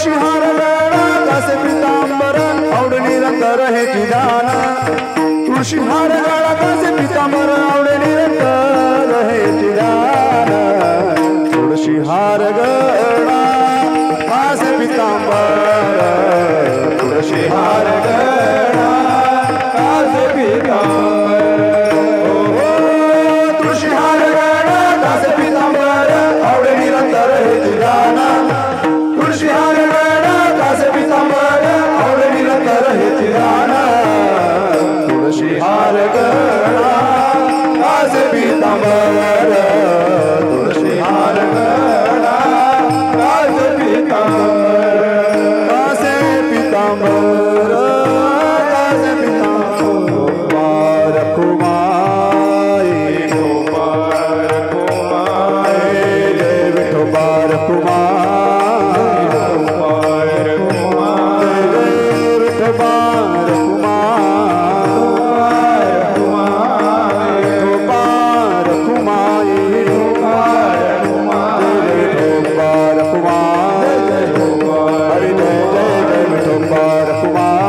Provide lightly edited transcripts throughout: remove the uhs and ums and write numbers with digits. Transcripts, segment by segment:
तुळशी हार गळा कसे पितांबर आवड निरंतर हे चिदान तुळशी हार गळा कसे पितांबर आवड निरंतर हे चिदान तुळशी हार गळा कसे पितांबर तुळशी हार गळा कसे पितांबर तुळशी हार गळा कसे पितांबर आवड निरंतर हे चिदान तुळशी हार गळा कसे पितांबर आवड निरंतर हे चिदान तुळशी हार गळा कसे पितांबर तुळशी हार गळा कसे पितांबर कसे पितांबर कसे पितांबर कुमारी गोपाल कुमारी जय विठोबार कुमार गोपाल कुमार जय विठोबार कुमार गोपाल कुमारी गोपाल कुमार विठोबार कुमार हरि जय जय जय विठोबार कुमार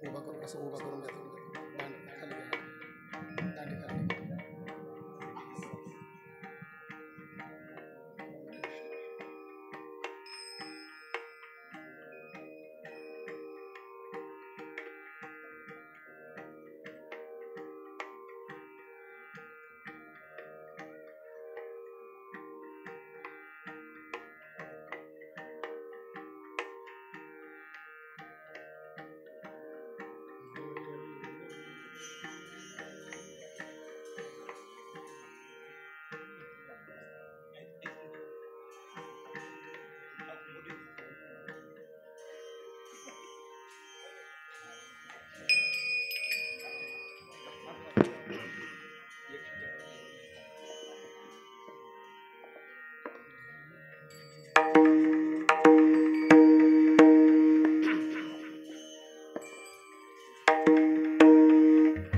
उभा करून घ्या दांडी खाली घ्या दांडी खाली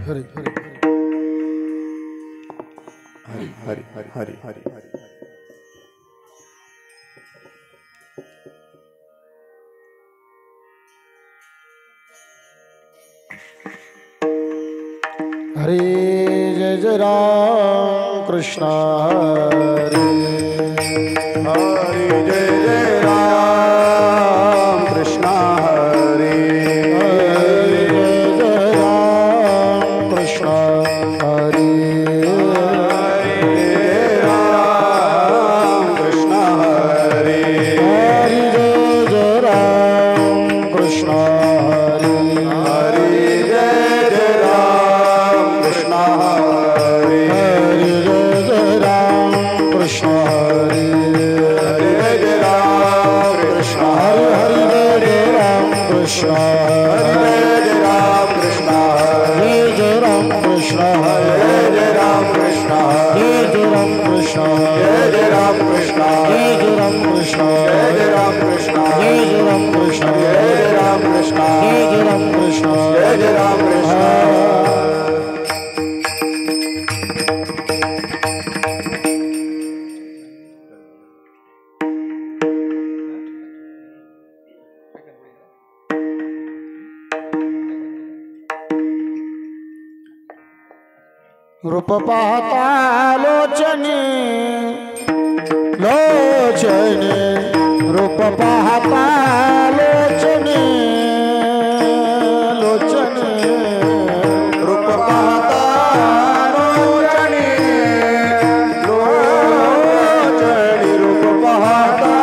हरि हरि हरि हरि हरि हरि हरि हरि हरे जय जय राम कृष्ण हरे हरि जय जय राम कृष्ण हरे हरे जय जय राम कृष्ण हरे रूप पाहता लोचने लोचने रूप पाहता लोचने लोचने रूप पाहता लोचने लोचने रूप पाहता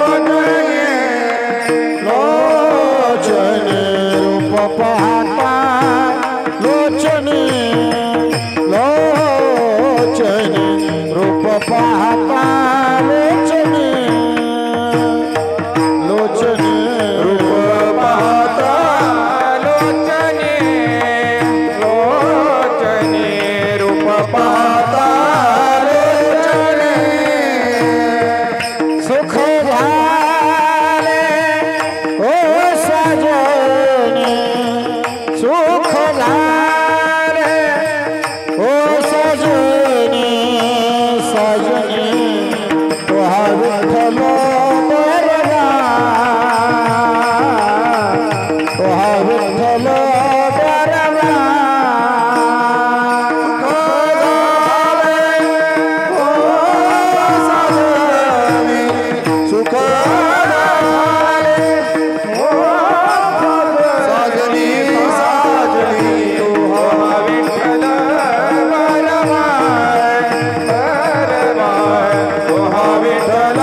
लोचने लोचने रूप पाहता लोचने लोचने रूप पाहता लोचने लोचने लोचनी रूप पाहता लोचनी सुख झाले ओ सजनी सुख झाले ओ सजनी सजनी तुहा विठ्ठल बरगा तुहा विठ्ठल बरगा सुख झाले ओ साजनी साजनी तुहा विठ्ठल बरमाय बरमाय तुहा विठ्ठल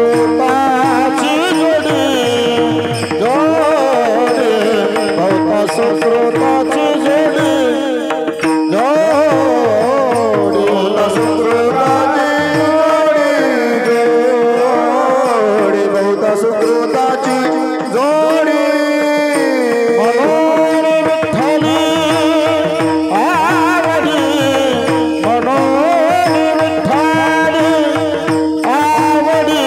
सुश्रुताची जोडी जोडी बहुत सुश्रुताची जोडी जोडी सुकृताची जोडी बहुत सुकृताची जोडी मनोर विठ्ठली आवडी मनोर विठ्ठली आवडी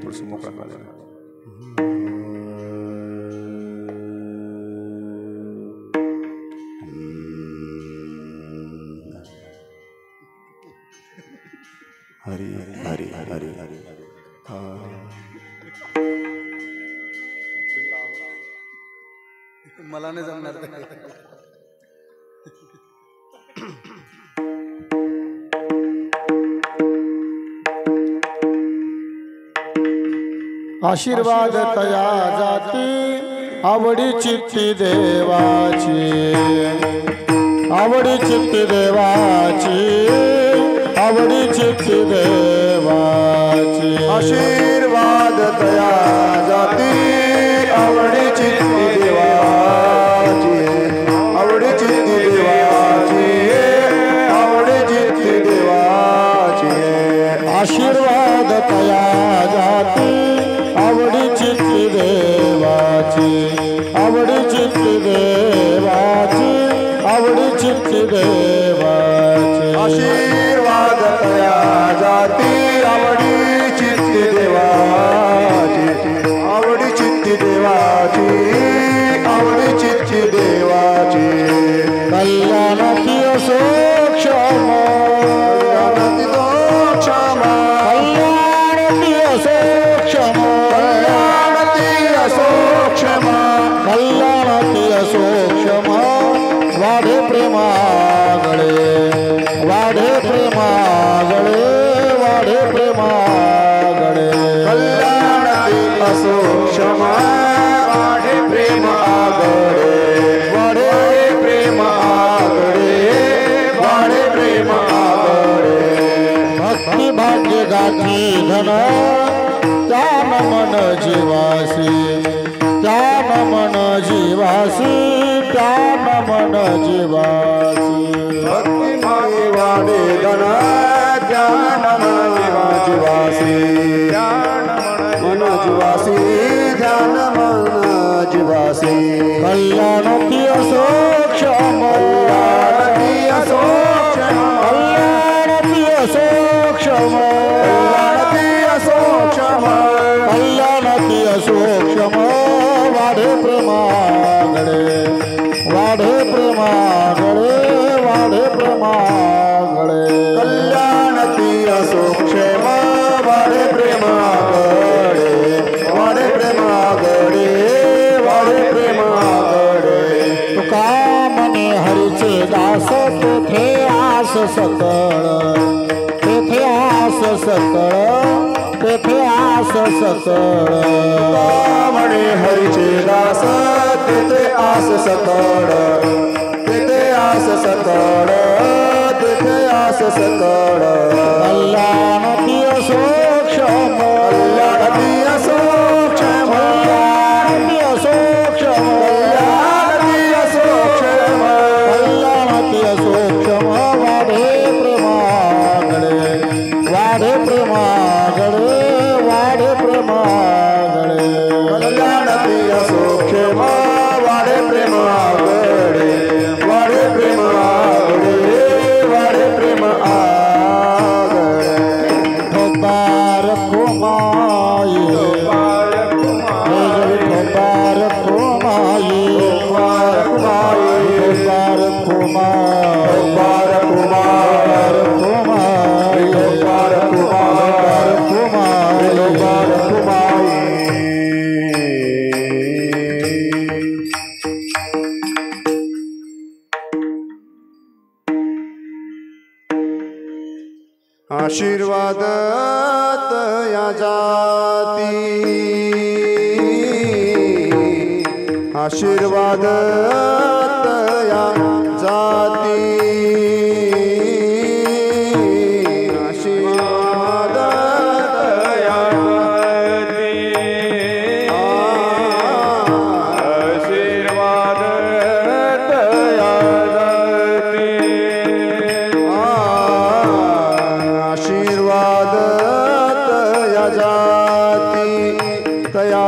थोडंसं मोकळा काढायला. हरी हरी हरी हरी मला नाही जमणार ते. आशीर्वाद तया जाती आवडी चित्ती देवाची, आवडी चित्ती देवाची, आवडी चित्ती देवाची. आशीर्वाद तया जाती आवडी चित्ती देवाची, आवडी चित्ती देवाची, आवडी चित्ती देवाची. आशीर्वाद तया जाती आवडी चित्ती देवाची, आवडी चित्ती देवाची, आवडी चित्ती देवाची. आशीर्वाद तया जाती आवडी चित्ती देवाची, आवडी चित्ती देवाची, आवडी चित्ती देवाची. कल्याणाती असो क्षम, कल्याणाती तो क्षम, कल्याणाती असो क्षम, कल्याणाती असो क्षम, कल्याणाती असो क्षम. वाढे प्रेमागळे, वाढे प्रेमागळे, वाढे प्रेमागळे. कल्याणाती असो क्षम, वाढे प्रेम आगळे, वाढे प्रेम आगळे, वाढे प्रेम आगळे. भक्ती भाग्य गाठी धन त्यान मन जीवासी, त्यान मन जीवासी, त्यान मन जीवासी. भक्ती मागे वाढे धन ध्यान मन जीवासी, ध्यान मन जीवासी, ध्यान मन जीवासी. कल्याणाती असो क्षम, कल्याणाती असो क्षम, कल्याणाती असो क्षम, कल्याणाती असो क्षम, कल्याणाती असो क्षम. वाढे प्रेमागळे, वाढे प्रेमागळे, वाढे प्रेमागळे. कल्याणाती असो क्षेम, वाढे प्रेमागळे, वाढे प्रेमागळे, वाढे प्रेमागळे. तुका मने हरीचे दास तेथे आस सकळ, तेथे आस सकळ, तेथे आस सकळ. म्हणे हरीचे दास तेथे आस सकळ, तेथे आस सकळ, तेथे आस सकळ. कल्याणाती असो क्षम, कल्याणाती असो क्षम, कल्याणाती असो क्षम, कल्याणाती असो क्षम, कल्याणाती असो क्षम. वाढे प्रेमागळे, वाढे प्रेमागळे, वाढे प्रेमागळे. कल्याणाती असो क्षेम, वाढे प्रेम आगळे, वाढे प्रेम आगळे, वाढे प्रेम आगळे. ठोपार खोमाई, पार कुमार, ठोपार खोमाई, पार कुमार, ठोपार खोमाई, पार कुमार, खोमाई, पार कुमार, खोमाई. पार कुमार. आशीर्वाद तया जाती, आशीर्वाद तया जाती, आशीर्वाद तया जाती, आशीर्वाद तया जाती, आशीर्वाद तया जाती. तया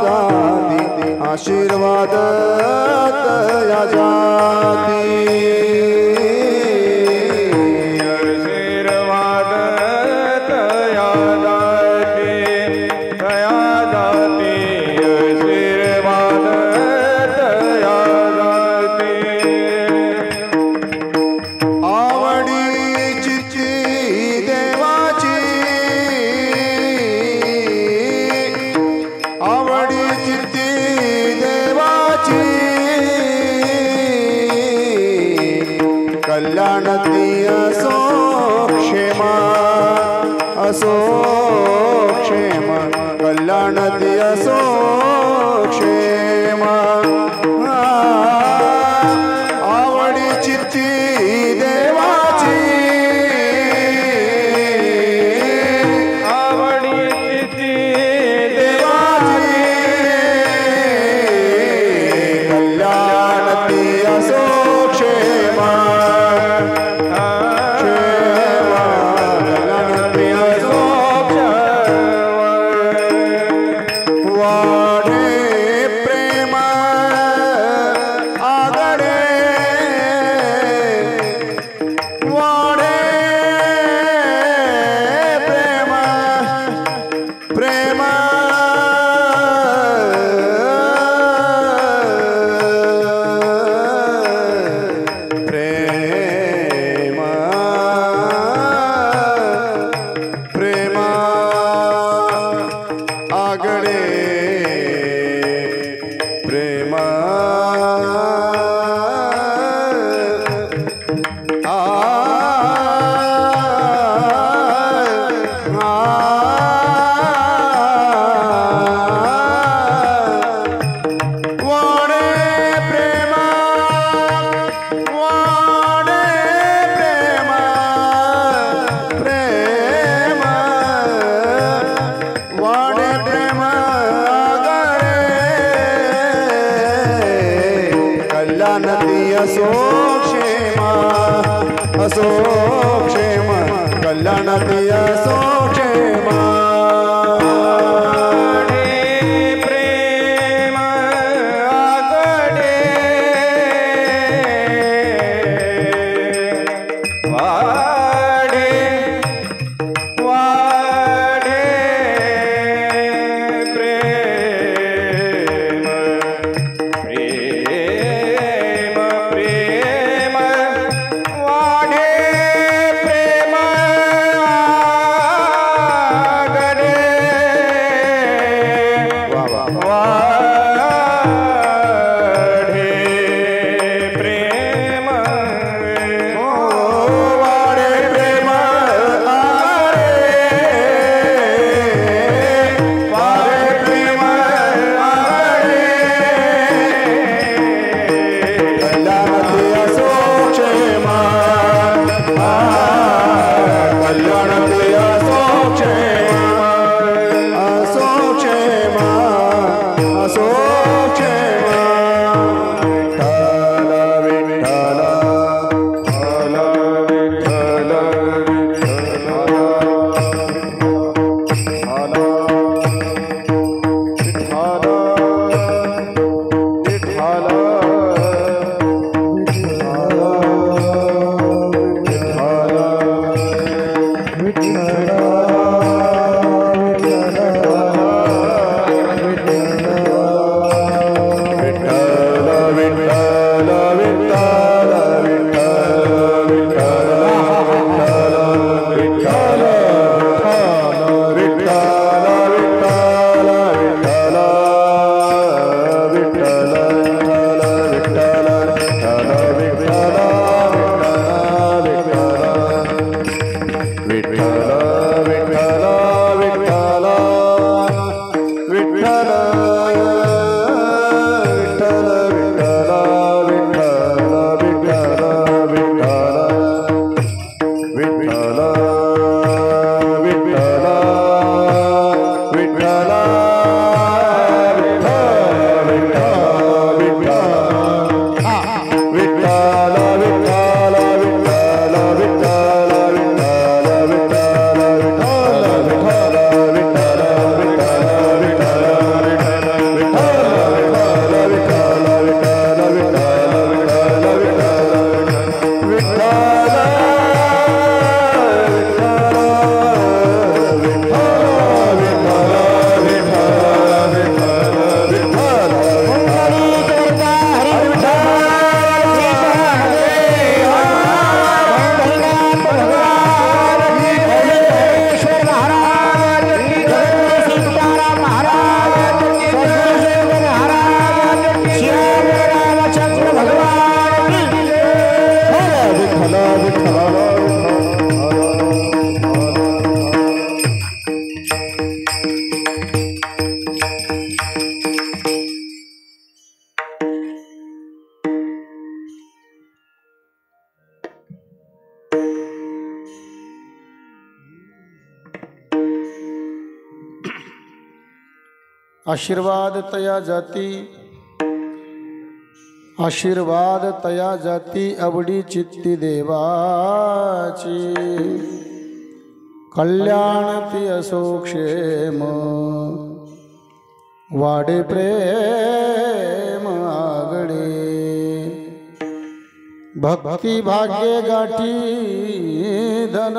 जाती आशीर्वाद तया जाती आशीर्वाद तया जाती तया जाती आशीर्वाद तया जाती आवडीची देवाची आवडीची देवाची कल्याण ती असो क्षेमा असो क्षेमा कल्याण ती असो क्षेमा आवडीची देवाची आवडीची देवाची कल्याण ती असो क्षेमा क्षेमा कल्याण ती असो वाढे प्रेम आगडे वाढे प्रेम प्रेम प्रेम प्रेम आगडे प्रेम वाडे प्रेम वाडे प्रेम प्रेम वाडे प्रेम आगडे कल्याण ती असो क्षेमा असो क्षेमा कल्याण ती असो क्षेमा प्रेम आगडे वाडे वाडे प्रेम प्रेम प्रेम वाडे प्रेम आशीर्वाद तया जाती, आशीर्वाद तया जाती अवडी चित्ती देवाची, कल्याण ती असो क्षेम वाडे प्रेम आगडे, भक्ती भाग्य गाठी धन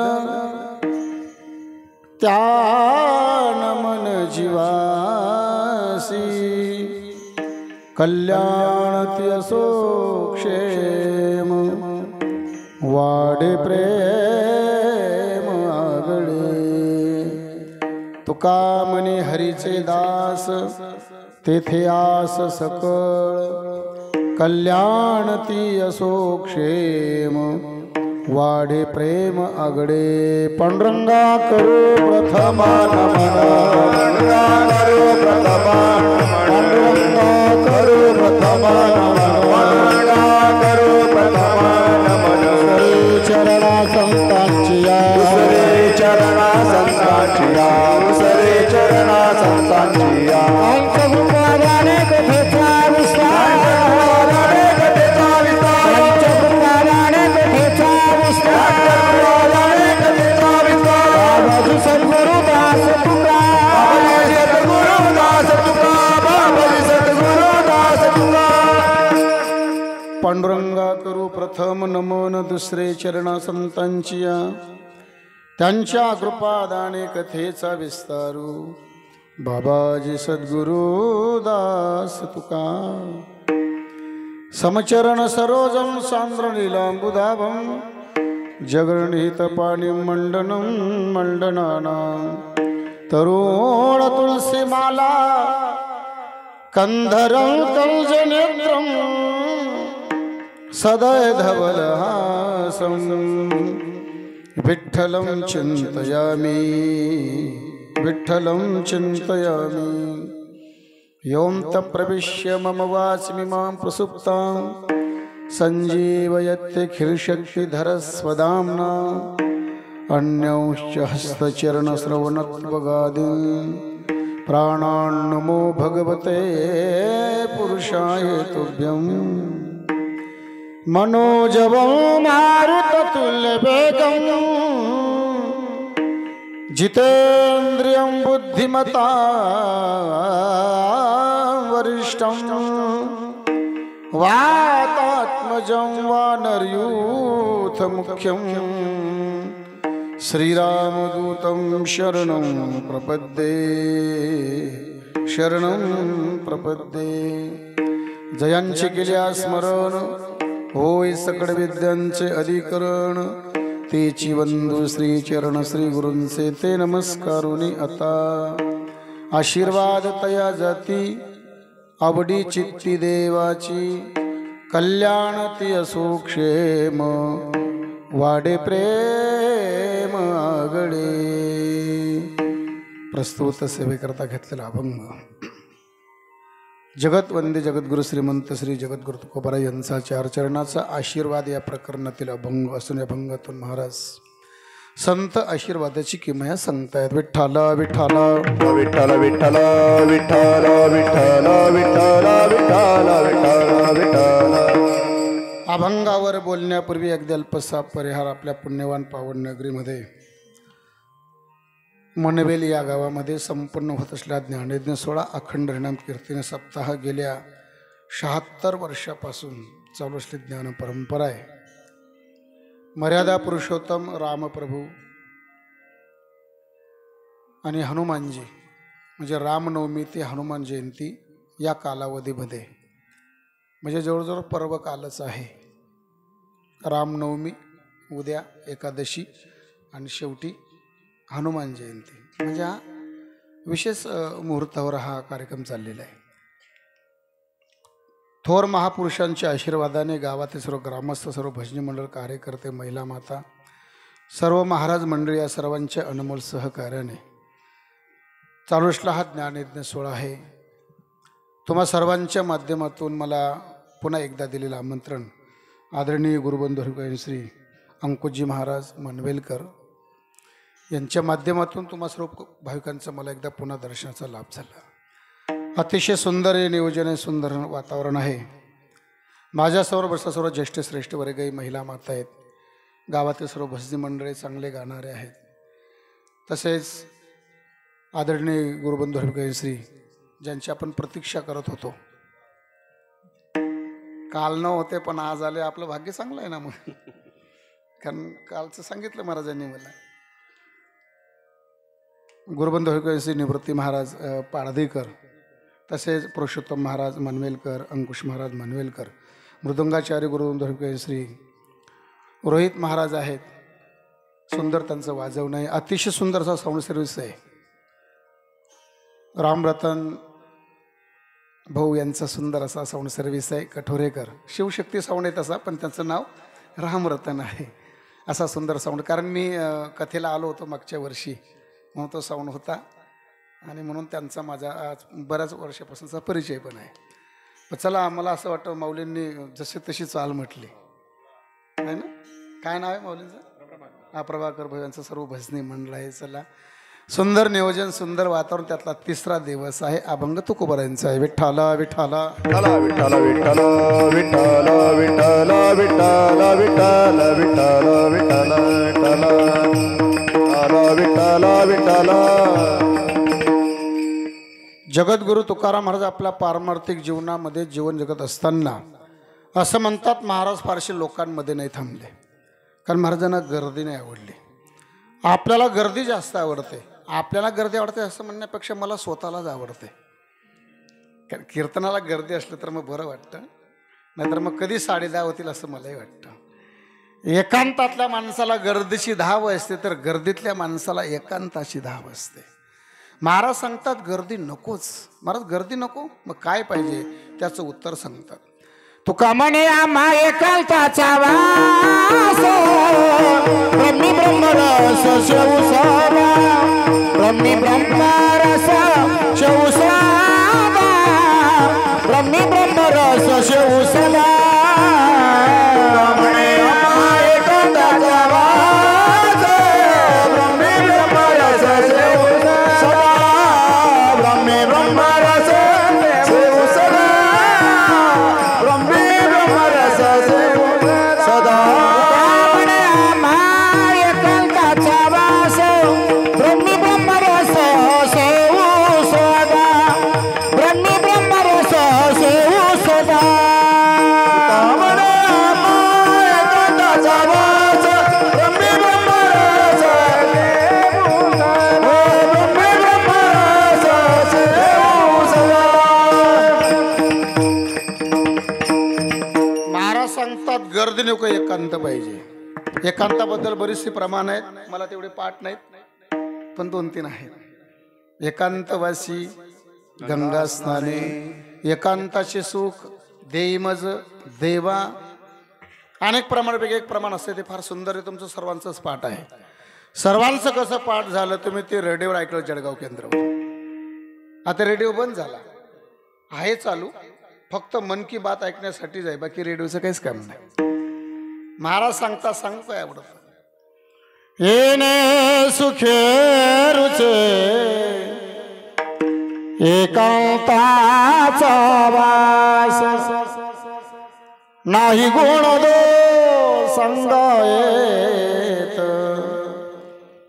त्यान मन जीवासी, कल्याण ती असो क्षेम वाडे प्रेम आगळे, तुका म्हणे हरीचे दास तेथे आस सकळ, कल्याण ती असो क्षेम वाढे प्रेम आगडे, पांडुरंगा करू प्रथमा नमन, करू प्रथमा पांडुरंगा करू प्रथमा नमन, करू प्रथमा नमन, श्री चरणा संतांची या, दुसरे चरणा संतांचिया, दुसरे चरणा संतांचिया, पंचभूताने कथेचा विस्तार, कथेचा विस्तार, पंचभूताने कथेचा विस्तार, कथेचा विस्तार, बाबाजी सद्गुरुदास तुका, बाबाजी सद्गुरुदास तुका, बाबाजी सद्गुरुदास तुका. पांडुरंगा करू प्रथम नमन, दुसरे चरणा संतांची या, त्यांच्या कृपादाने कथेचा विस्तारू, बाबाजी सद्गुरुदास तुका. समचरण सरोजम सांद्र नीलांबुधाभम, जगरणित पाणी मंडनं मंडनाना, तरुण तुलसी माला कंधरं कल्जनेत्रं, सदय धवलहासं विठ्ठलं चिन्तयामि, विठ्ठलं चिन्तयामि. योऽन्त प्रविश्य मम वाचमिमां प्रसुप्तां, सञ्जीवयत्यखिलशक्तिधरस्वदाम्ना, अन्यौश्च हस्तचरणश्रवणत्वगादीन् प्राणान्नमो भगवते पुरुषाय तुभ्यम्. मनोजवं मारुततुल्यवेगं, जितेन्द्रियं बुद्धिमतां वरिष्ठं, वातात्मजं वानरयूथमुख्यं, श्रीरामदूतं शरणं प्रपद्ये, शरणं प्रपद्ये. जयांचे केल्या स्मरण, होय सकळ विद्यांचे अधिकरण, तेची वंदू श्री चरण श्री गुरूंचे ते नमस्कारुनी आता. आशीर्वाद तया जाती आवडी चित्ती देवाची, कल्याण ती असो क्षेम वाडे प्रेम आगडे. प्रस्तुत सेवेकरता घेतलेला अभंग जगतवंदे जगद्गुरु श्रीमंत श्री जगद्गुरु तुकोबाराय यांचा चार चरणाचा आशीर्वाद या प्रकरणातील अभंग असून या अभंगातून महाराज संत आशीर्वादाची किमया सांगतायत. विठ्ठल विठ्ठल विठ्ठल विठ्ठल विठ्ठल विठ्ठल विठ्ठल विठ्ठल विठ्ठल विठ्ठल. अभंगावर बोलण्यापूर्वी अगदी अल्पसा परिहार. आपल्या पुण्यवान पावन नगरीमध्ये मनवेल या गावामध्ये संपन्न होत असलेला ज्ञानयज्ञ सोहळा अखंड हरिनाम कीर्तन सप्ताह गेल्या 76 वर्षापासून चालू असलेली ज्ञान परंपरा आहे. मर्यादा पुरुषोत्तम रामप्रभू आणि हनुमानजी म्हणजे रामनवमी ते हनुमान जयंती या कालावधीमध्ये म्हणजे जवळजवळ पर्व कालच आहे. रामनवमी उद्या एकादशी आणि शेवटी हनुमान जयंती म्हणजे हा विशेष मुहूर्तावर हा कार्यक्रम चाललेला आहे. थोर महापुरुषांच्या आशीर्वादाने गावातील सर्व ग्रामस्थ, सर्व भजनी मंडळ, कार्यकर्ते, महिला, माता, सर्व महाराज मंडळी या सर्वांच्या अनमोल सहकार्याने चालू असला हा ज्ञानयज्ञ सोहळा आहे. तुम्हा सर्वांच्या माध्यमातून मला पुन्हा एकदा दिलेलं आमंत्रण आदरणीय गुरुबंधू श्री अंकुशजी महाराज मनवेलकर यांच्या माध्यमातून तुम्हा सर्व भाविकांचा मला एकदा पुन्हा दर्शनाचा लाभ झाला. अतिशय सुंदर हे नियोजन आहे, सुंदर वातावरण आहे. माझ्यासमोर बसता सर्व ज्येष्ठ श्रेष्ठ वर्गही महिला माता आहेत. गावातील सर्व भजनी मंडळी चांगले गाणारे आहेत. तसेच आदरणीय गुरुबंधू श्री ज्यांची आपण प्रतीक्षा करत होतो. काल न होते पण आज आले. आपलं भाग्य चांगलं आहे ना मग. कारण कालचं सांगितलं महाराजांनी मला. गुरुबंधू श्री निवृत्ती महाराज पाडदेकर, तसेच पुरुषोत्तम महाराज मनवेलकर, अंकुश महाराज मनवेलकर, मृदंगाचार्य गुरुबंधू श्री रोहित महाराज आहेत. सुंदर त्यांचं वाजवणं आहे. अतिशय सुंदर असा साऊंड सर्व्हिस आहे. रामरतन भाऊ यांचा सुंदर असा साऊंड सर्व्हिस आहे. कठोरेकर शिवशक्ती साऊंड आहे तसा, पण त्यांचं नाव रामरतन आहे. असा सुंदर साऊंड. कारण मी कथेला आलो होतो मागच्या वर्षी, म्हणून तो साऊंड होता आणि म्हणून त्यांचा माझा आज बऱ्याच वर्षापासूनचा परिचय पण आहे. पण चला, मला असं वाटतं माऊलींनी जशी तशी चाल म्हटली आहे ना. काय नाव आहे माऊलींचं? प्रभाकर भाऊ यांचं सर्व भजनी मंडळ आहे. चला, सुंदर नियोजन, सुंदर वातावरण. त्यातला तिसरा दिवस आहे अभंग तुकोबारायांचा आहे. विठ्ठला विठ्ठला विठ्ठला विठ्ठला विठ्ठला विठ्ठला विठ्ठला विठ्ठला विठ्ठला विठ्ठला विठ्ठला विठ्ठला विठ्ठला. जगद्गुरु तुकाराम महाराज आपल्या पारमार्थिक जीवनामध्ये जीवन जगत असताना असं म्हणतात, महाराज फारसे लोकांमध्ये नाही थांबले. कारण महाराजांना गर्दी नाही आवडली. आपल्याला गर्दी जास्त आवडते. आपल्याला गर्दी आवडते असं म्हणण्यापेक्षा मला स्वतःलाच आवडते. कारण कीर्तनाला गर्दी असलं तर मग बरं वाटतं, नाहीतर मग कधी 10:30 होतील असं मलाही वाटतं. एकांतातल्या माणसाला गर्दीची धाव असते, तर गर्दीतल्या माणसाला एकांताची धाव असते. महाराज सांगतात गर्दी नकोच. महाराज गर्दी नको, मग काय पाहिजे त्याचं उत्तर सांगतात. तुका म्हणे आम्हा एकांताचा वास, ब्रह्मी ब्रह्मरस शिवसावा, ब्रह्मी ब्रह्मरस शिवसावा, ब्रह्मी ब्रह्मरस शिवसावा. म्हणे आम्हा एकांताचा वास, ब्रह्मी ब्रह्मरस शिवसावा, ब्रह्मी ब्रह्मरस शिवसावा, ब्रह्मी ब्रह्मरस सदा. म्हणे आम्हा एकांताचा वास, ब्रह्मी ब्रह्मरस सेवू सदा, ब्रह्मी ब्रह्मरस सेवू सदा. म्हणे आम्हा एकांताचा वास, ब्रह्मी ब्रह्मरस सेवू सदा, ब्रह्मी ब्रह्मरस सेवू सदा. महाराज सांगतात गर्दी नको, एकांत पाहिजे. एकांताबद्दल बरीचशी प्रमाण आहेत, मला तेवढे पाठ नाहीत, पण 2-3 आहेत. एकांतवासी गंगा स्नाने, एकांताचे सुख देईमज देवा. अनेक प्रमाणापैकी एक प्रमाण असते, ते फार सुंदर आहे. तुमचं सर्वांचंच पाठ आहे. सर्वांचं कसं पाठ झालं तुम्ही ते रेडिओवर ऐकलं जळगाव केंद्रावर. आता रेडिओ बंद झाला आहे, चालू फक्त मन की बात ऐकण्यासाठीच आहे, बाकी रेडिओचं काहीच काम नाही. महाराज सांगता सांगू काय आवडत. येणे सुखे रुचे एकांताचा वास, नाही गुण दो संग येत,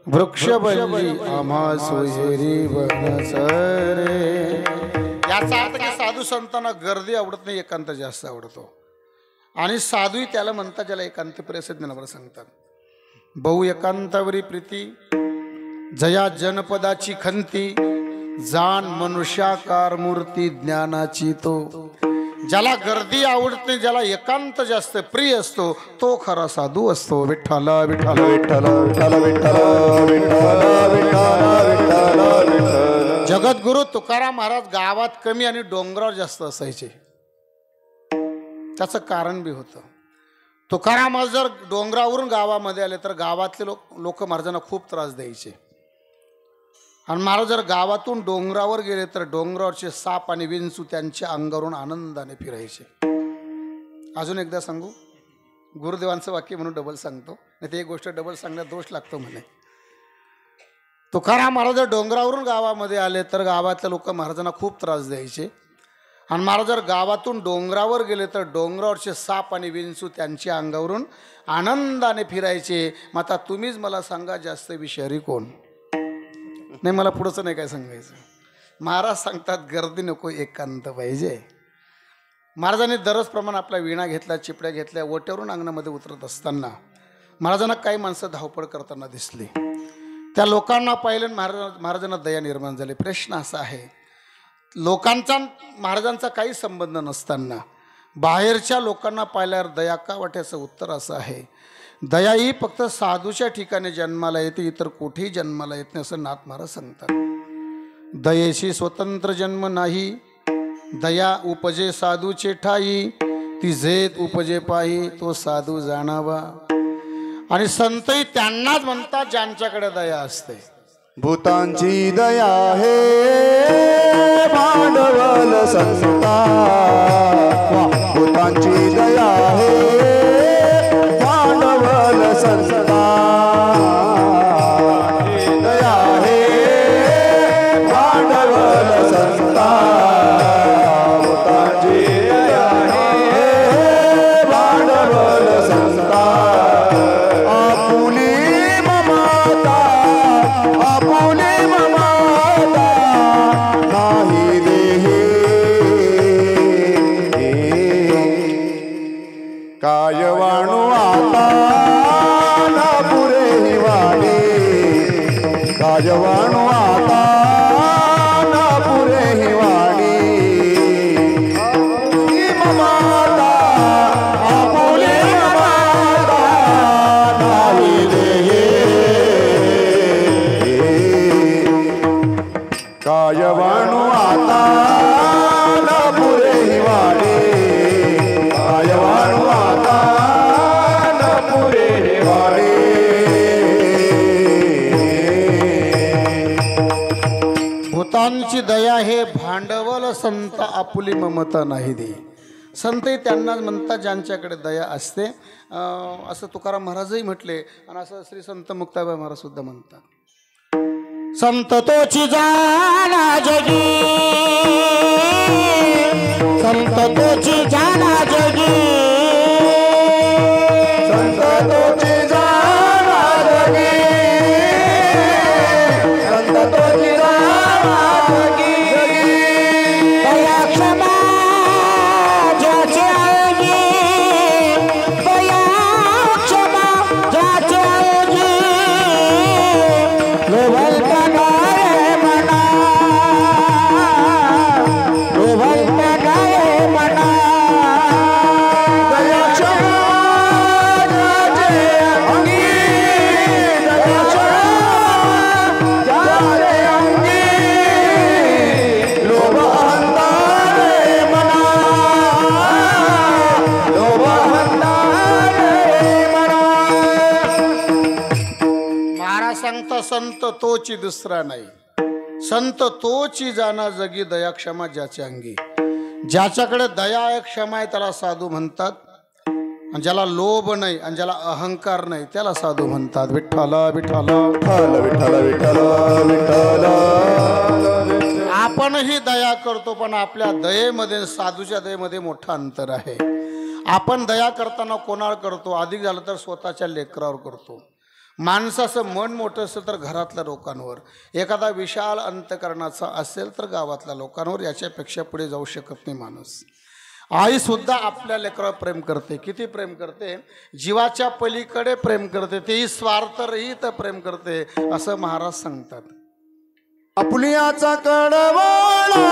वृक्ष बनली आम्हा सोयरी बनसरे. याचा अर्थ की साधू संतांना गर्दी आवडत नाही, एकांत जास्त आवडतो. आणि साधूही त्याला म्हणतात ज्याला एकांत प्रिय असे ज्ञानावर सांगतात. बहु एकांतावरी प्रीती, जया जनपदाची खंती, जाण मनुष्याकार मूर्ती ज्ञानाची तो. ज्याला गर्दी आवडत नाही, ज्याला एकांत जास्त प्रिय असतो, तो खरा साधू असतो. विठ्ठला विठ्ठला विठ्ठला विठ्ठला विठ्ठला विठ्ठला विठ्ठला विठ्ठला विठ्ठला. जगद्गुरु तुकाराम महाराज गावात कमी आणि डोंगरावर जास्त असायचे. त्याचं कारण बी होतं. तुकाराम महाराज जर डोंगरावरून गावामध्ये आले तर गावातले लोक महाराजांना खूप त्रास द्यायचे. आणि महाराज जर गावातून डोंगरावर गेले तर डोंगरावरचे साप आणि विंचू त्यांच्या अंगावरून आनंदाने फिरायचे. अजून एकदा सांगू, गुरुदेवांचं वाक्य म्हणून डबल सांगतो, नाही ते एक गोष्ट डबल सांगण्यात दोष लागतो म्हणे. तुकाराम महाराज डोंगरावरून गावामध्ये आले तर गावातले लोक महाराजांना खूप त्रास द्यायचे आणि महाराज जर गावातून डोंगरावर गेले तर डोंगरावरचे साप आणि विंचू त्यांच्या अंगावरून आनंदाने फिरायचे. मग आता तुम्हीच मला सांगा जास्त विषारी कोण? नाही, मला पुढचं नाही काय सांगायचं. महाराज सांगतात गर्दी नको, एकांत पाहिजे. महाराजांनी दररोजप्रमाणे आपल्या वीणा घेतल्या, चिपड्या घेतल्या. ओट्यावरून अंगणामध्ये उतरत असताना महाराजांना काही माणसं धावपळ करताना दिसली. त्या लोकांना पाहिलं महाराजांना दया निर्माण झाली. प्रश्न असा आहे, लोकांचा महाराजांचा काही संबंध नसताना बाहेरच्या लोकांना पाहिल्यावर दया का वाटायचं? उत्तर असं आहे, दया ही फक्त साधूच्या ठिकाणी जन्माला येते, इतर कुठेही जन्माला येत नाही असं नाथ महाराज सांगतात. दयेशी स्वतंत्र जन्म नाही, दया उपजे साधूचे ठाई, ती जेत उपजे पाही तो साधू जाणावा. आणि संतही त्यांनाच म्हणतात ज्यांच्याकडे दया असते. भूतांची दया हे भांडवल संता, भूतांची दया हे भांडवल संता, दया हे भांडवल संता, भूतांची दया हे भांडवल संता. आपुली ममता, आपुली ममता नाही देहे, काय वाणू आता ना पुरे हिवाडे, काय वाणू आता ना पुरे हिवाडे. ममता आपुली ममता नाही देहे, काय वाणू आता ना पुरे हिवाडे, काय वाणू आता ना पुरे हिवाडे. भूतांची दया हे भांडवल संत, आपुली ममता नाही दे. संतही त्यांनाच म्हणतात ज्यांच्याकडे दया असते. असं तुकाराम महाराजही म्हटले आणि असं श्री संत मुक्ताबाई महाराज सुद्धा म्हणतात. संत तोची जाना जगी, संत तोची जाना जगी, संत तोची जाना जगी, संत तोची जाना जगी. दया क्षमा ज्याचे आएगी, दया क्षमा ज्याचे आएगी, लोभलता गाये मना, लोभलता गाये मना. दया क्षमा ज्याचे अंगी, दया क्षमा ज्याचे अंगी, लोभ अंधारे मना, लोभ अंधारे मना. महाराज सांगता संत तोची दुसरा नाही, संत तोची जाना जगी, दया क्षमा ज्याच्या अंगी. ज्याच्याकडे दया आहे, क्षमा आहे त्याला साधू म्हणतात. आणि ज्याला लोभ नाही आणि ज्याला अहंकार नाही त्याला साधू म्हणतात. विठ्ठला विठ्ठला विठ्ठल विठ्ठल विठ्ठल विठ्ठल. आपणही दया करतो, पण आपल्या दयेमध्ये साधूच्या दयेमध्ये मोठं अंतर आहे. आपण दया करताना कोणावर करतो? अधिक झालं तर स्वतःच्या लेकरावर करतो. माणसाचं मन मोठं असेल तर घरातल्या लोकांवर, एखादा विशाल अंतकरणाचा असेल तर गावातल्या लोकांवर. याच्यापेक्षा पुढे जाऊ शकत नाही माणूस. आई सुद्धा आपल्या लेकरावर प्रेम करते. किती प्रेम करते? जीवाच्या पलीकडे प्रेम करते, तेही स्वार्थरहित प्रेम करते असं महाराज सांगतात. आपुलियाचा कडवाळा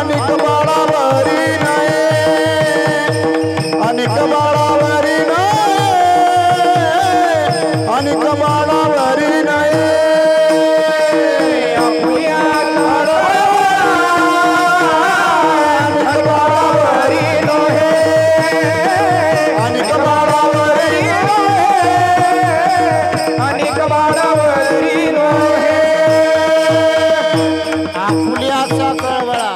अनेक बाळावरी नाही, अनेक बाळावरी नाही, अनेक बाळावरी नाही. आपुलियाचा कडवाळा अनेक बाळावरी नाही, अनेक बाळावरी नाही, अनेक बाळावरी नाही. आपुल्याचा कळवळा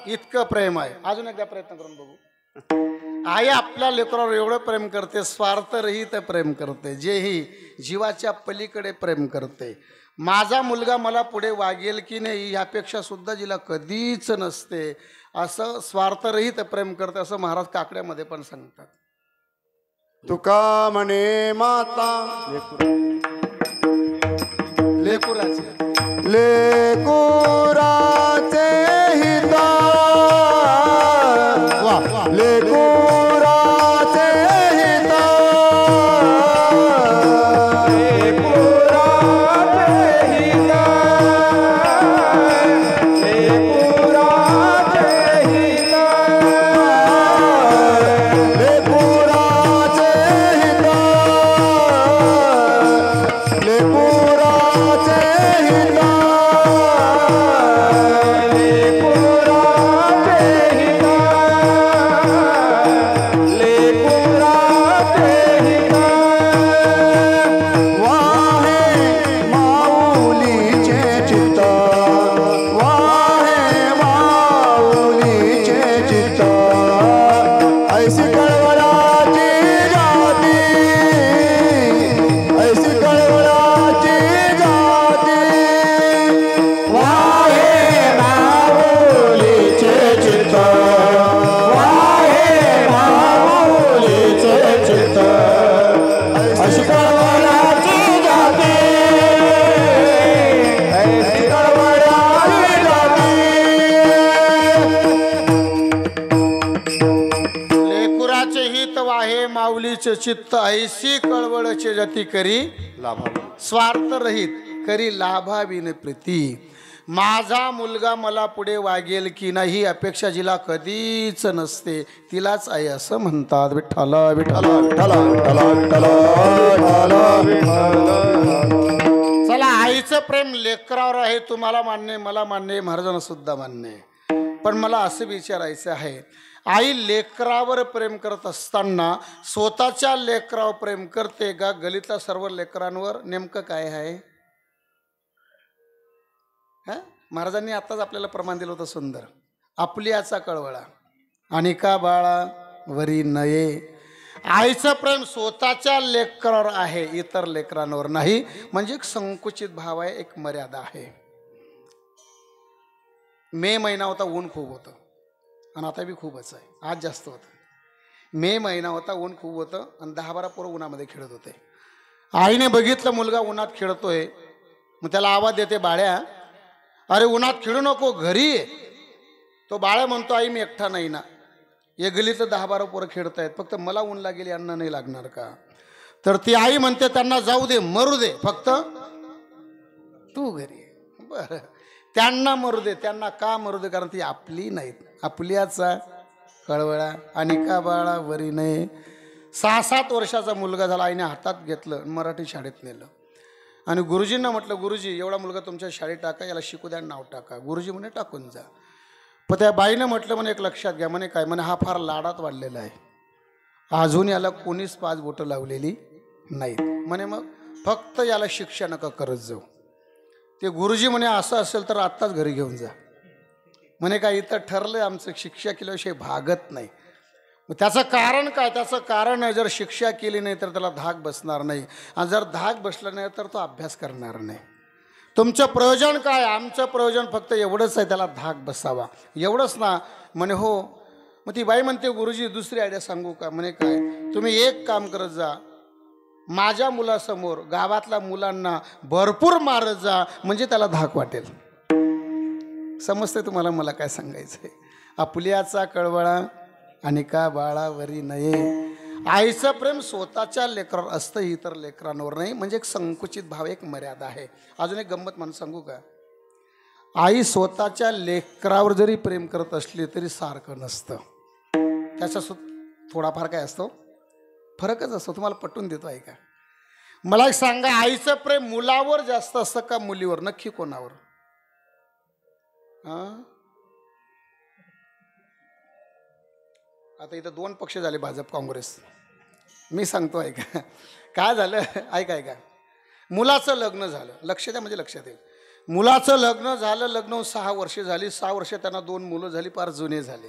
इतकं प्रेम आहे. अजून एकदा प्रयत्न करून बघू. आई आपल्या लेकरावर एवढं प्रेम करते, स्वार्थरहित प्रेम करते, जेही जीवाच्या पलीकडे प्रेम करते. माझा मुलगा मला पुढे वागेल की नाही ह्यापेक्षा सुद्धा जिला कधीच नसते, असं स्वार्थरहित प्रेम करते, असं महाराज काकड्यामध्ये पण सांगतात. तुका म्हणे माता लेकुराचे लेकुराचे हिता लेकुराचे हिता माऊलीचे चित्त ऐशी कळवळचे जती करी स्वार्थ रहित करी लाभाविन प्रीती. माझा मुलगा मला पुढे वागेल की नाही अपेक्षा जिला कधीच नसते तिलाच आई असं म्हणतात. विठ्ठला विठ्ठला विठ्ठला विठ्ठला विठ्ठला. चला, आईचं प्रेम लेकरावर आहे, तुम्हाला मान्य, मला मान्य, महाराजांना सुद्धा मान्य. पण मला असं विचारायचं आहे, आई लेकरावर प्रेम करत असताना स्वतःच्या लेकरावर प्रेम करते का गलीतल्या सर्व लेकरांवर? नेमकं काय आहे? महाराजांनी आताच आपल्याला प्रमाण दिलं होतं सुंदर. आपल्याचा कळवळा आणि का बाळा वरी नये. आईचं प्रेम स्वतःच्या लेकरावर आहे, इतर लेकरांवर नाही. म्हणजे एक संकुचित भाव आहे, एक मर्यादा आहे. मे महिना होता, ऊन खूप होतं आणि आता बी खूपच आहे, आज जास्त होतं. मे महिना होता, ऊन खूप होतं आणि 10-12 पोरं उन्हामध्ये खेळत होते. आईने बघितलं मुलगा उन्हात खेळतोय, मग त्याला आवाज देते, बाळ्या अरे उन्हात खेळू नको, घरी ये. तो बाळ्या म्हणतो, आई मी एकटा नाही ना, हे गलीतलं 10-12 पोरं खेळत आहेत, फक्त मला ऊन लागेल, यांना नाही लागणार का? तर ती आई म्हणते, त्यांना जाऊ दे, मरू दे, फक्त तू घरी ये. बरं, त्यांना मरू दे. त्यांना का मरू दे? कारण ती आपली नाहीत, आपल्याचा कळवळा आणि का बाळा वरी नाही. 6-7 वर्षाचा मुलगा झाला, आईने हातात घेतलं, मराठी शाळेत नेलं आणि गुरुजींना म्हटलं, गुरुजी एवढा मुलगा तुमच्या शाळेत टाका, याला शिकू द्या, नाव टाका. गुरुजी म्हणे टाकून जा. पण त्या बाईनं म्हटलं, म्हणे एक लक्षात घ्या, म्हणे काय? म्हणे हा फार लाडात वाढलेला आहे, अजून याला कोणीच 5 बोटं लावलेली नाहीत. म्हणे मग फक्त याला शिक्षा नका करत जाऊ. ते गुरुजी म्हणे असं असेल तर आत्ताच घरी घेऊन जा. म्हणे काय इथं ठरलं आमचं, शिक्षा केल्याविषयी भागत नाही. मग त्याचं कारण काय? त्याचं कारण आहे, जर शिक्षा केली नाही तर त्याला धाक बसणार नाही, आणि जर धाक बसला नाही तर तो अभ्यास करणार नाही. तुमचं प्रयोजन काय? आमचं प्रयोजन फक्त एवढंच आहे, त्याला धाक बसावा, एवढंच ना. म्हणे हो. मग ती बाई म्हणते, गुरुजी दुसरी आयडिया सांगू का? म्हणे काय? तुम्ही एक काम करत जा, माझ्या मुलासमोर गावातल्या मुलांना भरपूर मारत जा, म्हणजे त्याला धाक वाटेल. समजते तुम्हाला मला काय सांगायचं आहे? आपल्याचा कळवळा आणि का बाळा वरी नये. आईचं प्रेम स्वतःच्या लेकरावर असतं, इतर लेकरांवर नाही. म्हणजे एक संकुचित भाव, एक मर्यादा आहे. अजून एक गंमत म्हणून सांगू का? आई स्वतःच्या लेकरावर जरी प्रेम करत असली तरी सारखं नसतं, त्याच्या थोडाफार काय असतो, फरकच असतो. तुम्हाला पटवून देतो आहे का? मला एक सांगा, आईचं प्रेम मुलावर जास्त असतं का मुलीवर? नक्की कोणावर? आता इथं 2 पक्ष झाले, भाजप काँग्रेस. मी सांगतो ऐका काय झालं, ऐका. मुलाचं लग्न झालं, लक्ष द्या, म्हणजे लक्षात येईल. मुलाचं लग्न झालं, लग्न 6 वर्ष झाली, 6 वर्ष त्यांना 2 मुलं झाली, फार जुने झाले.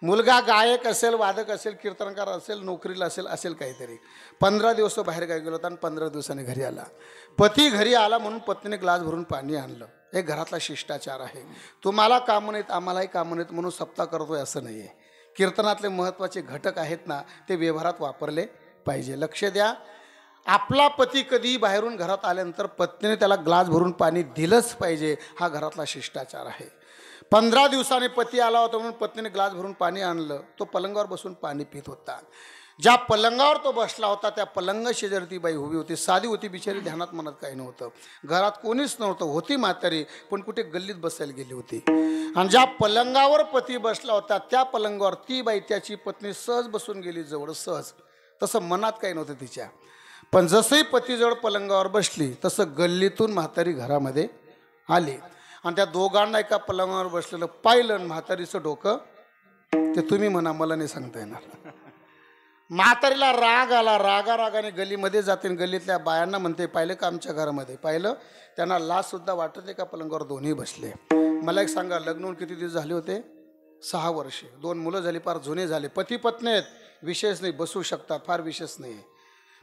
मुलगा गायक असेल, वादक असेल, कीर्तनकार असेल, नोकरीला असेल काहीतरी. 15 दिवस तो बाहेर गेलो होता आणि 15 दिवसांनी घरी आला. पती घरी आला म्हणून पत्नीने ग्लास भरून पाणी आणलं. एक घरातला शिष्टाचार आहे. तुम्हाला कामं नाहीत, आम्हालाही कामं नाहीत म्हणून सप्ताह करतोय असं नाही आहे. कीर्तनातले महत्त्वाचे घटक आहेत ना, ते व्यवहारात वापरले पाहिजे. लक्ष द्या, आपला पती कधीही बाहेरून घरात आल्यानंतर पत्नीने त्याला ग्लास भरून पाणी दिलंच पाहिजे. हा घरातला शिष्टाचार आहे. 15 दिवसांनी पती आला होता म्हणून पत्नीने ग्लास भरून पाणी आणलं. तो पलंगावर बसून पाणी पित होता. ज्या पलंगावर तो बसला होता त्या पलंग शेजारी ती बाई उभी होती. साधी होती बिचारी, ध्यानात मनात काही नव्हतं. घरात कोणीच नव्हतं. होती म्हातारी, पण कुठे गल्लीत बसायला गेली होती. आणि ज्या पलंगावर पती बसला होता त्या पलंगावर ती बाई, त्याची पत्नी सहज बसून गेली जवळ, सहज. तसं मनात काही नव्हतं तिच्या. पण जसंही पतीजवळ पलंगावर बसली तसं गल्लीतून म्हातारी घरामध्ये आली आणि त्या दोघांना एका पलंगावर बसलेलं पाहिलं. म्हातारीचं डोकं ते तुम्ही म्हणा, मला नाही सांगता येणार. म्हातारीला राग आला. रागाने गल्लीमध्ये जाते, गल्लीतल्या बायांना म्हणते, पाहिलं का आमच्या घरामध्ये? पाहिलं? त्यांना लाजसुद्धा वाटत एका पलंगावर दोन्ही बसले. मला एक सांगा, लग्न होऊन किती दिवस झाले होते? 6 वर्षे. 2 मुलं झाली, फार जुने झाले. पती पत्नी आहेत, विशेष नाही, बसू शकतात, फार विशेष नाही.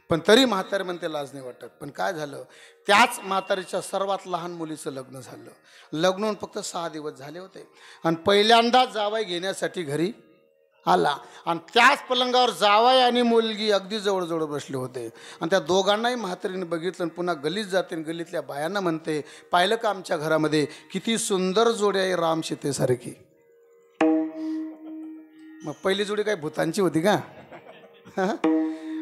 पण तरी म्हातारी म्हणते लाज नाही वाटत. पण काय झालं, त्याच म्हातारीच्या सर्वात लहान मुलीचं लग्न झालं. लग्न होऊन फक्त 6 दिवस झाले होते आणि पहिल्यांदा जावई घेण्यासाठी घरी आला. आणि त्याच पलंगावर जावई आणि मुलगी अगदी जवळजवळ बसले होते. आणि त्या दोघांनाही म्हातारीने बघितलं आणि पुन्हा गल्लीत जाते आणि गल्लीतल्या बायांना म्हणते, पाहिलं का आमच्या घरामध्ये किती सुंदर जोडी आहे, राम सीतेसारखी. मग पहिली जोडी काय भूतांची होती का?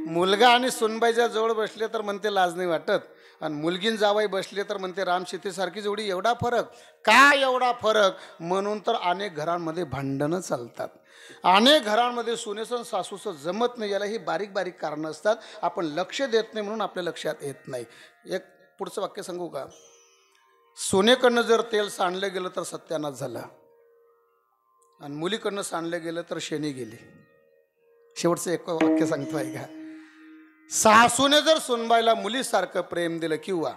मुलगा आणि सुनबाईच्या जवळ बसले तर म्हणते लाज नाही वाटत, आणि मुलगीन जावाई बसले तर म्हणते राम सीतेसारखी जोडी. एवढा फरक का? एवढा फरक म्हणून तर अनेक घरांमध्ये भांडणं चालतात. अनेक घरांमध्ये सुनेसन सासूचं जमत नाही. याला ही बारीक बारीक कारणं असतात. आपण लक्ष देत नाही म्हणून आपल्या लक्षात येत नाही. एक पुढचं वाक्य सांगू का? सोनेकडनं जर तेल सांडलं गेलं तर सत्यानाश झाला, आणि मुलीकडनं सांडलं गेलं तर शेणी गेली. शेवटचं एक वाक्य सांगतो आहे का? सासूने जर सुनबाईला मुलीसारखं प्रेम दिलं किंवा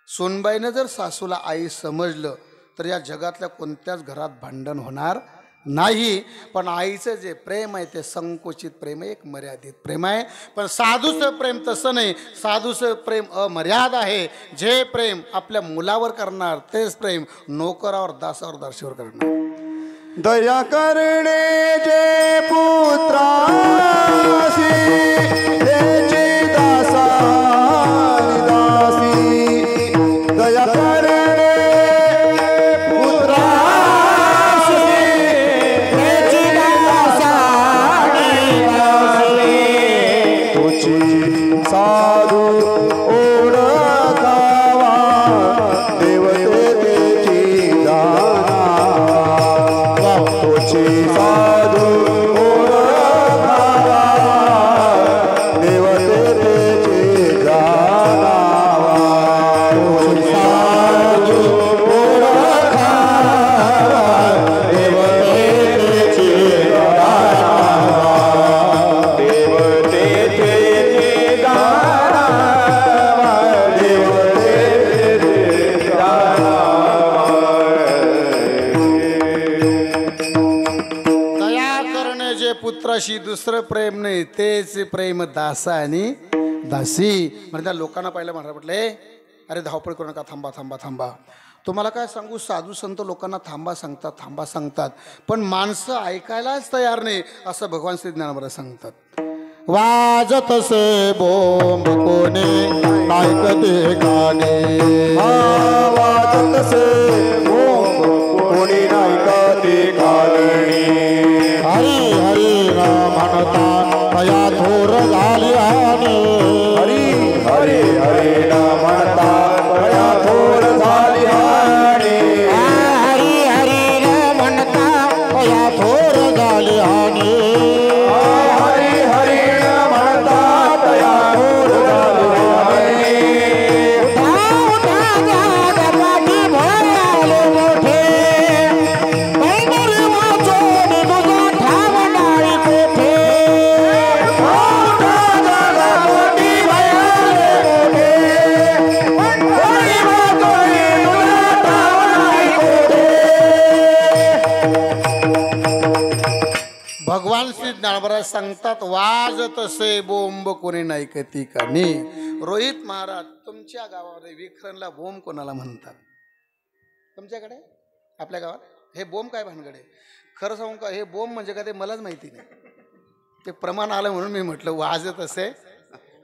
सुनबाईने जर सासूला आई समजलं तर या जगातल्या कोणत्याच घरात भांडण होणार नाही. पण आईचं जे प्रेम आहे ते संकुचित प्रेम आहे, एक मर्यादित प्रेम आहे. पण साधूचं प्रेम तसं नाही. साधूचं प्रेम अमर्याद आहे. जे प्रेम आपल्या मुलावर करणार तेच प्रेम नोकरावर, दासावर, दासीवर करणार. दया करणे जे पुत्रासी त्याची दासानी दासी. दया करणे पुत्रासी त्याची दासानी दासी. तुझी साधू ओळखावा देवतेची दाना. साधू ओळखावा देवतेचे जाणावा. साधू ओळखावा देवतेचे जाणावा. देवतेचे जाणावा. देवतेचे जाणावा. पुत्राशी दुसरं प्रेम नाही, तेच प्रेम दासा आणि दासी. म्हणजे त्या लोकांना पाहिलं म्हणायला म्हटलं, अरे धावपळ करू नका, थांबा थांबा थांबा. तुम्हाला काय सांगू, साधू संत लोकांना थांबा सांगतात, थांबा सांगतात, पण माणसं ऐकायलाच तयार नाही, असं भगवान श्री ज्ञानोबा सांगतात. वाजत से बोंब कोणी ऐकते गाणे. वाजत से बोंब कोणी ऐकते गाणे. हरी हरी म्हणता तया थोर झाली आणि. हरी हरी हरी म्हणता तया थोर झाली आणि. हरी हरी म्हणता तया थोर झाली आणि. हरी हरी म्हणता तया थोर झाली आणि. महाराज सांगतात वाजत असे बोंब कोणी नाही कती कानी. रोहित महाराज तुमच्या गावामध्ये विखरणला बोंब कोणाला म्हणतात? तुमच्याकडे आपल्या गावात हे बोंब काय भानगडे? खरं सांगू का, हे बोंब म्हणजे का ते मलाच माहिती नाही. ते प्रमाण आलं म्हणून मी म्हटलं वाजत असे.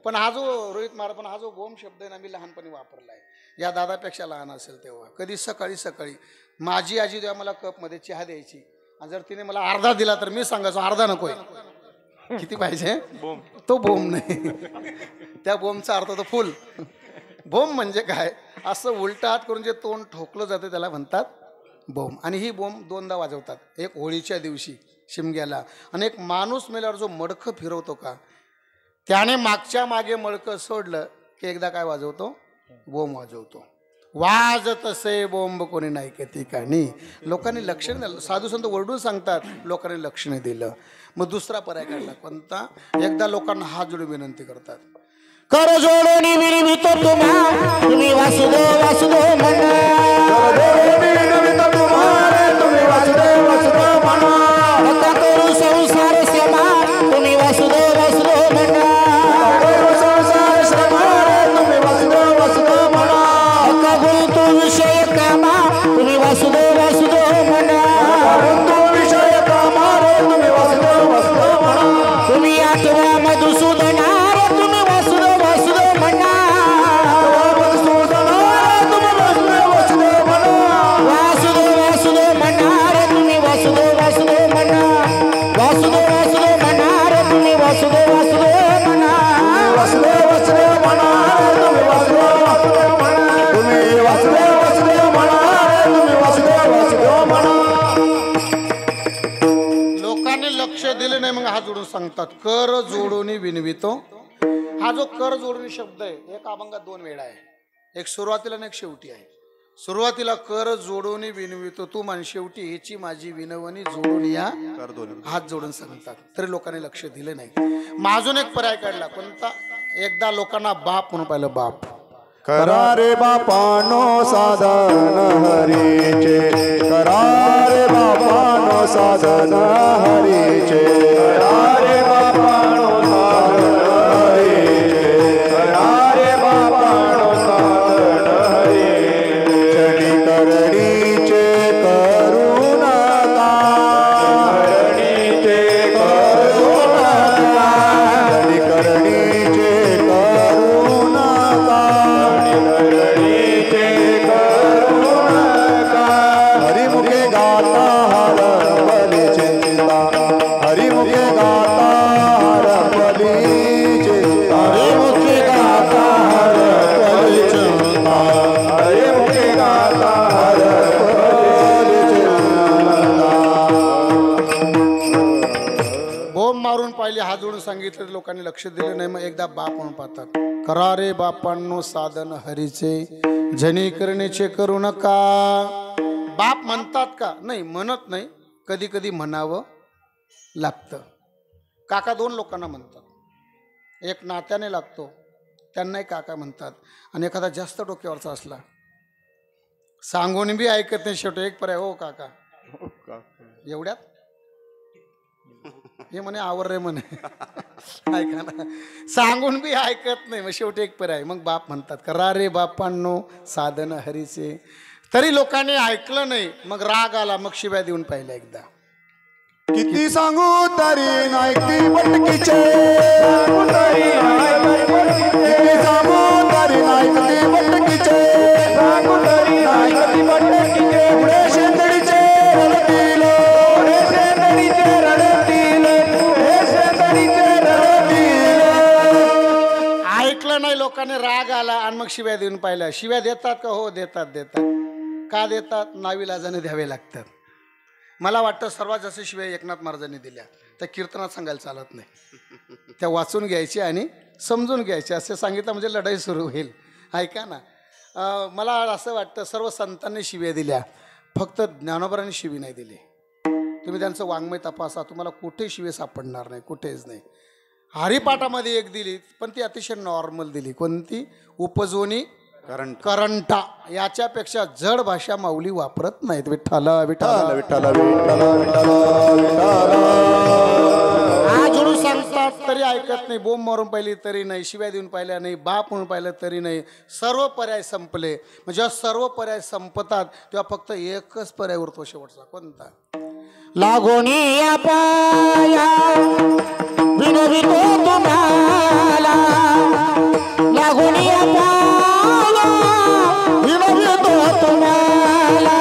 पण हा जो रोहित महाराज, पण हा जो बोंब शब्द आहे ना, मी लहानपणी वापरला आहे. या दादापेक्षा लहान असेल तेव्हा. कधी सकाळी सकाळी माझी आजी तेव्हा मला कपमध्ये चहा द्यायची, आणि जर तिने मला अर्धा दिला तर मी सांगायचो अर्धा नकोय. किती पाहिजे? तो बोंब नाही. त्या बोंबचा अर्थ तो फुल. बोंब म्हणजे काय? असं उलटा हात करून जे तोंड ठोकलं जातं त्याला म्हणतात बोंब. आणि ही बोंब दोनदा वाजवतात, एक होळीच्या दिवशी शिमग्याला, आणि एक माणूस मेल्यावर जो मडकं फिरवतो का, त्याने मागच्या मागे मडकं सोडलं की एकदा काय वाजवतो? बोंब वाजवतो. वाजत असे बोंब कोणी नाही के ठिकाणी. लोकांनी लक्ष नाही दिलं. साधू संत ओरडून सांगतात, लोकांनी लक्ष नाही दिलं. मग दुसरा पर्याय काढला कोणता? एकदा लोकांना हात जोडून विनंती करतात, कर जोडून विनवितो तुम्हा तुम्ही वासुदेव वासुदेव म्हणा. कर जोडून विनवितो तुम्हा तुम्ही वासुदेव वासुदेव म्हणा. नका करू संसार श्रमा तुम्ही वासुदेव वासुदेव म्हणा. करू संसार श्रमा तुम्ही वासुदेव वासुदेव म्हणा. नका गुंतू विषय कामा तुम्ही वासुदेव वासुदेव म्हणा. गुंतू विषय कामा तुम्ही वासुदेव वासुदेव म्हणा. तुम्ही आठवा मधुसूदना तुम्ही वासुदेव वासुदेव म्हणा. वासुदेव वासुदेव म्हणा. वासुदेव वासुदेव म्हणा तुम्ही वासुदेव वासुदेव म्हणा. वासुदेव वासुदेव म्हणा तुम्ही वासुदेव वासुदेव म्हणा. वासुदेव वासुदेव म्हणा तुम्ही वासुदेव वासुदेव म्हणा. तुम्ही वासुदेव वासुदेव म्हणा तुम्ही वासुदेव वासुदेव म्हणा. लोकांनी लक्ष दिलं नाही. मग हात जोडून सांगतात, कर जोडून विनवितो. हा जो कर जोडून शब्द आहे, एक अभंगात दोन वेळा आहे. एक सुरुवातीला आणि एक शेवटी आहे. सुरुवातीला कर जोडून विनवितो तू, आणि शेवटी ह्याची माझी विनवणी जोडून या. हात जोडून सांगतात, तरी लोकांनी लक्ष दिले नाही. माझून एक पर्याय काढला कोणता? एकदा लोकांना बाप म्हणून पाहिलं. बाप करा रे बापानो साधन हरीचे. करा रे बापानो साधन हरीचे. करा रे बापानो साधन हरीचे. करा रे बापानो साधन हरीचे. चढी करणीचे करू नका. करणीचे करू नका. चढी करणीचे करू नका. हरिमुखे गाता हर बली चिंता. हरिमुखे गाता हर बली चिंता. हरिमुखे गाता हर बली चिंता. हरिमुखे गाता हर बली चिंता. बोंब मारून पाहिले, हात जोडून सांगितलं, लोकांनी लक्ष दिलं नाही. मग एकदा बाप म्हणून पाहतात. करा रे बापांनो साधन हरीचे. जनी करणेचे करू नका. बाप म्हणतात का? नाही, म्हणत नाही. कधी कधी म्हणावं लागतं. काका दोन लोकांना म्हणतात. एक नात्याने लागतो, त्यांनाही काका म्हणतात. आणि एखादा जास्त डोक्यावरचा असला, सांगून बी ऐकत नाही. शेवटी एक पर्याय, हो काका. एवढ्यात हे म्हणे आवर रे म्हणे. ऐका ना, सांगून बी ऐकत नाही. मग शेवटी एक पर्याय, मग बाप म्हणतात. करा रे बापांनो साधन हरीचे. तरी लोकांनी ऐकलं नाही. मग राग आला. मग शिव्या देऊन पाहिलं एकदा. किती सांगू तरी नायकी पटकीचे. किती सांगू तरी नायकी पटकीचे. पुढे शेंदडीचे रडतील. पुढे शेंदडीचे रडतील. पुढे शेंदडीचे रडतील. ऐकलं नाही लोकांनी, राग आला आणि मग शिव्या देऊन पाहिल्या. शिव्या देतात का? हो देतात. देतात का देतात? नाविलाजाने द्यावे लागतात. मला वाटतं सर्वात जास्त शिव्या एकनाथ महाराजांनी दिल्या. त्या कीर्तनात सांगायला चालत नाही. त्या वाचून घ्यायची आणि समजून घ्यायची. असे सांगितलं म्हणजे लढाई सुरू होईल. ऐका ना, मला असं वाटतं सर्व संतांनी शिव्या दिल्या, फक्त ज्ञानोबांनी शिवी नाही दिली. तुम्ही त्यांचं वाङ्मय तपासा, तुम्हाला कुठे शिवे सापडणार नाही, कुठेच नाही. हरिपाठामध्ये एक दिली, पण ती अतिशय नॉर्मल दिली. कोणती? उपजोनी करंटा याच्यापेक्षा जड भाषा माऊली वापरत नाहीत. विठ्ठला विठ्ठला विठ्ठल विठ्ठल विठ्ठल विठ्ठल आज जोडून सांगतात तरी ऐकत नाही. बोंब मारून पाहिली तरी नाही, शिव्या देऊन पाहिल्या नाही, बाप म्हणून पाहिलं तरी नाही. सर्व पर्याय संपले. म्हणजे जेव्हा सर्व पर्याय संपतात तेव्हा फक्त एकच पर्याय उरतो शेवटचा. कोणता? लागोनी या पाया विनवितो तुम्हाला, लागोनी या पाया विनवितो तुम्हाला,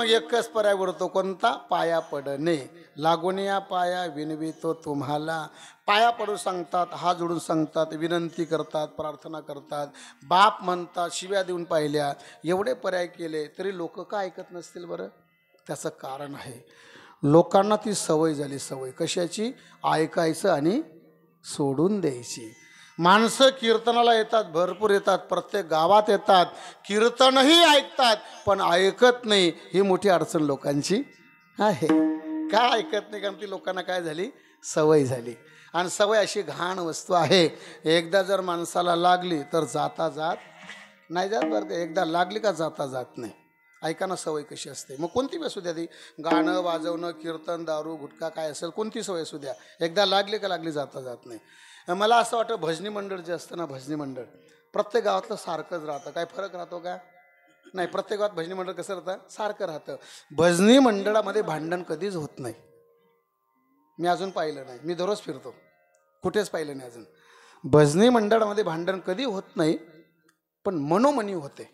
एकच पर्याय उरतो. कोणता? पाया पडणे. लागून या पाया विनवितो तुम्हाला. पाया पडून सांगतात, हात जोडून सांगतात, विनंती करतात, प्रार्थना करतात, बाप म्हणतात, शिव्या देऊन पाहिल्या. एवढे पर्याय केले तरी लोक का ऐकत नसतील बरं? त्याचं कारण आहे, लोकांना ती सवय झाली. सवय कशाची? ऐकायचं आणि सोडून द्यायची. माणसं कीर्तनाला येतात, भरपूर येतात, प्रत्येक गावात येतात, कीर्तनही ऐकतात, पण ऐकत नाही. ही मोठी अडचण लोकांची आहे. का ऐकत नाही? कारण ती लोकांना काय झाली? सवय झाली. आणि सवय अशी घाण वस्तू आहे, एकदा जर माणसाला लागली तर जाता जात नाही जात बरं. एकदा लागली का जाता जात नाही. ऐकाना सवय कशी असते. मग कोणती बी असू द्या, ती गाणं वाजवणं, कीर्तन, दारू, गुटखा काय असेल, कोणती सवय असू द्या, एकदा लागली का लागली जाता जात नाही. मला असं वाटतं भजनी मंडळ जे असतं ना, भजनी मंडळ प्रत्येक गावातलं सारखंच राहतं. काय फरक राहतो का? नाही. प्रत्येक गावात भजनी मंडळ कसं राहतं? सारखं राहतं. भजनी मंडळामध्ये भांडण कधीच होत नाही. मी अजून पाहिलं नाही. मी दररोज फिरतो, कुठेच पाहिलं नाही अजून. भजनी मंडळामध्ये भांडण कधी होत नाही, पण मनोमनी होते.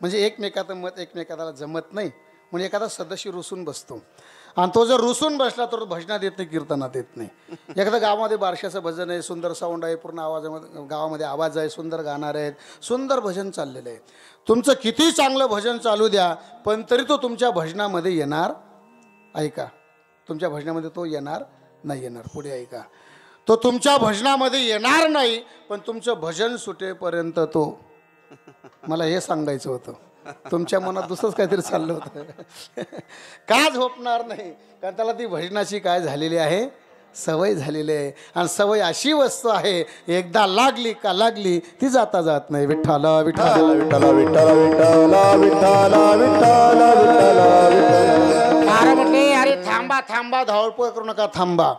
म्हणजे एकमेकाचं मत एकमेकाला जमत नाही म्हणून एखादा सदस्य रुसून बसतो. आणि तो जर रुसून बसला तर भजनात येत नाही, कीर्तनात येत नाही. एखाद्या गावामध्ये बारशाचं भजन आहे, सुंदर साऊंड आहे, पूर्ण आवाजामध्ये गावामध्ये आवाज आहे, सुंदर गाणार आहेत, सुंदर भजन चाललेलं आहे. तुमचं किती चांगलं भजन चालू द्या, पण तरी तो तुमच्या भजनामध्ये येणार. ऐका, तुमच्या भजनामध्ये तो येणार नाही. येणार पुढे ऐका, तो तुमच्या भजनामध्ये येणार नाही, पण तुमचं भजन सुटेपर्यंत तो. मला हे सांगायचं होतं, तुमच्या मनात दुसरंच काहीतरी चाललं होतं. का झोपणार नाही? कारण त्याला ती भजनाची काय झालेली आहे? सवय झालेली आहे. आणि सवय अशी वस्तू आहे, एकदा लागली का लागली ती जाता जात नाही. विठ्ठला विठ्ठला विठ्ठल विठ्ठल विठ्ठल विठ्ठल विठ्ठल विठ्ठल. महाराज म्हटले, अरे थांबा थांबा, धावपळ करू नका, थांबा.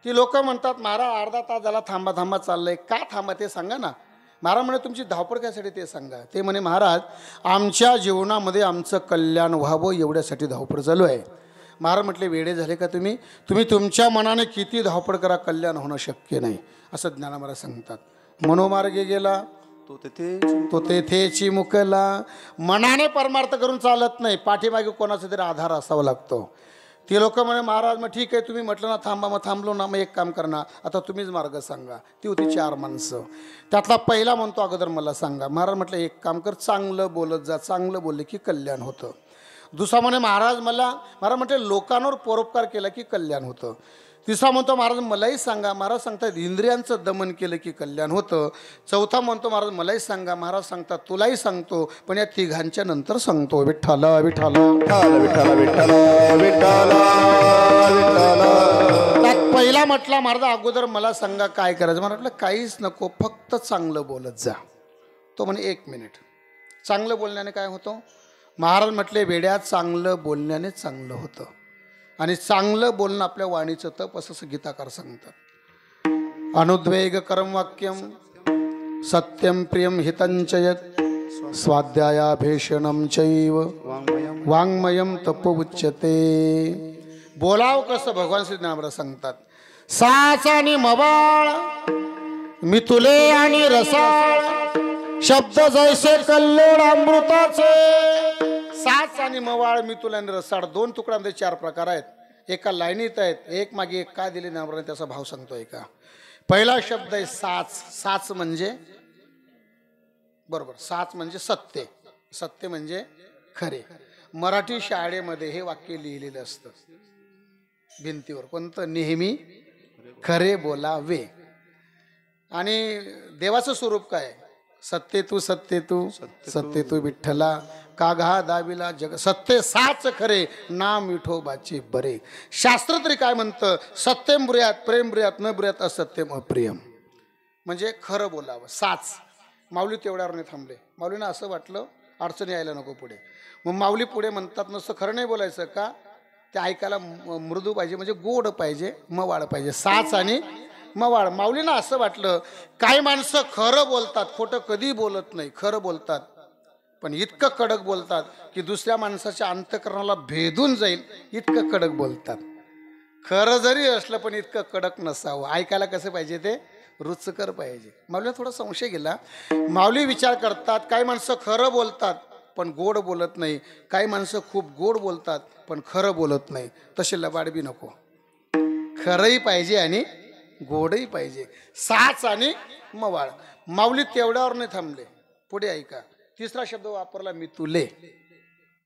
ती लोक म्हणतात, महाराज अर्धा तास झाला थांबा थांबा चाललंय. का थांबा ते सांगा ना. महाराज म्हणे, तुमची धावपळ कशासाठी ते सांगा. ते म्हणे, महाराज आमच्या जीवनामध्ये आमचं कल्याण व्हावं एवढ्यासाठी धावपळ चालू आहे. महाराज म्हटले, वेडे झाले का तुम्ही? तुम्ही तुमच्या मनाने किती धावपळ करा, कल्याण होणं शक्य नाही, असं ज्ञान महाराज सांगतात. मनोमार्गे गेला तो तेथेची मुकला. मनाने परमार्थ करून चालत नाही, पाठीमागे कोणाचा तरी आधार असावा लागतो. ती लोक म्हणे, महाराज मग ठीक आहे, तुम्ही म्हटलं ना थांबा, मग थांबलो ना, मग एक काम करणार, आता तुम्हीच मार्ग सांगा. ती होती 4 माणसं. त्यातला पहिला म्हणतो, अगोदर मला सांगा. महाराज म्हटलं, एक काम कर, चांगलं बोलत जा, चांगलं बोलले की कल्याण होतं. दुसरा म्हणे, महाराज म्हटले, लोकांवर परोपकार केला की कल्याण होतं. तिसरा म्हणतो, महाराज मलाही सांगा. महाराज सांगतात, इंद्रियांचं दमन केलं की कल्याण होतं. चौथा म्हणतो, महाराज मलाही सांगा. महाराज सांगतात, तुलाही सांगतो, पण या तिघांच्या नंतर सांगतो. विठ्ठला विठ्ठला विठ्ठल विठ्ठल विठ्ठल विठ्ठल. त्यात पहिला म्हटला, महाराज अगोदर मला सांगा काय करायचं. मला म्हटलं, काहीच नको, फक्त चांगलं बोलत जा. तो म्हणे, 1 मिनिट. चांगलं बोलण्याने काय होतं? महाराज म्हटले, वेड्या चांगलं बोलण्याने चांगलं होतं. आणि चांगलं बोलणं आपल्या वाणीचं तप, असं गीताकार सांगतात. अनुद्वेग करम वाक्यम सत्यम प्रियम हितंच यत् स्वाध्यायाभेषणं चैव वाङ्मयम तप उच्यते. बोलाव कसं भगवान श्री ज्ञानराज सांगतात. साच आणि मवाळ मितुले आणि रसाळ शब्द जैसे कल्लोळ अमृताचे. साच आणि मवाळ मितुले आणि रसाळ दोन तुकड्यांमध्ये 4 प्रकार आहेत. एका लाईनीत आहेत, एक मागे एक काय दिले ज्ञानराजांनी त्याचा भाव सांगतोय का. पहिला शब्द आहे साच. साच म्हणजे बरोबर, साच म्हणजे सत्य. सत्य म्हणजे खरे. मराठी शाळेमध्ये हे वाक्य लिहिलेलं असतं भिंतीवर. कोणतं? नेहमी खरे बोलावे. आणि देवाचं स्वरूप काय? सत्य तू सत्य तू सत्य तू विठ्ठला का घा दाविला जग. सत्य साच खरे नाम विठोबाचे बरे. शास्त्र तरी काय म्हणतं? सत्यम ब्रुयात प्रेम ब्रुयात न ब्रुयात असत्यम अप्रियम. म्हणजे खरं बोलावं. साच. माऊली तेवढ्यावर नाही थांबले. माऊलींना असं वाटलं अडचणी यायला नको पुढे. मग माऊली पुढे म्हणतात नसतं खरं नाही बोलायचं का, ते ऐकायला मृदू पाहिजे, म्हणजे गोड पाहिजे, मवाळ पाहिजे. साच आणि मवाळ. माऊलींना असं वाटलं काही माणसं खरं बोलतात, खोटं कधी बोलत नाही, खरं बोलतात, पण इतकं कडक बोलतात की दुसऱ्या माणसाच्या अंतःकरणाला भेदून जाईल इतकं कडक बोलतात. खरं जरी असलं पण इतकं कडक नसावं. ऐकायला कसं पाहिजे? ते रुचकर पाहिजे. माऊलीला थोडा संशय गेला. माऊली विचार करतात काही माणसं खरं बोलतात पण गोड बोलत नाही, काही माणसं खूप गोड बोलतात पण खरं बोलत नाही. तसे लबाड बी नको. खरंही पाहिजे आणि गोडही पाहिजे. साच आणि मवाळ. माऊली तेवढ्यावर नाही थांबले. पुढे ऐका. तिसरा शब्द वापरला मितुले.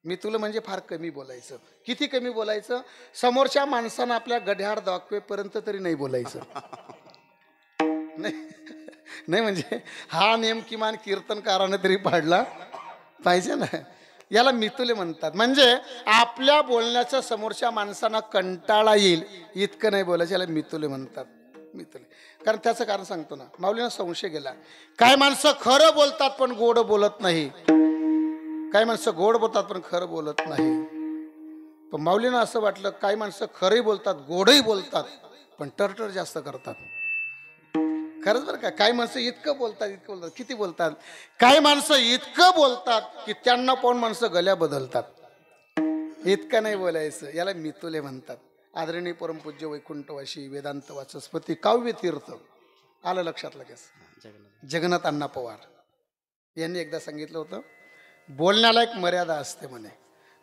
मितुले म्हणजे फार कमी बोलायचं. किती कमी बोलायचं? समोरच्या माणसानं आपल्या गड्याड दाखवेपर्यंत तरी नाही बोलायचं. नाही म्हणजे हा नियम किमान कीर्तनकाराने तरी पाडला पाहिजे ना. याला मितुले म्हणतात. म्हणजे आपल्या बोलण्याचा समोरच्या माणसांना कंटाळा येईल इतकं नाही बोलायचं, याला मितुले म्हणतात. मितुले. कारण त्याचं कारण सांगतो ना. माऊलींना संशय गेला. काय माणसं खरं बोलतात पण गोड बोलत नाही, काही माणसं गोड बोलतात पण खरं बोलत नाही. पण माऊलींना असं वाटलं काही माणसं खरंही बोलतात गोडही बोलतात पण टरटर जास्त करतात. खरंच बरं का. काही माणसं इतकं बोलतात इतकं बोलतात. किती बोलतात? काही माणसं इतकं बोलतात की त्यांना पाहून माणसं गल्या बदलतात. इतकं नाही बोलायचं, याला मितुले म्हणतात. आदरणीय परमपूज्य वैकुंठवासी वेदांत वाचस्पती काव्य तीर्थ आलं लक्षात लगेच जगन्नाथ अण्णा पवार यांनी एकदा सांगितलं होतं बोलण्याला एक मर्यादा असते म्हणे.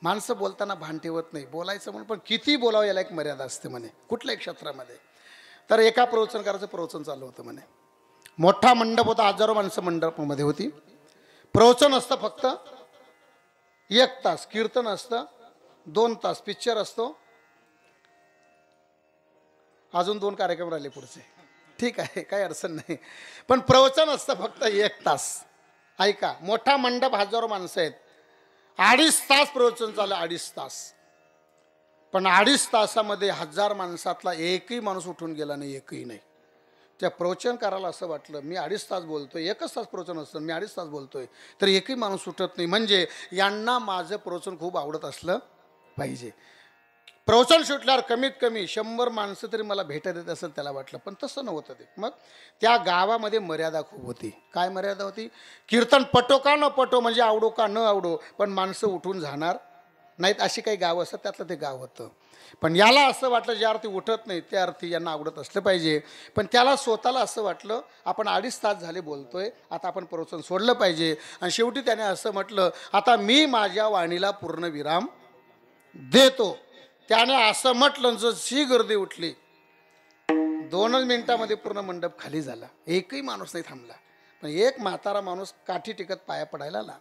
माणसं बोलताना भान ठेवत नाही, बोलायचं म्हणून पण किती बोलावं याला एक मर्यादा असते म्हणे कुठल्याही क्षेत्रामध्ये. तर एका प्रवचनकाराचं प्रवचन चालू होतं म्हणे. मोठा मंडप होता, हजारो माणसं मंडपामध्ये होती. प्रवचन असतं फक्त 1 तास, कीर्तन असतं 2 तास, पिक्चर असतो अजून 2 कार्यक्रम राहिले पुढचे. ठीक आहे, काही अडचण नाही. पण प्रवचन असतं फक्त 1 तास. ऐका, मोठा मंडप, हजारो माणसं आहेत, 2.5 तास प्रवचन चाललं. 2.5 तास. पण 2.5 तासामध्ये 1000 माणसातला एकही माणूस उठून गेला नाही, एकही नाही. त्या प्रवचनकाराला असं वाटलं मी 2.5 तास बोलतोय, 1च तास प्रवचन असतं, मी 2.5 तास बोलतोय तर एकही माणूस उठत नाही. म्हणजे यांना माझं प्रवचन खूप आवडत असलं पाहिजे. प्रवचन सुटल्यावर कमीत कमी 100 माणसं तरी मला भेटत येत असेल त्याला वाटलं, पण तसं नव्हतं ते. मग त्या गावामध्ये मर्यादा खूप होती. काय मर्यादा होती? कीर्तन पटो का न पटो, म्हणजे आवडो का न आवडो, पण माणसं उठून जाणार नाहीत. अशी काही गावं असतात, त्यातलं ते गाव होतं. पण याला असं वाटलं ज्या अर्थी उठत नाही त्या अर्थी यांना आवडत असलं पाहिजे. पण त्याला स्वतःला असं वाटलं आपण 2.5 तास झाले बोलतोय, आता आपण प्रवचन सोडलं पाहिजे. आणि शेवटी त्याने असं म्हटलं आता मी माझ्या वाणीला पूर्ण विराम देतो. त्याने असं म्हटलं, जशी गर्दी उठली 2 मिनिटामध्ये पूर्ण मंडप खाली झाला. एकही माणूस नाही थांबला. पण एक म्हातारा माणूस काठी टिकत पाया पडायला आला.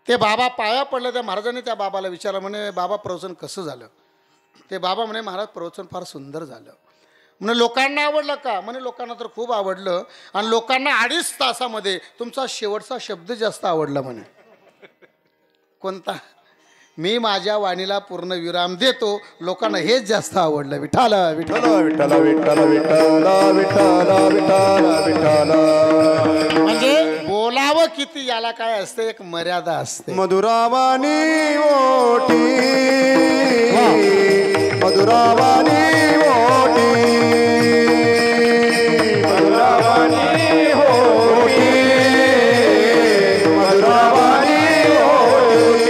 ते बाबा पाया पडलं. त्या महाराजांनी त्या बाबाला विचारलं, म्हणे बाबा प्रवचन कसं झालं? ते बाबा म्हणे महाराज प्रवचन फार सुंदर झालं. म्हणे लोकांना आवडलं का? म्हणे लोकांना तर खूप आवडलं आणि लोकांना 2.5 तासामध्ये तुमचा शेवटचा शब्द जास्त आवडला म्हणे. कोणता? मी माझ्या वाणीला पूर्ण विराम देतो. लोकांना हेच जास्त आवडलं. विठ्ठल विठ्ठल विठ्ठल विठ्ठल विठ्ठल विठ्ठल विठ्ठल विठ्ठल. म्हणजे बोलावं किती याला काय असते, एक मर्यादा असते. मधुरावाणी ओठी मधुरावाणी ओठी मधुरावाणी ओठी मधुरावाणी ओठी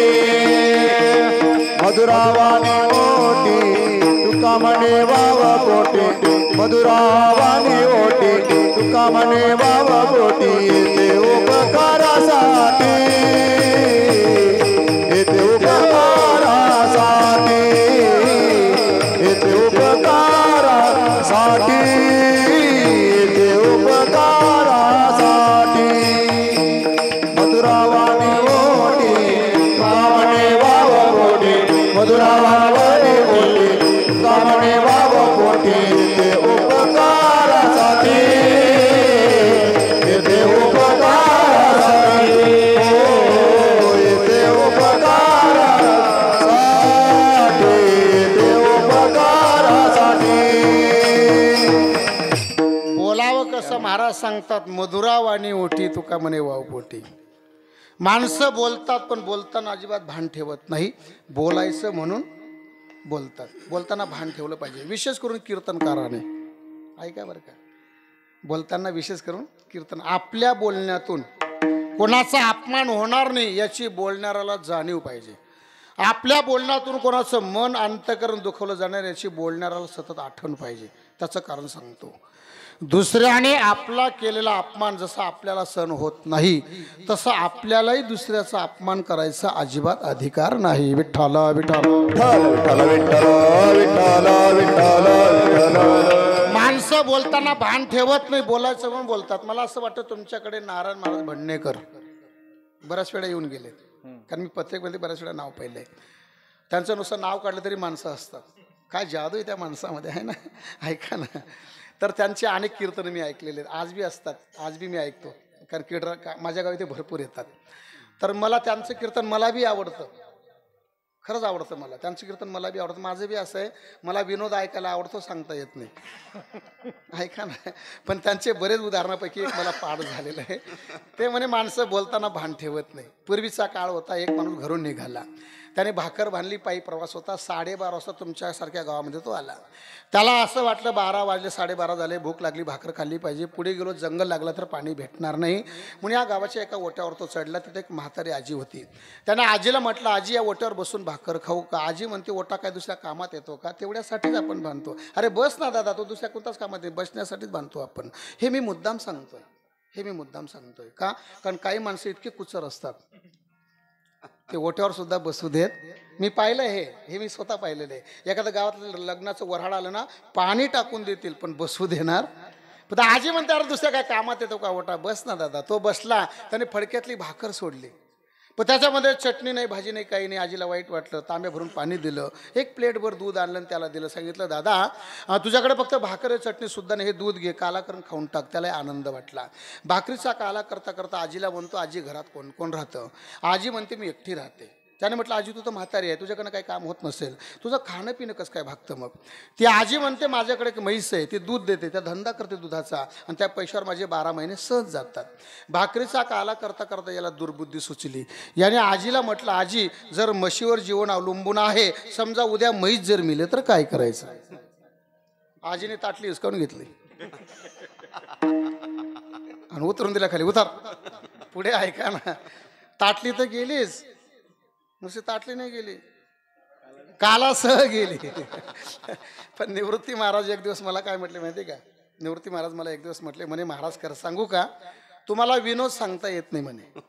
मधुरावानी ओटी तुका म्हणे वाव बोटी येते उपकारासाठी येते उपकारासाठी येते उपकारासाठी येते उपकारासाठी मधुरावानी ओटी तुका म्हणे वाव बोटी मधुरावानी ओटी तुका म्हणे वाव बोटी येते उपकारासाठी येते उपकारासाठी येते उपकारासाठी येते उपकारासाठी बोलावं कसं महाराज सांगतात मधुरावाणी ओठी तुका म्हणे वाव पोटी. माणसं बोलतात पण बोलताना अजिबात भान ठेवत नाही. बोलायचं म्हणून बोलतात. बोलताना भान ठेवलं पाहिजे. विशेष करून कीर्तनकाराने ऐका बरं का, बोलताना विशेष करून कीर्तन आपल्या बोलण्यातून कोणाचा अपमान होणार नाही याची बोलणाऱ्याला जाणीव पाहिजे. आपल्या बोलण्यातून कोणाचं मन अंतःकरण दुखवलं जाणार याची बोलणाऱ्याला सतत आठवण पाहिजे. त्याचं कारण सांगतो. दुसऱ्याने आपला केलेला अपमान जसा आपल्याला सहन होत नाही तसं आपल्यालाही दुसऱ्याचा अपमान करायचा अजिबात अधिकार नाही. विठ्ठला विठ्ठला विठ्ठल विठ्ठल विठ्ठल विठ्ठल विठ्ठल. माणसं बोलताना भान ठेवत नाही. बोलायचं म्हणून बोलतात. मला असं वाटतं तुमच्याकडे नारायण महाराज भंडणेकर बऱ्याच वेळा येऊन गेलेत. कारण मी पत्रिकेमध्ये बऱ्याच वेळा नाव पाहिलंय. त्यांचं नुसतं नाव काढलं तरी माणसं असतात. काय जादू आहे त्या माणसामध्ये आहे ना. ऐका ना. तर त्यांचे अनेक कीर्तन मी ऐकलेले आहेत. आज बी असतात. आज बी मी ऐकतो. कारण माझ्या गावी ते भरपूर येतात. तर मला त्यांचं कीर्तन मला बी आवडतं. खरंच आवडतं मला त्यांचं कीर्तन. मला बी आवडतं. माझं बी असं आहे मला विनोद ऐकायला आवडतो सांगता येत नाही. ऐका ना. पण त्यांचे बरेच उदाहरणापैकी एक मला पाठ झालेलं आहे. ते म्हणे माणसं बोलताना भान ठेवत नाही. पूर्वीचा काळ होता. एक माणूस घरून निघाला. त्याने भाकर बांधली. पायी प्रवास होता. 12:30 वाजता तुमच्यासारख्या गावामध्ये तो आला. त्याला असं वाटलं 12 वाजले 12:30 झाले भूक लागली भाकर खाल्ली पाहिजे. पुढे गेलो जंगल लागलं तर पाणी भेटणार नाही म्हणून या गावाच्या एका ओट्यावर तो चढला. तिथे एक म्हातारी आजी होती. त्याने आजीला म्हटलं आजी या ओट्यावर बसून भाकर खाऊ का. आजी म्हणते ओटा काय दुसऱ्या कामात येतो का. तेवढ्यासाठीच आपण बांधतो. अरे बस ना दादा तो दुसऱ्या कोणताच कामात येतो बसण्यासाठीच बांधतो आपण. हे मी मुद्दाम सांगतोय. का कारण काही माणसं इतके कुचर असतात ते ओट्यावर सुद्धा बसू देत. मी पाहिलं हे मी स्वतः पाहिलेलं आहे. एखाद्या गावातलं लग्नाचं वऱ्हाड आलं ना पाणी टाकून देतील पण बसू देणार. पण आजी म्हणते अरे दुसऱ्या काय कामात येतो का ओटा. बस ना दादा. तो बसला. त्याने फडक्यातली भाकर सोडली. पण त्याच्यामध्ये चटणी नाही भाजी नाही काही नाही. आजीला वाईट वाटलं. तांब्या भरून पाणी दिलं. एक प्लेटभर दूध आणलं त्याला दिलं. सांगितलं दादा तुझ्याकडे फक्त भाकर चटणी सुद्धा नाही. हे दूध घे काला करून खाऊन टाक. त्याला आनंद वाटला. भाकरीचा काला करता करता आजीला म्हणतो आजी घरात कोण कोण राहतं. आजी म्हणते मी एकटी राहते. त्याने म्हटलं आजी तू तर म्हातारी आहे तुझ्याकडनं काही काम होत नसेल तुझं खाणं पिणं कसं काय भागतं मग. ती आजी म्हणते माझ्याकडे एक म्हैस आहे ती दूध देते त्या धंदा करते दुधाचा आणि त्या पैशावर माझे 12 महिने सहज जातात. भाकरीचा काला करता करता याला दुर्बुद्धी सुचली. याने आजीला म्हटलं आजी जर म्हशीवर जीवन अवलंबून आहे समजा उद्या म्हैस जर मिले तर काय करायचं. आजीने ताटली हिसकावून घेतली आणि उतरून दिला खाली. उतार पुढे ऐका ना. ताटली तर गेलीच नुसती ताटली नाही गेली कालासह गेली. पण निवृत्ती महाराज एक दिवस मला काय म्हटले माहिती का. निवृत्ती महाराज मला एक दिवस म्हटले म्हणे महाराज खरं सांगू का तुम्हाला विनोद सांगता येत नाही म्हणे.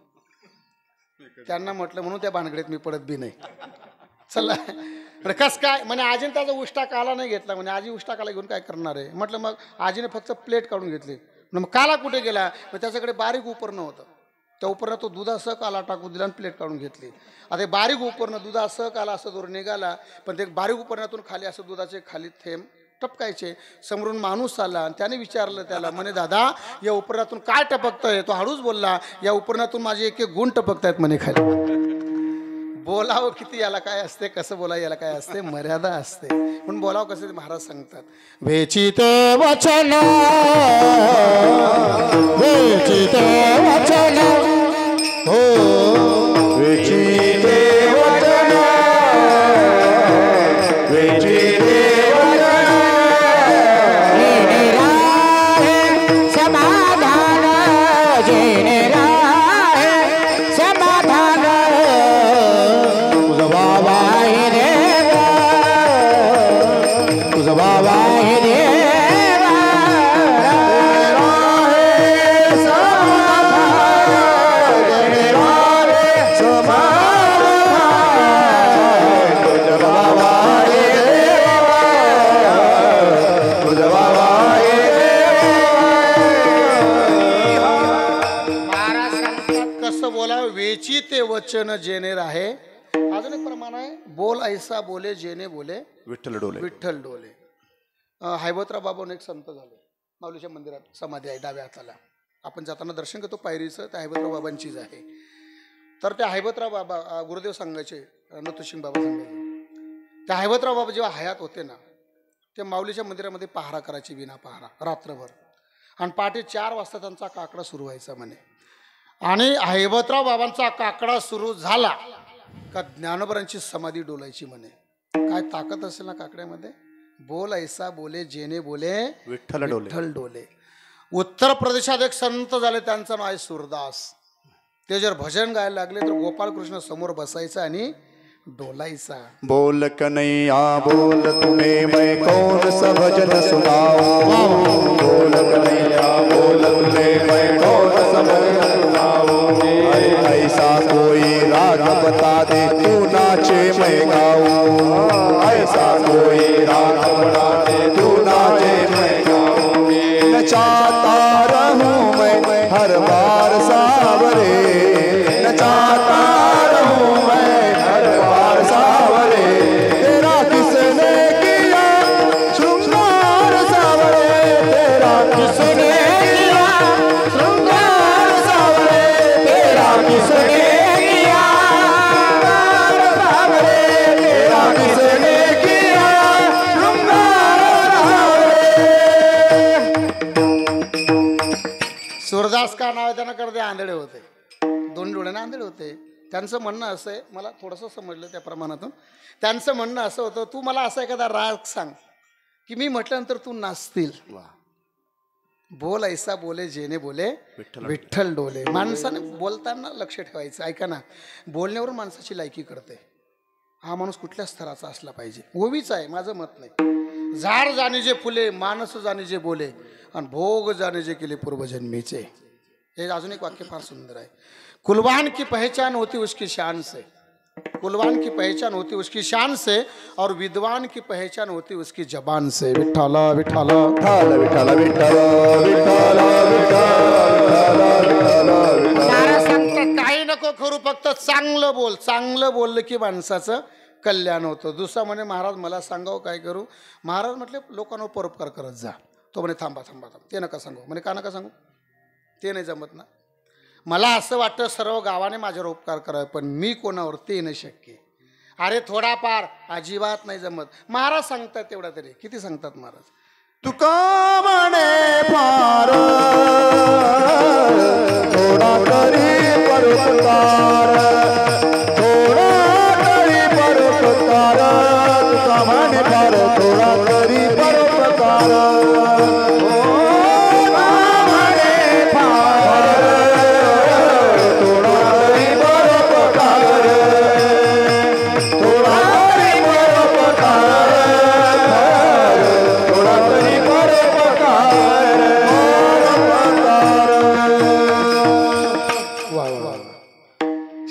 त्यांना म्हटलं म्हणून त्या भानगडीत मी पडत बी नाही. चला म्हणजे कस काय म्हणे आजीने त्याचा उष्टा काला नाही घेतला म्हणे. आजी उष्टा काला घेऊन काय करणार आहे. म्हटलं मग आजीने फक्त प्लेट काढून घेतली. मग काला कुठे गेला. मग त्याच्याकडे बारीक उपरणं होतं. त्या उपरणं तो दुधासह काला टाकून दिला आणि प्लेट काढून घेतली. आता बारीक उपरणं दुधासह काला असं दूर निघाला. पण ते बारीक उपरण्यातून खाली असं दुधाचे खाली थेंब टपकायचे. समोरून माणूस आला आणि त्याने विचारलं त्याला म्हणे दादा या उपरणातून काय टपकतंय. तो हळूच बोलला या उपरणातून माझे एक एक गुण टपकतायत म्हणे खाली. बोलावं किती याला काय असते कसं बोलावं याला काय असते मर्यादा असते. पण बोलावं कसं ते महाराज सांगतात वेचित वचन वेचित वचन हो वेचित वचन वेचित वचन समाधान जेने राहे समाधान तुझं बाबा हे देवा तुझं बाबा हे देवा वचन जेने राहे. अजून एक प्रमाण आहे, बोल ऐसा बोले जेने बोले विठ्ठल डोले. विठ्ठल डोले. हैबतराव बाबा एक संत झाले, माऊलीच्या मंदिरात समाधी आहे डाव्या हाताला. आपण जाताना दर्शन करतो पायरीचं, त्या हैबतराव बाबांचीच आहे. तर त्या हैबतराव बाबा गुरुदेव सांगायचे, नथुसिंग बाबा सांगायचे, त्या हैबतराव बाबा जेव्हा हयात होते ना, ते माऊलीच्या मंदिरामध्ये पहारा करायची, विना पहारा रात्रभर. आणि पहाटे 4 वाजता त्यांचा काकडा सुरू व्हायचा म्हणे. आणि हैबतराव बाबांचा काकडा सुरू झाला का ज्ञानोबरांची समाधी डोलायची म्हणे. काय ताकद असेल ना काकड्यामध्ये. बोल ऐसा बोले जेने बोले विठ्ठल डोले. विठ्ठल डोले. उत्तर प्रदेशात एक संत झाले, त्यांचं नाव आहे सूरदास. ते जर भजन गायला लागले तर गोपालकृष्ण समोर बसायचा आणि डोलायचा. बोल कन्हैया बोल तुम्हें मैं कौन सा भजन सुनाऊं. बोल कन्हैया बोल तुम्हें मैं कौन सा भजन सुनाऊं. अरे ऐसा कोई राग बता दे तू नाचे मैं गाऊं. ऐसा कोई राग बता दे तू नाचे मैं गाऊं. नचाता रहूं मैं हर बार सावरे. नचाता रहूं मैं हर बार सावरे. तेरा किसने किया श्रृंगार सावरे. तेरा किसने किया श्रृंगार सावरे. तेरा किसने किया श्रृंगार सावरे. तेरा किसने किया श्रृंगार सावरे. सूरदास का नाव आहे, त्यांना करते आंधळे होते, 2 डोळ्याने आंधळे होते. त्यांचं म्हणणं असं आहे, मला थोडंसं समजलं त्या प्रमाणातून. त्यांचं म्हणणं असं होतं, तू मला असा एखादा राग सांग की मी म्हटल्यानंतर तू नाचतील. बोल ऐसा बोले जेने बोले विठ्ठल डोले. माणसाने बोलताना लक्ष ठेवायचं. ऐका ना, बोलण्यावरून माणसाची लायकी करते. हा माणूस कुठल्या स्तराचा असला पाहिजे. ओवीच आहे, माझं मत नाही. झाड जाणे जे फुले, माणस जाणे जे बोले, आणि भोग जाणे जे केले पूर्वजन्मीचे. हे अजून एक वाक्य फार सुंदर आहे. कुलवान की पहचान होती उसकी शान से. कुलवान की पहचान होती उसकी शान से, और विद्वान की पहचान होती उसकी जबान से. विठ्ठला विठ्ठला विठ्ठल विठ्ठल विठ्ठल विठ्ठल विठ्ठल. महाराज सांगतात, काही नको करू, फक्त चांगलं बोल. चांगलं बोललं की माणसाचं कल्याण होतं. दुसरा म्हणे, महाराज मला सांगावं काय करू. महाराज म्हटले, लोकांवर परोपकार करत जा. तो म्हणे, थांबा थांबा थांबा, ते नका सांगू. म्हणे, का नका सांगू. ते नाही जमत ना. मला असं वाटतं सर्व गावाने माझ्यावर उपकार करावे, पण मी कोणावर ते नाही शक्य. अरे थोडाफार, अजिबात नाही जमत. महाराज सांगतात तेवढा तरी. किती सांगतात महाराज. तुका म्हणे फार थोडा तरी परोपकार. थोडा तरी परोपकार. तुका म्हणे फार थोडा तरी परोपकार.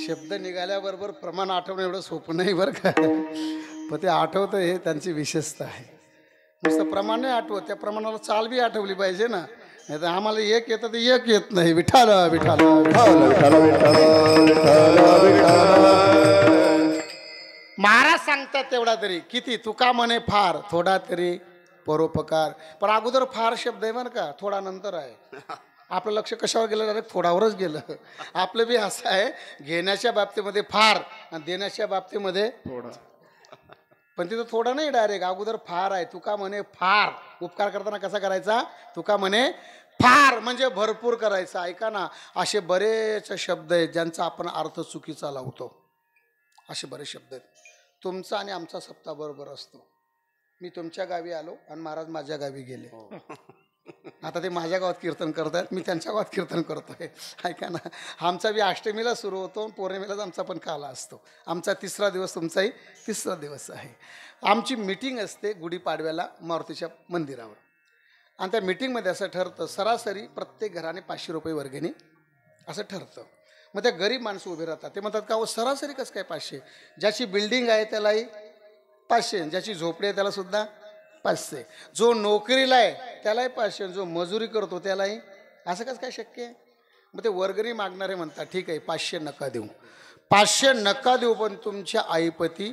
शब्द निघाल्याबरोबर प्रमाण आठवणं एवढं सोपं नाही बरं का. पण ते आठवतं हे त्यांची विशेषता आहे. नुसतं प्रमाण नाही आठवत, त्या प्रमाणाला चाल बी आठवली पाहिजे ना. नाही तर आम्हाला एक येतं तर एक येत नाही. विठाल विठाल महाराज सांगतात तेवढा तरी. किती. तुका म्हणे फार थोडा तरी परोपकार. पण अगोदर फार शब्द आहे बरं का, थोडा नंतर आहे. आपलं लक्ष कशावर गेलं, डायरेक्ट थोडावरच गेलं. आपलं बी असं आहे, घेण्याच्या बाबतीमध्ये फार आणि देण्याच्या बाबतीमध्ये थोडा. पण तिथं थोडं नाही, डायरेक्ट अगोदर फार आहे. तुका म्हणे फार. उपकार करताना कसा करायचा. तुका म्हणे फार म्हणजे भरपूर करायचा. ऐका ना, असे बरेच शब्द आहेत ज्यांचा आपण अर्थ चुकीचा लावतो. असे बरेच शब्द आहेत. तुमचा आणि आमचा सप्ताह बरोबर असतो. मी तुमच्या गावी आलो आणि महाराज माझ्या गावी गेले. आता ते माझ्या गावात कीर्तन करतात, मी त्यांच्या गावात कीर्तन करतोय. ऐका ना, आमचा बी अष्टमीला सुरू होतो, पौर्णिमेलाच आमचा पण काला असतो. आमचा 3रा दिवस, तुमचाही 3रा दिवस आहे. आमची मीटिंग असते गुढीपाडव्याला मारुतीच्या मंदिरावर. आणि त्या मीटिंगमध्ये असं ठरतं, सरासरी प्रत्येक घराने 500 रुपये वर्गणी असं ठरतं. मग त्या गरीब माणसं उभे राहतात. ते म्हणतात का हो सरासरी कसं काय 500. ज्याची बिल्डिंग आहे त्यालाही 500, ज्याची झोपडी आहे त्याला सुद्धा 500, जो नोकरीला आहे त्यालाही 500, जो मजुरी करतो त्यालाही. असं कसं काय शक्य आहे. मग ते वर्गणी मागणारे म्हणतात ठीक आहे 500 नका देऊ, 500 नका देऊ पण तुमच्या आईपती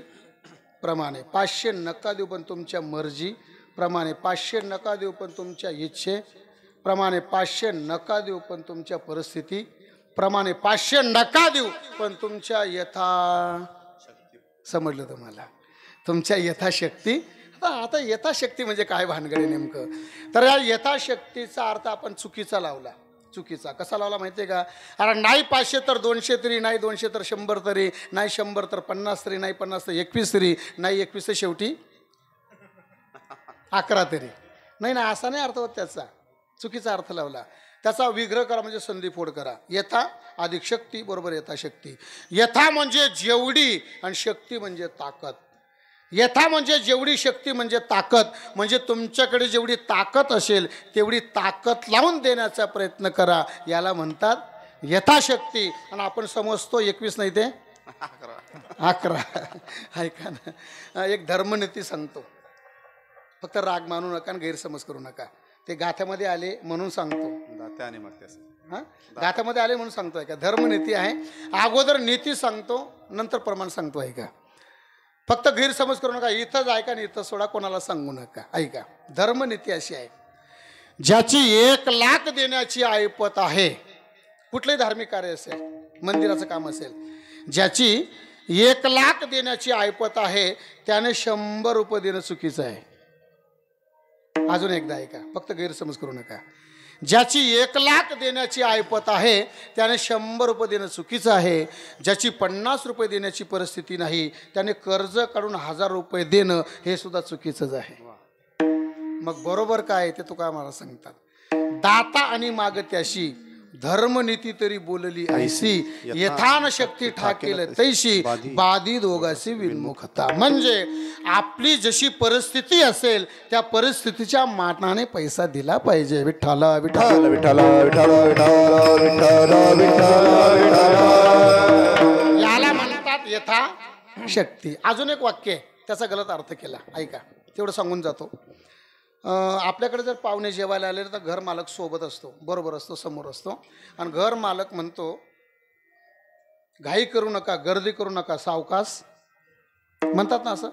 प्रमाणे, 500 नका देऊ पण तुमच्या मर्जी प्रमाणे, 500 नका देऊ पण तुमच्या इच्छे प्रमाणे, 500 नका देऊ पण तुमच्या परिस्थिती प्रमाणे, 500 नका देऊ पण तुमच्या समजलं तुम्हाला, तुमच्या यथाशक्ती. आता यथाशक्ती म्हणजे काय भानगडी नेमकं, तर या यथाशक्तीचा अर्थ आपण चुकीचा लावला. चुकीचा कसा लावला माहिती आहे का? अरे नाही 500 तर 200 तरी, नाही 200 तर 100 तरी, नाही 100 तर 50 तरी, नाही 50 तर 21 तरी, नाही 21 तर शेवटी 11 तरी. नाही ना, असा नाही अर्थ होत त्याचा, चुकीचा अर्थ लावला. त्याचा विग्रह करा म्हणजे संधिफोड करा. यथा अधिक शक्ती बरोबर यथाशक्ती. यथा म्हणजे जेवढी आणि शक्ती म्हणजे ताकद. यथा म्हणजे जेवढी, शक्ती म्हणजे ताकद. म्हणजे तुमच्याकडे जेवढी ताकद असेल तेवढी ताकद लावून देण्याचा प्रयत्न करा, याला म्हणतात यथाशक्ती. आणि आपण समजतो 21 नाही ते 11. ऐका ना, एक धर्मनीती सांगतो, फक्त राग मानू नका आणि गैरसमज करू नका. ते गाथ्यामध्ये आले म्हणून सांगतो, हां गाथ्यामध्ये आले म्हणून सांगतो. ऐका, धर्मनीती आहे, अगोदर नीती सांगतो नंतर प्रमाण सांगतो. ऐका, फक्त गैरसमज करू नका, इथंच ऐका आणि इथं सोडा, कोणाला सांगू नका. ऐका, धर्मनीती अशी आहे, ज्याची 1 लाख देण्याची ऐपत आहे, कुठलंही धार्मिक कार्य असेल, मंदिराचं काम असेल, ज्याची 1 लाख देण्याची ऐपत आहे त्याने 100 रुपये देणं चुकीचं आहे. अजून एकदा ऐका, फक्त गैरसमज करू नका. ज्याची 1 लाख देण्याची ऐपत आहे त्याने 100 रुपये देणं चुकीचं आहे. ज्याची 50 रुपये देण्याची परिस्थिती नाही त्याने कर्ज काढून 1000 रुपये देणं हे सुद्धा चुकीचंच आहे. मग बरोबर काय ते तुका मला सांगतात, दाता आणि मागत्याशी धर्मनीती तरी बोलली ऐसी, यथान शक्ती ठाकेल तैशी, बाधी दोघांची विन्मुखता. म्हणजे आपली जशी परिस्थिती असेल त्या परिस्थितीच्या मानाने पैसा दिला पाहिजे. विठ्ठला विठ्ठल विठ्ठल विठ्ठल विठ्ठल विठ्ठल विठ्ठल. याला म्हणतात यथा शक्ती. अजून एक वाक्य आहे, त्याचा गलत अर्थ केला. ऐका, तेवढं सांगून जातो. आपल्याकडे जर पाहुणे जेवायला आले तर घर मालक सोबत असतो, बरोबर असतो, समोर असतो. आणि घर मालक म्हणतो घाई करू नका, गर्दी करू नका, सावकाश म्हणतात ना. असं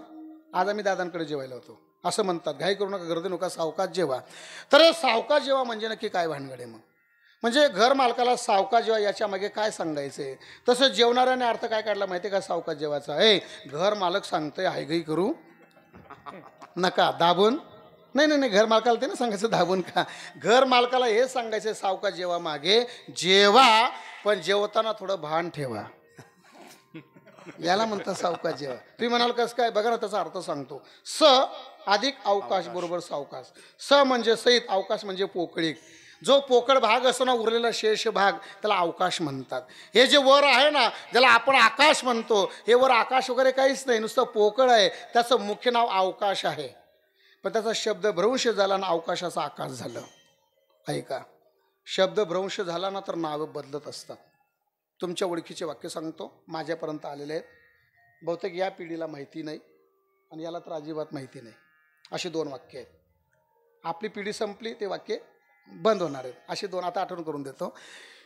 आज आम्ही दादांकडे जेवायला होतो, असं म्हणतात, घाई करू नका, गर्दी नका, सावकाश जेवा. तर सावकाश जेवा म्हणजे नक्की काय भानगडे? मग म्हणजे घर मालकाला सावकाश जेवा याच्या मागे काय सांगायचंय? तसं जेवणाऱ्याने अर्थ काय काढला माहिती आहे का सावकाश जेवाचा? घर मालक सांगतंय हायगई करू नका, दाबून नाही नाही नाही, घर मालकाला ते ना सांगायचं दाबून का. घर मालकाला हे सांगायचं सावकाश जेवा, मागे जेवा पण जेवताना थोडं भान ठेवा, याला म्हणतात सावकाश जेवा. तुम्ही म्हणाल कसं काय? बघा ना, त्याचा अर्थ सांगतो. स अधिक अवकाश बरोबर सावकाश. स म्हणजे सहित, अवकाश म्हणजे पोकळीक. जो पोकळ भाग असतो ना, उरलेला शेष भाग, त्याला अवकाश म्हणतात. हे जे वर आहे ना, ज्याला आपण आकाश म्हणतो, हे वर आकाश वगैरे काहीच नाही, नुसतं पोकळ आहे. त्याचं मुख्य नाव अवकाश आहे, पण त्याचा शब्द भ्रंश झाला ना अवकाशाचा आकाश झालं. ऐका, शब्द भ्रंश झाला ना तर नावं बदलत असतात. तुमच्या ओळखीचे वाक्य सांगतो, माझ्यापर्यंत आलेले आहेत, बहुतेक या पिढीला माहिती नाही आणि याला तर अजिबात माहिती नाही. अशी 2 वाक्य आहेत. आपली पिढी संपली, ते वाक्य बंद होणार आहेत. अशी 2 आता आठवण करून देतो.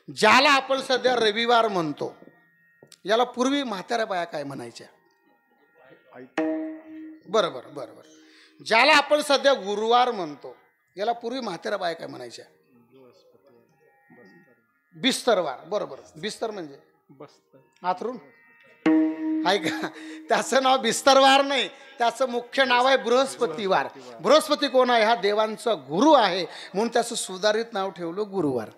ज्याला आपण सध्या रविवार म्हणतो, याला पूर्वी म्हाताऱ्या बाया काय म्हणायच्या? बरोबर बरोबर. ज्याला आपण सध्या गुरुवार म्हणतो, याला पूर्वी म्हाताऱ्या बाया काय म्हणायच्या? बिस्तरवार. बरोबर, बिस्तर म्हणजे आथरून. ऐका, त्याचं नाव बिस्तरवार नाही, त्याचं मुख्य नाव आहे बृहस्पतिवार. बृहस्पती कोण आहे? हा देवांचा गुरु आहे, म्हणून त्याचं सुधारित नाव ठेवलं गुरुवार.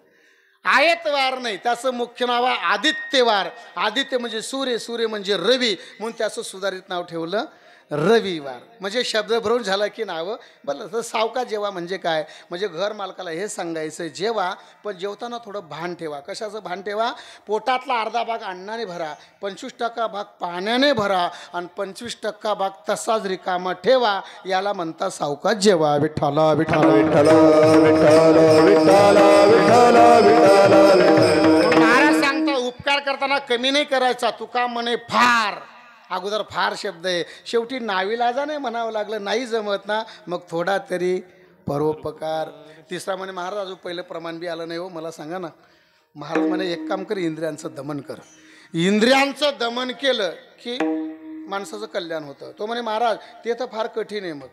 आयतवार नाही, त्याचं मुख्य नाव आहे आदित्यवार. आदित्य म्हणजे सूर्य, सूर्य म्हणजे रवी, म्हणून त्याचं सुधारित नाव ठेवलं रविवार. म्हणजे शब्द भरून झाला की नावं बरं. तर सावकाश जेवा म्हणजे काय? म्हणजे घर मालकाला हे सांगायचं, जेवा पण जेवताना थोडं भान ठेवा. कशाचं भान ठेवा? पोटातला अर्धा भाग अन्नाने भरा, 25% भाग पाण्याने भरा आणि 25% भाग तसाच रिकामा ठेवा, याला म्हणतात सावकाश जेवा. विठ्ठला विठ्ठला विठ्ठल विठ्ठल विठ्ठल विठ्ठल विठ्ठल. महाराज सांगता उपकार करताना कमी नाही करायचा. तुका म्हणे फार, अगोदर फार शब्द आहे, शेवटी नाविलाजाने म्हणावं लागलं, नाही जमत ना मग थोडा तरी परोपकार. तिसरा म्हणे महाराज अजून पहिलं प्रमाण बी आलं नाही हो, मला सांगा ना. महाराज म्हणे एक काम कर, इंद्रियांचं दमन कर. इंद्रियांचं दमन केलं की माणसाचं कल्याण होतं. तो म्हणे महाराज ते तर फार कठीण आहे. मग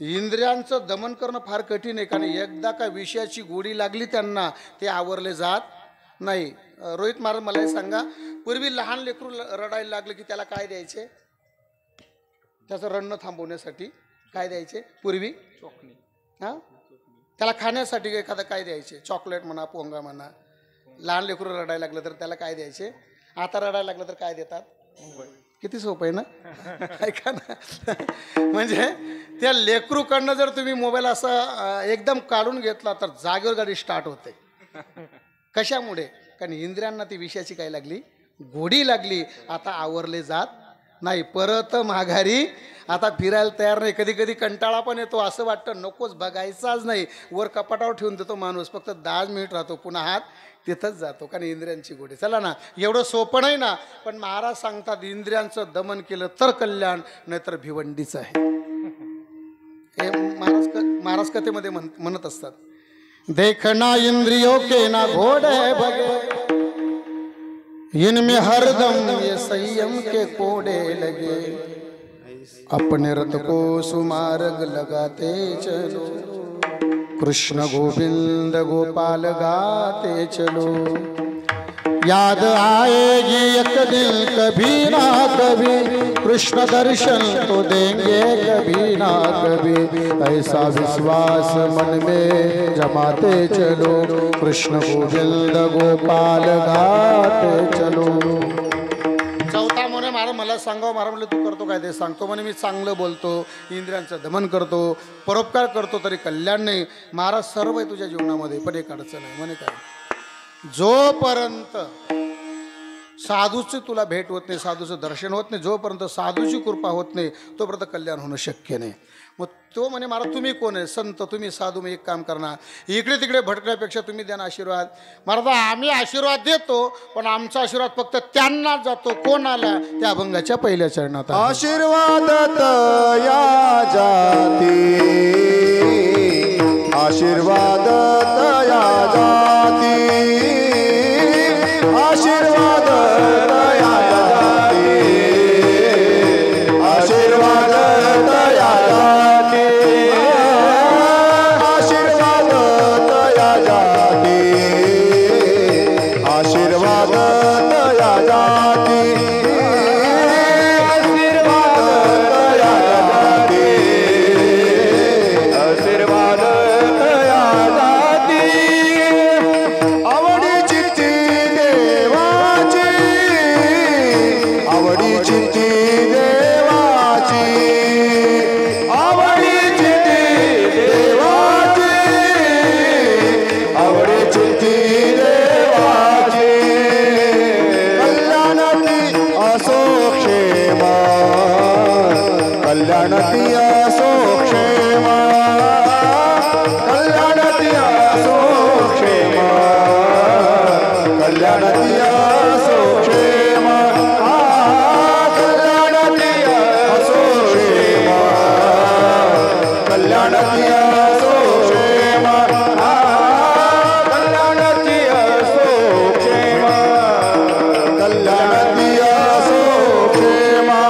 इंद्रियांचं दमन करणं फार कठीण आहे, कारण एकदा का विषयाची गोडी लागली त्यांना ते आवरले जात नाही. रोहित महाराज मला हे सांगा, पूर्वी लहान लेकरू रडायला लागलं की त्याला काय द्यायचे? त्याचं रडणं थांबवण्यासाठी काय द्यायचे पूर्वी? चॉकलेट. हां, त्याला खाण्यासाठी एखादं काय द्यायचे? चॉकलेट म्हणा, पोंगा म्हणा. लहान लेकरू रडायला लागलं तर त्याला काय द्यायचे? आता रडायला लागलं तर काय देतात? किती सोपं आहे ना. ऐका ना, म्हणजे त्या लेकरूकडनं जर तुम्ही मोबाईल असा एकदम काढून घेतला तर जागेवर गाडी स्टार्ट होते. कशामुळे? कारण इंद्रियांना ती विषयाची काय लागली? गोडी लागली. आता आवरले जात नाही, परत माघारी आता फिरायला तयार नाही. कधी कधी कंटाळा पण येतो, असं वाटतं नकोच, बघायचाच नाही. वर कपाटावर ठेवून देतो माणूस, फक्त 10 मिनिट राहतो, पुन्हा हात तिथंच जातो, कारण इंद्रियांची गोडी. चला ना, एवढं सोपं नाही ना. पण महाराज सांगतात इंद्रियांचं दमन केलं तर कल्याण, नाहीतर भिवंडीच आहे. हे महाराज कथेमध्ये म्हणत असतात. देखना इंद्रियों के ना घोड़े भगे, इनमें हरदम ये संयम के कोड़े लगे, अपने रथ को सुमार्ग लगाते चलो, कृष्ण गोविंद गोपाल गाते चलो, याद आएगी एक दिन कभी ना कभी, कृष्ण दर्शन तो देंगे कभी ना कभी, ऐसा विश्वास मन में जमाते चलो, कृष्ण गोविंद गोपाल गाते चलो. चौथा म्हणे महाराज मला सांगावं. महाराज म्हणलं तू करतो काय? ते सांगतो म्हणे मी चांगलं बोलतो, इंद्रियांचं दमन करतो, परोपकार करतो, तरी कल्याण नाही. महाराज सर्व आहे तुझ्या जीवनामध्ये, पण एक अडचण आहे. म्हणे काय? जोपर्यंत साधूची तुला भेट होत नाही, साधूचं दर्शन होत नाही, जोपर्यंत साधूची कृपा होत नाही, तोपर्यंत कल्याण होणं शक्य नाही. मग तो म्हणे महाराज तुम्ही कोण आहे? संत, तुम्ही साधू. मग एक काम करणार, इकडे तिकडे भटकण्यापेक्षा तुम्ही द्या ना आशीर्वाद. महाराज आम्ही आशीर्वाद देतो, पण आमचा आशीर्वाद फक्त त्यांनाच जातो. कोणाला? त्या अभंगाच्या पहिल्या चरणात. आशीर्वाद तया जाती, आशीर्वाद तया जाती, आशीर्वाद तया जाती, आशीर्वाद तया जाती, आशीर्वाद तया जाती, आशीर्वाद तया जाती, आशीर्वाद तया जाती, आवडी चित्ती देवाची, आवडी चित्ती देवाची, आवडी चित्ती देवाची, आवडी चित्ती देवाची, कल्याणाती असो क्षेमा, कल्याणाती असो क्षेमा, कल्याणाती असो क्षेमा, कल्याणाती असो क्षेमा, कल्याणाती असो क्षेमा, कल्याणाती असो क्षेमा, कल्याणाती असो क्षेमा, कल्याणाती असो क्षेमा.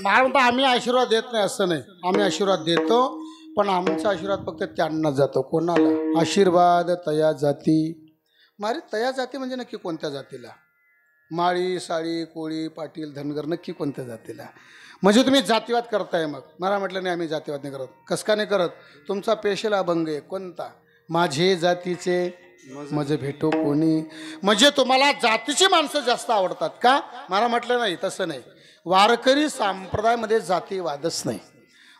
महाराज आम्ही आशीर्वाद देत नाही असं नाही, आम्ही आशीर्वाद देतो, पण आमचा आशीर्वाद फक्त त्यांना जातो. कोणाला? आशीर्वाद तया जाती. मारे तया जाती म्हणजे नक्की कोणत्या जातीला? माळी, साळी, कोळी, पाटील, धनगर, नक्की कोणत्या जातीला? म्हणजे तुम्ही जातीवाद करताय. मग मला म्हटलं नाही आम्ही जातीवाद नाही करत. कस का नाही करत? तुमचा पेशल अभंग आहे कोणता? माझे जातीचे मज भेटो कोणी. म्हणजे तुम्हाला जातीची माणसं जास्त आवडतात का? मला म्हटलं नाही, तसं नाही. वारकरी संप्रदायामध्ये जातीवादच नाही.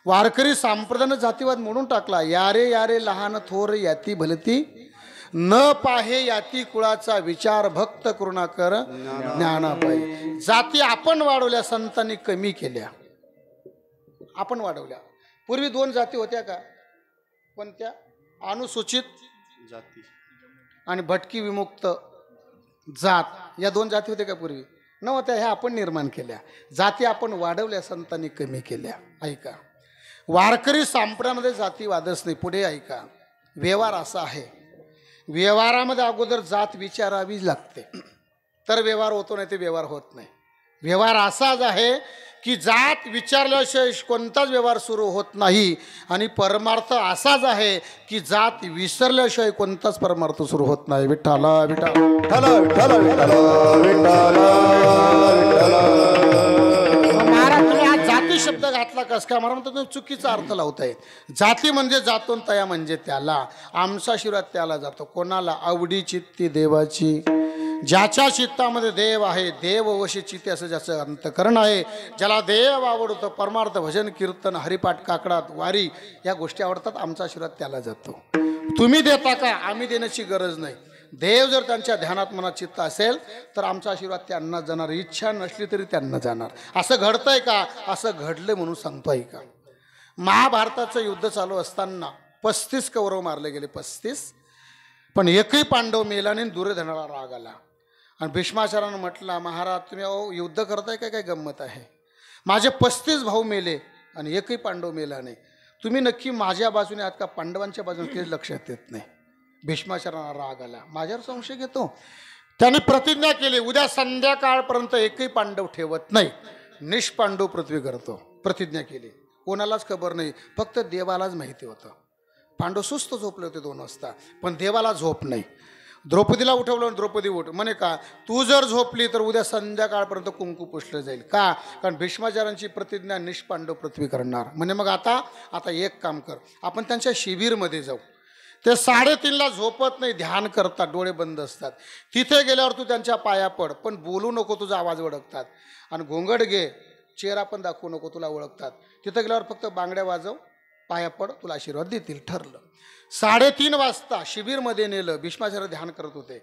वारकरी संप्रदायानं जातीवाद म्हणून टाकला. यारे यारे लहान थोर याती भलती, न पाहे याती कुळाचा विचार, भक्त करुणाकर ज्ञानापायी. जाती आपण वाढवल्या, संतांनी कमी केल्या. आपण वाढवल्या. पूर्वी 2 जाती होत्या का? कोणत्या? अनुसूचित जाती आणि भटकी विमुक्त जात, या 2 जाती होत्या का पूर्वी? नव्हत्या. ह्या आपण निर्माण केल्या. जाती आपण वाढवल्या, संतांनी कमी केल्या. ऐका, वारकरी संप्रदायामध्ये जातीवादच नाही. पुढे ऐका, व्यवहार असा आहे, व्यवहारामध्ये अगोदर जात विचारावी लागते, तर व्यवहार होतो, नाही ते व्यवहार होत नाही. व्यवहार असाच आहे की जात विचारल्याशिवाय कोणताच व्यवहार सुरू होत नाही, आणि परमार्थ असाच आहे की जात विसरल्याशिवाय कोणताच परमार्थ सुरू होत नाही. विठ्ठला विठ्ठला विठ्ठल विठ्ठल विठ्ठल विठ्ठल महाराज तुम्ही हा जाती शब्द घातला कस का? मला म्हणतो तुम्ही चुकीचा अर्थ लावताय. जाती म्हणजे जातून तया म्हणजे त्याला, आमचा आशीर्वाद त्याला जातो. कोणाला? आवडी चित्ती देवाची. ज्याच्या चित्तामध्ये देव आहे, देव वशी चित्ते असं ज्याचं अंतकरण आहे, ज्याला देव आवडतो, परमार्थ भजन कीर्तन हरिपाठ काकडात वारी या गोष्टी आवडतात, आमचा आशीर्वाद त्याला जातो. तुम्ही देता का? आम्ही देण्याची गरज नाही. देव जर त्यांच्या ध्यानात मनात चित्त असेल तर आमचा आशीर्वाद त्यांना जाणार, इच्छा नसली तरी त्यांना जाणार. असं घडतंय का? असं घडलं म्हणून सांगताय का? महाभारताचं युद्ध चालू असताना 35 कौरव मारले गेले, 35, पण एकही पांडव मेला नाही. दुर्योधनाला राग आला आणि भीष्माचार्यानं म्हटलं, महाराज तुम्ही अहो युद्ध करताय काय गंमत आहे? माझे 35 भाऊ मेले आणि एकही पांडव मेला नाही. तुम्ही नक्की माझ्या बाजूने आहात का पांडवांच्या बाजूने? ते लक्षात येत नाही. भीष्माचार्याला राग आला, माझ्यावर संशय घेतो. त्याने प्रतिज्ञा केली, उद्या संध्याकाळपर्यंत एकही पांडव ठेवत नाही, निष्पांडव पृथ्वी करतो. प्रतिज्ञा केली. कोणालाच खबर नाही, फक्त देवालाच माहिती होतं. पांडव सुस्त झोपले होते 2 वाजता, पण देवाला झोप नाही. द्रौपदीला उठवलं, द्रौपदी उठ म्हणे का? तू जर झोपली तर उद्या संध्याकाळपर्यंत कुंकू पुसलं जाईल. का? कारण भीष्माचार्यांची प्रतिज्ञा निष्पांडव पृथ्वी करणार. म्हणे मग आता एक काम कर, आपण त्यांच्या शिबिरमध्ये जाऊ. ते 3:30ला झोपत नाही, ध्यान करतात, डोळे बंद असतात. तिथे गेल्यावर तू त्यांच्या पाया पड, पण बोलू नको, तुझा आवाज ओळखतात. आणि घोंगड घे, चेहरा पण दाखवू नको, तुला ओळखतात. तिथे गेल्यावर फक्त बांगड्या वाजव, पाया पड, तुला आशीर्वाद देतील. ठरलं. 3:30 वाजता शिबिरमध्ये नेलं. भीष्माचार्य ध्यान करत होते.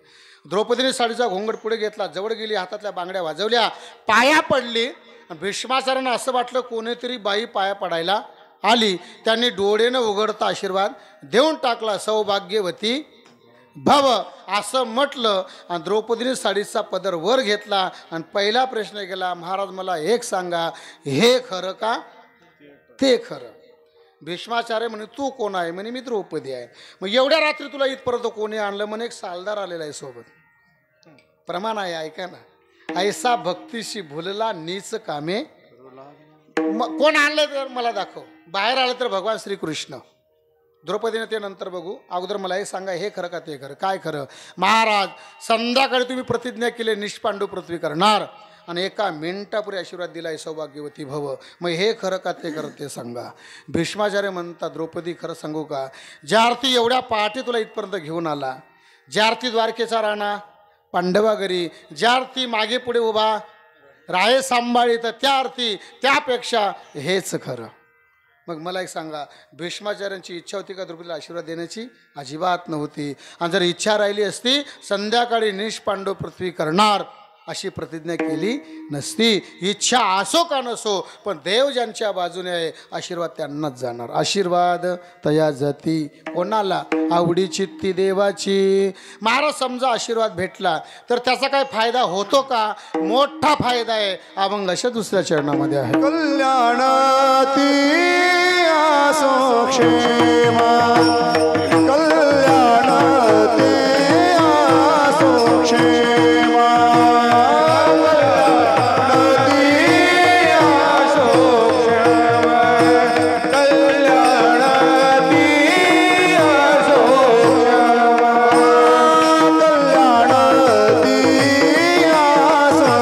द्रौपदीने साडीचा घोंगड पुढे घेतला, जवळ गेली, हातातल्या बांगड्या वाजवल्या, पाया पडली. भीष्माचार्यांना असं वाटलं कोणीतरी बाई पाया पडायला आली. त्यांनी डोळेनं उघडता आशीर्वाद देऊन टाकला, सौभाग्यवती भव असं म्हटलं. आणि द्रौपदीने साडीचा पदर वर घेतला आणि पहिला प्रश्न केला, महाराज मला एक सांगा, हे खरं का ते खरं? भीष्माचार्य म्हणे तू कोण आहे? म्हणे मी द्रौपदी आहे. मग एवढ्या रात्री तुला इथपर्यंत कोणी आणलं? म्हणे एक सालदार आलेला आहे सोबत. प्रमाण आहे, ऐका ना. ऐसा भक्तीशी भुलला नीच कामे. कोण आणलं तर मला दाखव. बाहेर आलं तर भगवान श्रीकृष्ण. द्रौपदीने ते नंतर बघू, अगोदर मला हे सांगा, हे खरं का ते खरं? काय खरं? महाराज संध्याकाळी तुम्ही प्रतिज्ञा केली निष्पांडव पृथ्वी करणार आणि 1 मिनिटापूर्वी आशीर्वाद दिलाय, सौभाग्यवती भव. मग हे खरं का ते खरं ते सांगा. भीष्माचार्य म्हणतात, द्रौपदी खरं सांगू का? ज्या अर्थी एवढ्या पहाटे तुला इथपर्यंत घेऊन आला, ज्या अर्थी द्वारकेचा राणा पांडवा घरी, ज्या अर्थी मागे पुढे उभा राहे सांभाळी, तर त्या अर्थी त्यापेक्षा हेच खरं. मग मला एक सांगा, भीष्माचार्यांची इच्छा होती का द्रौपदीला आशीर्वाद देण्याची? अजिबात नव्हती. आणि जर इच्छा राहिली असती, संध्याकाळी निष्पांडव पृथ्वी करणार अशी प्रतिज्ञा केली नसती. इच्छा असो का नसो, पण देव ज्यांच्या बाजूने आहे, आशीर्वाद त्यांनाच जाणार. आशीर्वाद तया जाती. कोणाला? आवडी चित्ती देवाची. महाराज समजा आशीर्वाद भेटला तर त्याचा काय फायदा होतो का? मोठा फायदा आहे. अभंग अशा दुसऱ्या चरणामध्ये आहे. कल्याणाती आसो क्षेमा, कल्याणाती आसो क्षेमा, कल्याणाती आसो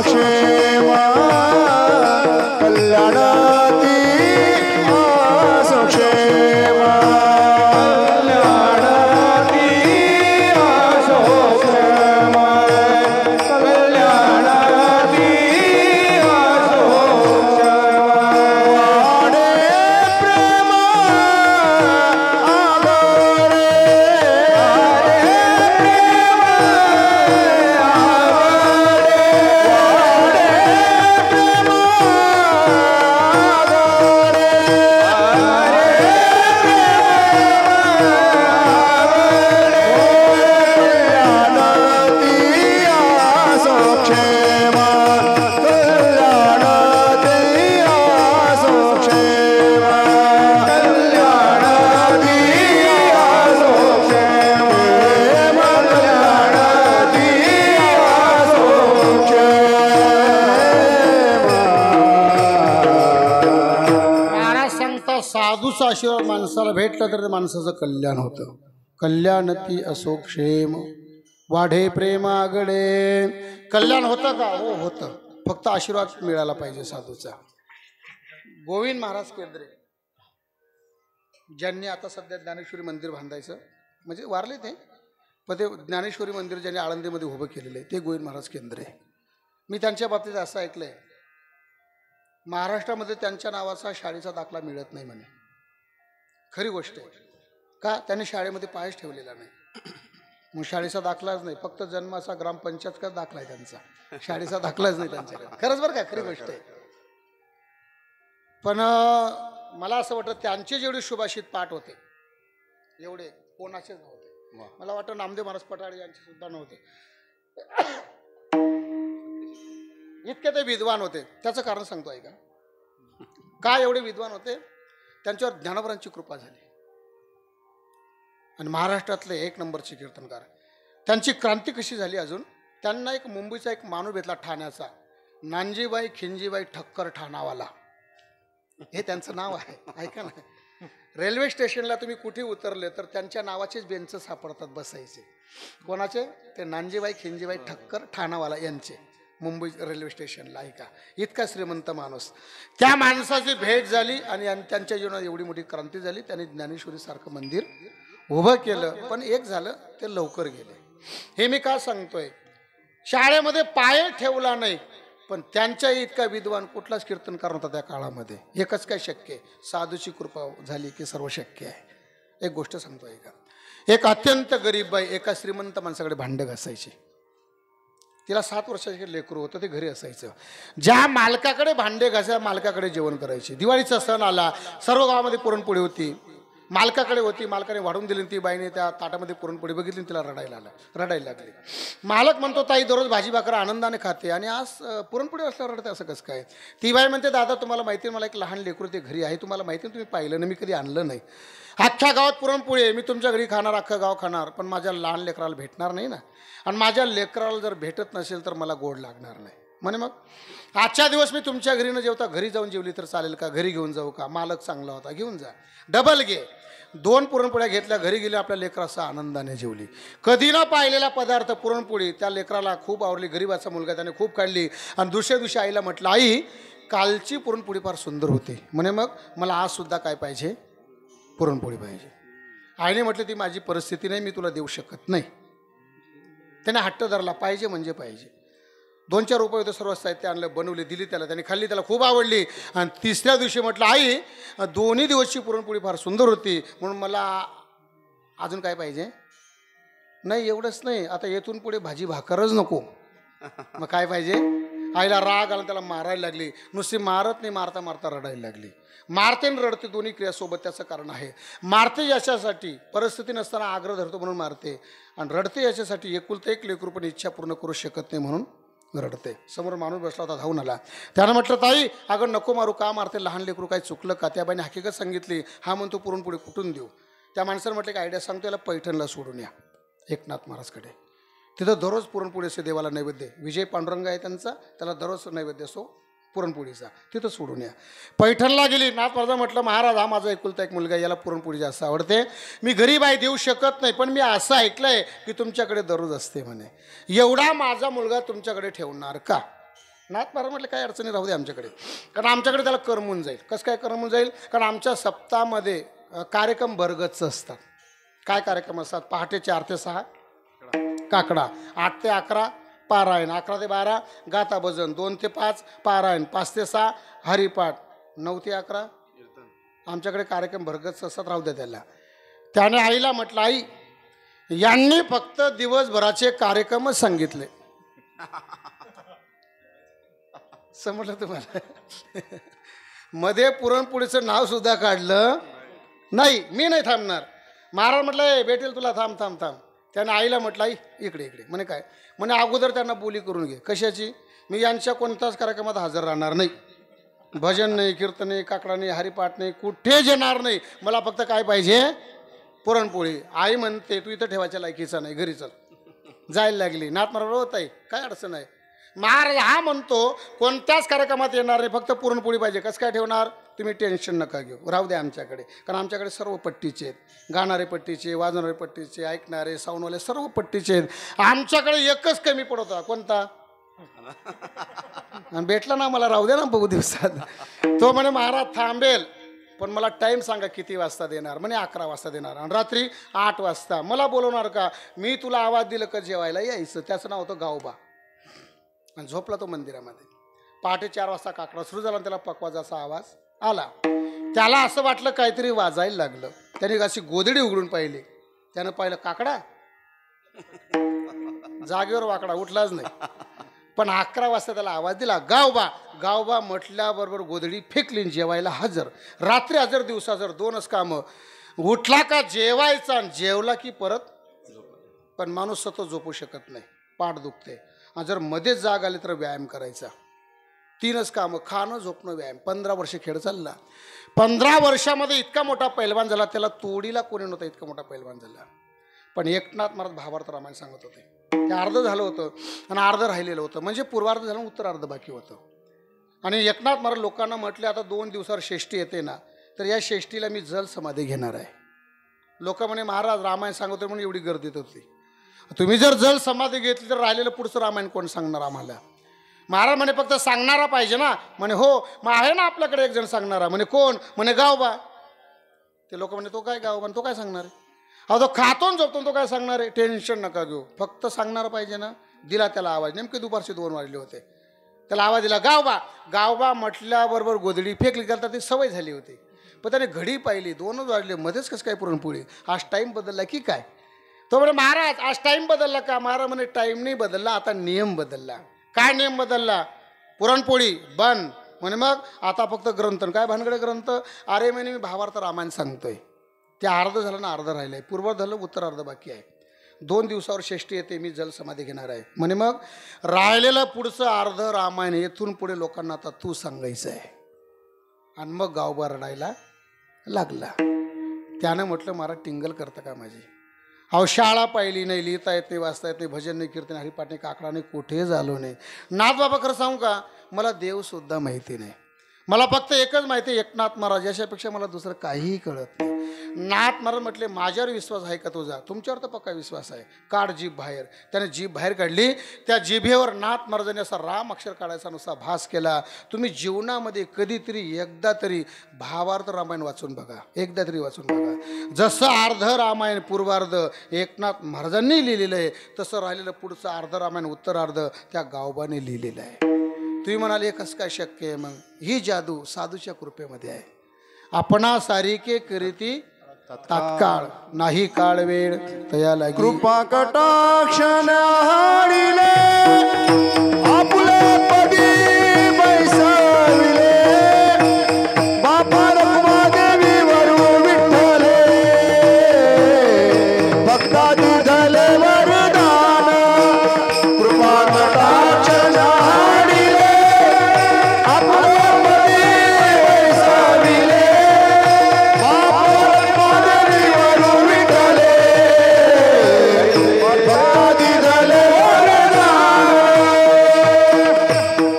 क्षेमा. साधूचा आशीर्वाद माणसाला भेटला तर ते माणसाचं कल्याण होतं. कल्याणती असो क्षेम वाढे प्रेमागडे. कल्याण होतं का? हो होतं. फक्त आशीर्वाद मिळाला पाहिजे साधूचा. गोविंद महाराज केंद्रे ज्यांनी आता सध्या ज्ञानेश्वरी मंदिर बांधायचं म्हणजे वारले ते, पण ते ज्ञानेश्वरी मंदिर ज्यांनी आळंदीमध्ये उभं केलेलं आहे ते गोविंद महाराज केंद्रे. मी त्यांच्या बाबतीत असं ऐकलं आहे, महाराष्ट्रामध्ये त्यांच्या नावाचा शाळेचा दाखला मिळत नाही म्हणे. खरी गोष्ट आहे का? त्यांनी शाळेमध्ये पायच ठेवलेला नाही. मग शाळेचा दाखलाच नाही, फक्त जन्माचा ग्रामपंचायतचा दाखला आहे त्यांचा, शाळेचा दाखलाच नाही त्यांच्याकडे. खरंच बरं का, खरी गोष्ट आहे. पण मला असं वाटतं त्यांचे जेवढे सुभाषित पाठ होते एवढे कोणाचेच नव्हते. मला वाटतं नामदेव महाराज पटाळे यांचे सुद्धा नव्हते. इतके ते विद्वान होते. त्याचं कारण सांगतो ऐका. का एवढे विद्वान होते? त्यांच्यावर ज्ञानोबरांची कृपा झाली आणि महाराष्ट्रातले एक नंबरचे कीर्तनकार. त्यांची क्रांती कशी झाली अजून, त्यांना एक मुंबईचा एक माणूस भेटला ठाण्याचा, नानजीबाई खिंजीबाई ठक्कर ठाणावाला, हे त्यांचं नाव आहे. ऐका ना, रेल्वे स्टेशनला तुम्ही कुठे उतरले तर त्यांच्या नावाचेच बेंच सापडतात बसायचे. कोणाचे? ते नानजीबाई खिंजीबाई ठक्कर ठाणावाला यांचे, मुंबई रेल्वे स्टेशनला. ऐका, इतका श्रीमंत माणूस. त्या माणसाची भेट झाली आणि त्यांच्या जीवनात एवढी मोठी क्रांती झाली. त्यांनी ज्ञानेश्वरीसारखं मंदिर उभं केलं. पण एक झालं, ते लवकर गेले. हे मी का सांगतोय? शाळेमध्ये पाय ठेवला नाही, पण त्यांच्या इतका विद्वान कुठलाच कीर्तनकार नव्हता त्या काळामध्ये. एकच काय शक्य आहे, साधूची कृपा झाली की सर्व शक्य आहे. एक गोष्ट सांगतोय का, एक अत्यंत गरीब बाई एका श्रीमंत माणसाकडे भांडे घासायची. तिला 7 वर्षाचे लेकरू होतं, ते घरी असायचं. ज्या मालकाकडे भांडे घासायला मालकाकडे जेवण करायचे. दिवाळीचा सण आला, सर्व गावामध्ये पुरणपोळी होती, मालकाकडे होती. मालकाने वाढून दिली, ती बाईने त्या ताटामध्ये पुरणपोळी बघितली, तिला रडायला लागली. मालक म्हणतो, ताई दररोज भाजी भाकर आनंदाने खाते आणि आज पुरणपोळी असल्यावर रडते, असं कसं काय? ती बाई म्हणते, दादा तुम्हाला माहिती आहे, मला एक लहान लेकरू ते घरी आहे, तुम्हाला माहिती आहे, तुम्ही पाहिलं नाही, मी कधी आणलं नाही. अख्ख्या गावात पुरणपोळी आहे, मी तुमच्या घरी खाणार, अख्खं गाव खाणार, पण माझ्या लहान लेकराला भेटणार नाही ना, आणि माझ्या लेकराला जर भेटत नसेल तर मला गोड लागणार नाही. म्हणे मग आजच्या दिवस मी तुमच्या घरी न जेवता घरी जाऊन जेवली तर चालेल का? घरी घेऊन जाऊ का? मालक चांगला होता, घेऊन जा. डबल घे. 2 पुरणपोळ्या घेतल्या, घरी गेले, आपल्या लेकराचा आनंदाने जेवली. कधी न पाहिलेला पदार्थ पुरणपोळी त्या लेकराला खूप आवडली. गरीबाचा मुलगा, त्याने खूप काढली आणि दुसऱ्या दिवशी आईला म्हटलं, आई कालची पुरणपोळी फार सुंदर होती. म्हणे मग मला आज सुद्धा काय पाहिजे? पुरणपोळी पाहिजे. आईने म्हटलं, ती माझी परिस्थिती नाही, मी तुला देऊ शकत नाही. त्याने हट्ट धरला, पाहिजे म्हणजे पाहिजे. 2-4 रुपये होते, सर्व साहित्य आणलं, बनवली, दिली त्याला, त्याने खाल्ली, त्याला खूप आवडली. आणि तिसऱ्या दिवशी म्हटलं, आई दोन्ही दिवसची पुरणपोळी फार सुंदर होती, म्हणून मला अजून काय पाहिजे? नाही एवढंच नाही, आता येथून पुढे भाजी भाकरच नको. मग काय पाहिजे? आईला राग आला, त्याला मारायला लागली. नुसती मारत नाही, मारता मारता रडायला लागली. मारते आणि रडते दोन्ही क्रियासोबत. त्याचं कारण आहे, मारते याच्यासाठी परिस्थिती नसताना आग्रह धरतो म्हणून मारते, आणि रडते याच्यासाठी एकुलता एक लेकरू पण इच्छा पूर्ण करू शकत नाही म्हणून रडते. समोर माणूस बसला होता, धावून आला. त्यानं म्हटलं, ताई अगं नको मारू, का मारते? लहान लेकरू काय चुकलं का? त्या बाईने हकीकत सांगितली. हा म्हणतो पुरणपोळी कुठून देऊ? त्या माणसानं म्हटलं, की आयडिया सांगतो, याला पैठणला सोडून या एकनाथ महाराजकडे. तिथं दररोज पुरणपोळी असते, देवाला नैवेद्य. विजय पांडुरंग आहे त्यांचा, त्याला दररोज नैवेद्य असो पुरणपोळीचा, तिथं सोडून या. पैठणला गेली. नाथ महाराज म्हटलं, महाराज हा माझा एकुलता एक मुलगा, याला पुरणपोळी जास्त आवडते, मी गरीब आहे, देऊ शकत नाही, पण मी असं ऐकलंय की तुमच्याकडे दररोज असते म्हणे, एवढा माझा मुलगा तुमच्याकडे ठेवणार का? नाथ महाराज म्हटलं, काय अडचणी राहू दे आमच्याकडे, कारण आमच्याकडे त्याला करमून जाईल. कसं काय करमून जाईल? कारण आमच्या सप्ताहामध्ये कार्यक्रम भरगच्च असतात. काय कार्यक्रम असतात? पहाटे 4 ते 6 काकडा, 8 ते 11 पारायण, 11 ते 12 गाथा भजन, 2 ते 5 पारायण, 5 ते 6 हरिपाठ, 9 ते 11 आमच्याकडे कार्यक्रम भरगच्च असतात, राहू द्या त्याला. त्याने आईला म्हटलं, आई यांनी फक्त दिवसभराचे कार्यक्रमच सांगितले. समजलं तुम्हाला? मध्ये पुरणपोळीचं नाव सुद्धा काढलं नाही. मी नाही थांबणार. महाराज म्हटलं, भेटेल तुला, थांब थांब थांब. त्याने आईला म्हटलं, आई इकडे इकडे. म्हणे काय? म्हणे अगोदर त्यांना बोली करून घे. कशाची? मी यांच्या कोणत्याच कार्यक्रमात हजर राहणार नाही, भजन नाही, कीर्तन नाही, काकडा नाही, हरिपाठ नाही, कुठेच येणार नाही. मला फक्त काय पाहिजे? पुरणपोळी. आई म्हणते, तू इथं ठेवायच्या लायकीचा नाही, घरी चल. जायला लागली. नाथ महाराज होत आहे, काय अडचण आहे? महाराज हा म्हणतो कोणत्याच कार्यक्रमात येणार नाही, फक्त पुरणपोळी पाहिजे. कसं काय ठेवणार? तुम्ही टेन्शन नका घेऊ, राहू द्या आमच्याकडे. कारण आमच्याकडे सर्व पट्टीचे आहेत, गाणारे पट्टीचे, वाजवणारे पट्टीचे, ऐकणारे, साऊंडवाले सर्व पट्टीचे आहेत. आमच्याकडे एकच कमी पडतो, कोणता? आणि भेटला ना मला, राहू द्या ना बघू दिवसात. तो म्हणे महाराज थांबेल, पण मला टाईम सांगा किती वाजता देणार. म्हणे 11 वाजता देणार आणि रात्री 8 वाजता. मला बोलवणार का? मी तुला आवाज दिलं का जेवायला यायचं. त्याचं नाव होतं गावबा. आणि झोपला तो मंदिरामध्ये. पहाटे 4 वाजता काकडा सुरू झाला आणि त्याला पकवाजाचा आवाज आला. त्याला असं वाटलं काहीतरी वाजायला लागलं. त्याने अशी गोधडी उघडून पाहिली. त्यानं पाहिलं काकडा, जागेवर वाकडा, उठलाच नाही. पण 11 वाजता त्याला आवाज दिला, गावबा. गावबा म्हटल्याबरोबर गोधडी फेकली, जेवायला हजर. रात्री हजर, दिवसा हजर, 2च कामं. उठला का जेवायचा आणि जेवला की परत. पण माणूस स्वतः झोपू शकत नाही, पाठ दुखते. आणि जर मध्येच जाग आली तर व्यायाम करायचा. 3च कामं, खाणं, झोपणं, व्यायाम. 15 वर्ष खेळ चालला. 15 वर्षामध्ये इतका मोठा पैलवान झाला, त्याला तोडीला कोणी नव्हता, इतका मोठा पैलवान झाला. पण एकनाथ महाराज भावार्थ रामायण सांगत होते. ते अर्ध झालं होतं आणि अर्ध राहिलेलं होतं. म्हणजे पूर्वार्ध झालं, उत्तरार्ध बाकी होतं. आणि एकनाथ महाराज लोकांना म्हटले, आता 2 दिवसावर षष्ठी येते ना, तर या षष्ठीला मी जल समाधी घेणार आहे. लोक म्हणे महाराज रामायण सांगतो म्हणून एवढी गर्दीत होती. तुम्ही जर जल समाधी घेतली तर राहिलेलं पुढचं रामायण कोण सांगणार आम्हाला? महाराज म्हणे फक्त सांगणारा पाहिजे ना. म्हणे हो, मग आहे ना आपल्याकडे एक जण सांगणारा. म्हणे कोण? म्हणे गावबा. ते लोक म्हणे तो काय गावबा, तो काय सांगणार आहे? अहो तो खातो झोपतो, तो काय सांगणार आहे? टेन्शन नका घेऊ, फक्त सांगणारा पाहिजे ना. दिला त्याला आवाज. नेमके दुपारचे 2 वाजले होते. त्याला आवाज दिला, गावबा. गावबा म्हटल्याबरोबर गोधडी फेकली. त्याला ती सवय झाली होती. पण त्याने घडी पाहिली, 2च वाजले. मध्येच कसं काय पुरणपोळी? आज टाईम बदलला की काय? तो म्हणे महाराज आज टाईम बदलला का? महाराज म्हणे टाईम नाही बदलला, आता नियम बदलला. काय नियम बदलला? पुरणपोळी बंद. म्हणे मग आता फक्त ग्रंथ. काय भानगडे ग्रंथ? अरे म्हणे मी भावार्थ रामायण सांगतोय. ते अर्ध झालं ना, अर्ध राहिलं आहे. पूर्वार्ध झालं, उत्तरार्ध बाकी आहे. 2 दिवसावर षष्ठी येते, मी जल समाधी घेणार आहे. म्हणे मग राहिलेलं पुढचं अर्ध रामायण येथून पुढे लोकांना आता तू सांगायचं आहे. आणि मग गावबा रडायला लागला. त्यानं म्हटलं महाराज टिंगल करतं का माझी? अहो शाळा पाहिली नाही, लिहिता येत नाही, वाचता येत नाही, भजन नाही, कीर्तन, हरिपाठ नाही, काकडा नाही, कुठे झालो नाही. नाथ बाबा खरं सांगू का, मला देवसुद्धा माहिती नाही. मला फक्त एकच माहिती आहे, एकनाथ महाराज. याच्यापेक्षा मला दुसरं काहीही कळत नाही. नाथ महाराज म्हटले माझ्यावर विश्वास आहे का तुझा? तुमच्यावर तर पक्का विश्वास आहे. काढ जीभ बाहेर. त्याने जीभ बाहेर काढली. त्या जिभेवर नाथ महाराजांनी असा राम अक्षर काढायचा नुसता भास केला. तुम्ही जीवनामध्ये कधीतरी एकदा तरी भावार्थ रामायण वाचून बघा, एकदा तरी वाचून बघा. जसं अर्ध रामायण पूर्वार्ध एकनाथ महाराजांनी लिहिलेलं आहे, तसं राहिलेलं पुढचं अर्ध रामायण उत्तरार्ध त्या गावबाने लिहिलेलं आहे. तुम्ही म्हणाले कसं काय शक्य आहे? मग ही जादू साधूच्या कृपेमध्ये आहे. आपणा सारिके करीती तात्काळ, नाही काळ वेळ तया लागी. कृपा कटाक्षण हाडिले, आपुले पदी बैसाविले. बापा रखुमा देवी वरू विठ्ठले, भक्तादी झाले वरदान. कृपा कटाक्षण हाडिले, आपुले पदी बैसाविले. बापा रखुमा देवी वरू विठ्ठले, भक्तादी झाले वरदान.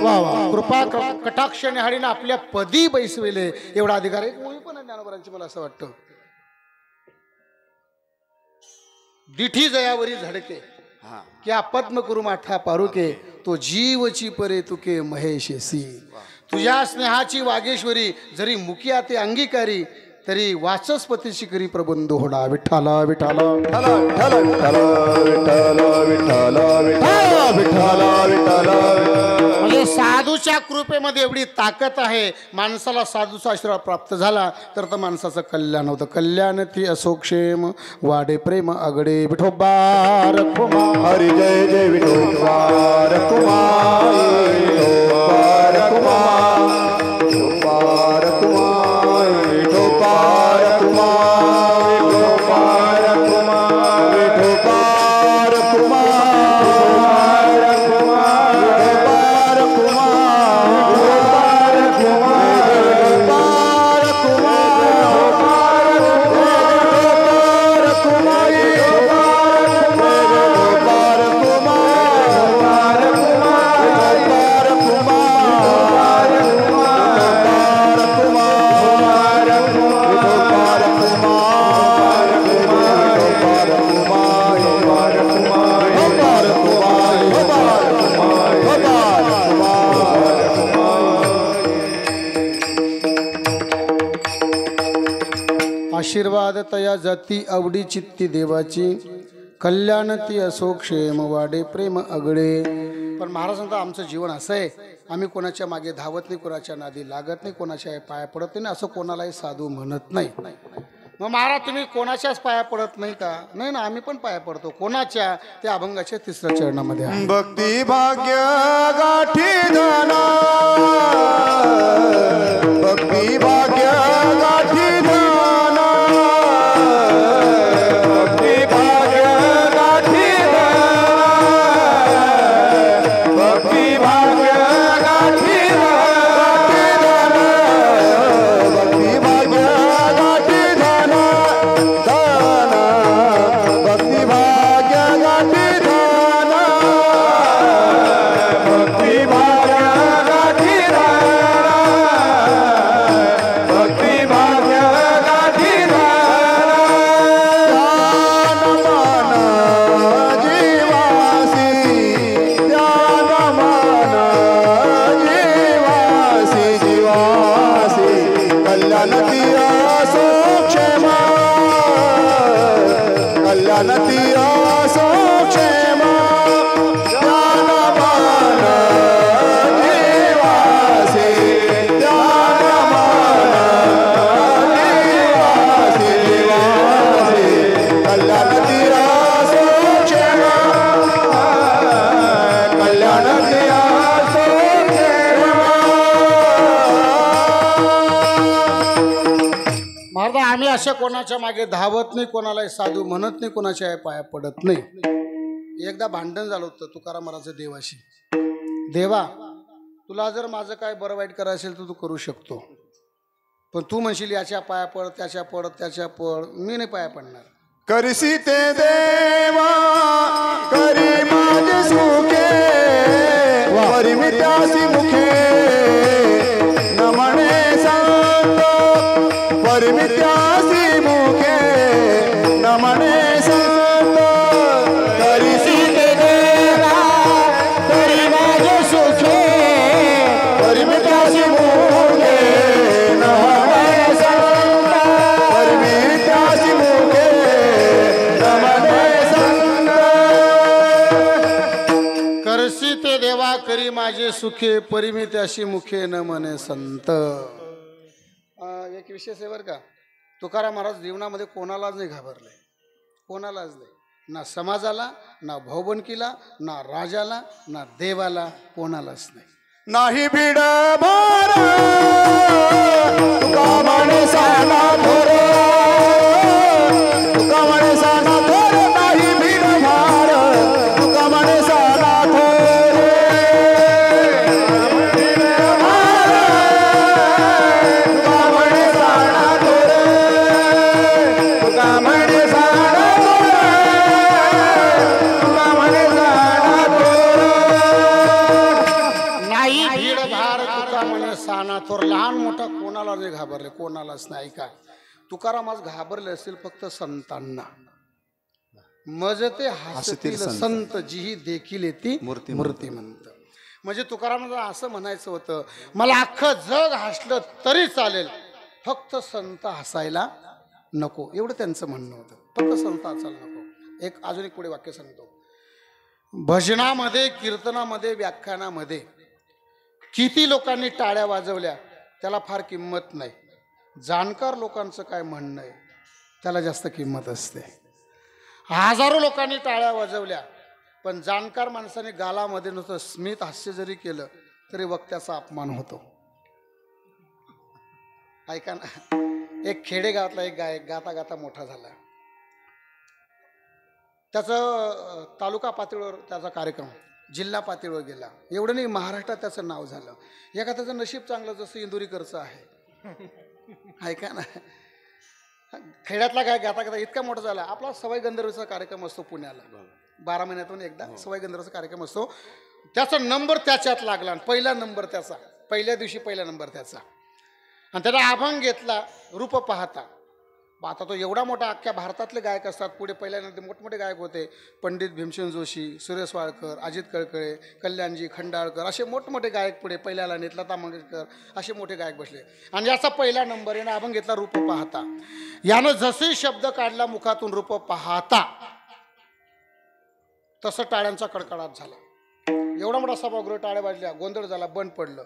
वा वा. कृपा कटाक्ष निहाळीनं आपल्या पदी बैसविले, एवढा अधिकार आहे. मुळी पण आहे ज्ञानोबरांची, मला असं वाटतं. दिठी जयावरी झडके, क्या पद्म कुरु माठा पारुके. तो जीवची परे तुके महेशेसी. तुझ्या स्नेहाची वागेश्वरी, जरी मुकिया ते अंगीकारी, तरी वाचस्पतीशी करी प्रबंध होडा. विठ्ठला विठ्ठला विठ्ठला विठ्ठला विठ्ठला विठ्ठला विठ्ठला विठ्ठला विठ्ठला. म्हणजे साधूच्या कृपेमध्ये एवढी ताकद आहे. माणसाला साधूचा आशीर्वाद प्राप्त झाला तर माणसाचं कल्याण होतं. कल्याण ती असोक्षेम, वाडे प्रेम आगडे. विठोबा रखुमा. हरी जय जय विठोबा रखुमा, विठोबा रखुमा, विठोबा रखुमा, विठोबा रखुमा, विठोबा रखुमा, विठोबा रखुमा, तया जाती आवडी चित्ती देवाची कल्याण ती असो क्षेम वाडे प्रेम अगडे. पण महाराज म्हणतात आमचं जीवन असं आहे, आम्ही कोणाच्या मागे धावत नाही, कोणाच्या नादी लागत नाही, कोणाच्या पाया पडत नाही, असं कोणालाही साधू म्हणत नाही. मग महाराज तुम्ही कोणाच्याच पाया पडत नाही का? नाही ना, आम्ही पण पाया पडतो. कोणाच्या? त्या अभंगाच्या 3ऱ्या चरणामध्ये आहे. भक्ती भाग्य गाठी धना, भक्ती भाग्य गाठी धना, भक्ती भाग्य गाठी धना, भक्ती भाग्य गाठी धना, भक्ती भाग्य गाठी धना, धना, भक्ती भाग्य गाठी धना, भक्ती भाग्य गाठी धना, भक्ती भाग्य गाठी धना. ध्यान मन जीवासी, ध्यान मन जीवासी, जीवासी कल्याण तिया सुक्षेमा, कल्याण तिया सुक्षेमा. ध्यान मन जीवासी, ध्यान मन जीवासी, जीवासी कल्याण तिया सुक्षेमा, कल्याण तिया सुक्षेमा. महाराज आम्ही अशा कोणाच्या मागे धावत नाही, कोणालाही साधू म्हणत नाही, कोणाच्या पाया पडत नाही. एकदा भांडण झालं होतं तुकाराम महाराजचं देवाशी. देवा, तुला जर माझं काय बरं वाईट करायचं असेल तर तू करू शकतो, पण तू म्हणशील याच्या पाया पड, त्याच्या पड, त्याच्या पड, मी नाही पाया पडणार. करसी ते देवा करी माझे सुखे, वरी मी त्यासी मुखे न म्हणे संत, वरी मी त्यासी मुखे न म्हणे संत. करसी ते देवा करी माझे सुखे, वरी मी त्यासी मुखे न म्हणे संत, वरी मी त्यासी मुखे करसी ते देवा करी माझे सुखे, परिमी त्याशी मुखे न म्हणे संत. एक विशेष आहे बरं का, तुकाराम महाराज जीवनामध्ये कोणालाच नाही घाबरले, कोणालाच नाही, ना समाजाला, ना भाऊबंदकीला, ना राजाला, ना देवाला, कोणालाच नाही. नाही भीड भार तुका म्हणे साना थोर, तुका म्हणे साना थोर, नाही भीड भार तुका म्हणे साना थोर. तुका म्हणे साना थोर, तुका म्हणे साना थोर, तुका म्हणे साना थोर. नाही भीड भार तुका म्हणे साना थोर. लहान मोठा कोणाला नाही घाबरले, कोणालाच नाही. का तुकाराम आज घाबरले असतील फक्त संतांना. मज ते हसतील संत जिही देखील येती मूर्तिमंत. म्हणजे तुकारामाला असं म्हणायचं होतं, मला अख्खं जग हसलं तरी चालेल, फक्त संत हसायला नको, एवढं त्यांचं म्हणणं होतं. फक्त संत हसायला नको. अजून एक पुढे वाक्य सांगतो. भजनामध्ये, कीर्तनामध्ये, व्याख्यानामध्ये किती लोकांनी टाळ्या वाजवल्या त्याला फार किंमत नाही. जाणकार लोकांचं काय म्हणणं आहे त्याला जास्त किंमत असते. हजारो लोकांनी टाळ्या वाजवल्या, पण जाणकार माणसाने गालामध्ये नुसतं स्मित हास्य जरी केलं तरी वक्त्याचा अपमान होतो. ऐका ना, एक खेडेगावातला एक गायक गाता गाता मोठा झाला. त्याचं तालुका पातळीवर त्याचा कार्यक्रम जिल्हा पातळीवर गेला. एवढं नाही, महाराष्ट्रात त्याचं नाव झालं. एका त्याचं नशीब चांगलं जसं इंदुरीकरचं आहे. ऐका ना, खेड्यातला काय गाता गाता इतका मोठा झाला. आपला सवाई गंधर्वचा कार्यक्रम असतो पुण्याला, 12 महिन्यातून एकदा सवाई गंधर्वचा कार्यक्रम असतो. त्याचा नंबर त्याच्यात लागला, पहिला नंबर त्याचा, पहिल्या दिवशी पहिला नंबर त्याचा. आणि त्याला अभंग घेतला रूप पाहता. आता तो एवढा मोठा अख्ख्या भारतातले गायक असतात. पुढे पहिल्यानंतर मोठमोठे गायक होते. पंडित भीमसेन जोशी, सुरेश वाडकर, अजित कळकळे, कल्याणजी खंडाळकर असे मोठमोठे गायक पुढे पहिल्याला नेत. लता मंगेशकर असे मोठे गायक बसले. आणि याचा पहिला नंबर यानं आपण घेतला रूप पाहता. यानं जसे शब्द काढला मुखातून रूप पाहता तसं टाळ्यांचा कडकडाट झाला. एवढा मोठा सभागृह टाळ्या वाजल्या, गोंधळ झाला, बंद पडलं.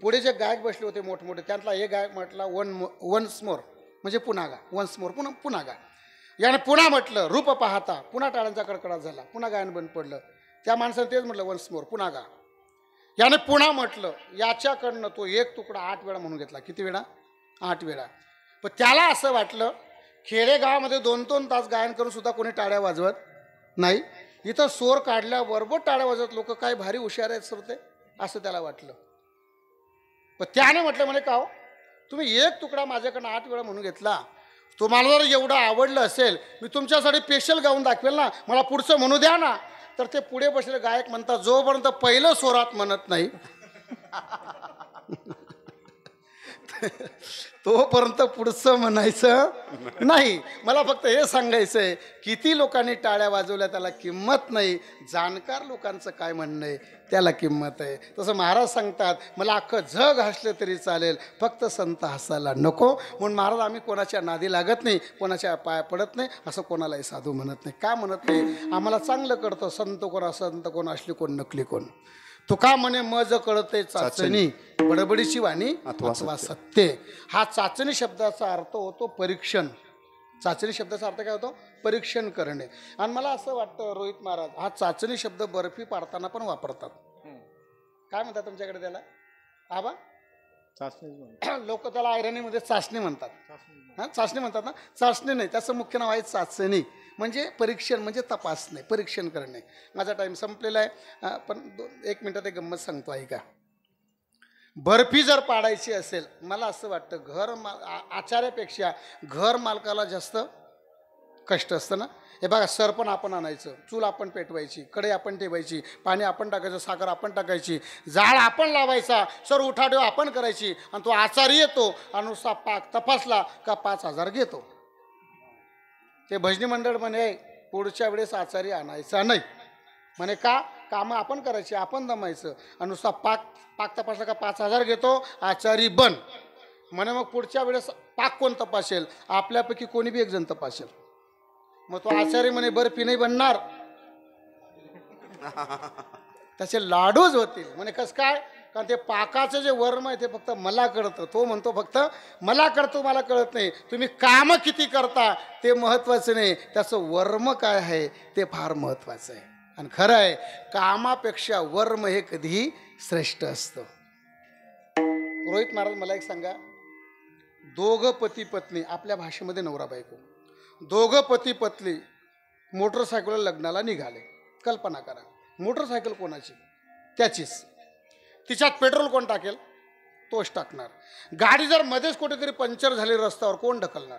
पुढे जे गायक बसले होते मोठमोठे त्यातला एक गायक म्हटला वन्स मोर म्हणजे पुन्हा गा, वन्स मोर पुन्हा गा. याने पुन्हा म्हटलं रूप पाहता, पुन्हा टाळ्यांचा कडकडाट झाला, पुन्हा गायन बंद पडलं. त्या माणसाने तेच म्हटलं वन्स मोर पुन्हा गा. याने पुन्हा म्हटलं. याच्याकडनं तो एक तुकडा 8 वेळा म्हणून घेतला. किती वेळा? 8 वेळा. पण त्याला असं वाटलं खेडेगावामध्ये 2-2 तास गायन करून सुद्धा कोणी टाळ्या वाजवत नाही, इथं सोर काढल्याबरोबर टाळ्या वाजवत लोक काय भारी हुशार आहेत सर ते, असं त्याला वाटलं. पण त्याने म्हटलं म्हणे का हो तुम्ही एक तुकडा माझ्याकडनं 8 वेळा म्हणून घेतला, तुम्हाला जर एवढं आवडलं असेल मी तुमच्यासाठी स्पेशल गाऊन दाखवेल ना, मला पुढचं म्हणू द्या ना. तर ते पुढे बसले गायक म्हणतात जोपर्यंत पहिलं स्वरात म्हणत नाही तोपर्यंत पुढचं म्हणायचं नाही. मला फक्त हे सांगायचं आहे किती लोकांनी टाळ्या वाजवल्या त्याला किंमत नाही, जाणकार लोकांचं काय म्हणणं आहे त्याला किंमत आहे. तसं महाराज सांगतात मला अख्खं जग हसलं तरी चालेल फक्त संत हसायला नको. म्हणून महाराज आम्ही कोणाच्या नादी लागत नाही, कोणाच्या पाया पडत नाही, असं कोणालाही साधू म्हणत नाही. का म्हणत नाही? आम्हाला चांगलं कळतं संत कोण, असंत कोण, असली कोण, नकली कोण. तुका म्हणे मज कळते चाचणी, बडबडीची वाणी अथवा सत्य. हा चाचणी शब्दाचा अर्थ होतो परीक्षण. चाचणी शब्दाचा अर्थ काय होतो? परीक्षण करणे. आणि मला असं वाटतं रोहित महाराज हा चाचणी शब्द बर्फी पाडताना पण वापरतात. काय म्हणतात तुमच्याकडे त्याला? आबा लोक त्याला ऐरणीमध्ये चाचणी म्हणतात. हां चाचणी म्हणतात ना? चाचणी नाही, त्याचं मुख्य नाव आहे चाचणी. म्हणजे परीक्षण म्हणजे तपासणे, परीक्षण करणे. माझा टाईम संपलेला आहे पण 1 मिनिटात एक गंमत सांगतो ऐका. बर्फी जर पाडायची असेल मला असं वाटतं आचार्यापेक्षा घर मालकाला जास्त कष्ट असतं ना. हे बघा सरपण आपण आणायचं, चूल आपण पेटवायची, कढई आपण ठेवायची, पाणी आपण टाकायचं, साखर आपण टाकायची, जाळ आपण लावायचा, सर उठाठेव आपण करायची. आणि तो आचारी येतो आणि नुसता पाक तपासला का 5000 घेतो. ते भजनी मंडळ म्हणे पुढच्या वेळेस आचारी आणायचा नाही म्हणे. का? कामं आपण करायची, आपण दमायचं आणि नुसता पाक तपासला का 5000 घेतो, आचारी बन म्हणे. मग पुढच्या वेळेस पाक कोण तपासेल? आपल्यापैकी कोणी बी एक जण तपासेल. मग तो आचारी म्हणे बर्फी नाही बनणार, त्याचे लाडूच होतील म्हणे. कसं काय? कारण ते पाकाचं जे वर्म आहे ते फक्त मला कळतं. तो म्हणतो फक्त मला कळतं, मला कळत नाही. तुम्ही काम किती करता ते महत्त्वाचं नाही, त्याचं वर्म काय आहे ते फार महत्त्वाचं आहे. आणि खरं आहे कामापेक्षा वर्म हे कधीही श्रेष्ठ असतं. रोहित महाराज मला एक सांगा, दोघं पती पत्नी आपल्या भाषेमध्ये नवरा बायको, दोघं पती पत्नी मोटरसायकलवर लग्नाला निघाले. कल्पना करा मोटरसायकल कोणाची? त्याचीच. तिच्यात पेट्रोल कोण टाकेल? तोच टाकणार. गाडी जर मध्येच कुठेतरी पंक्चर झाली रस्त्यावर कोण ढकलणार?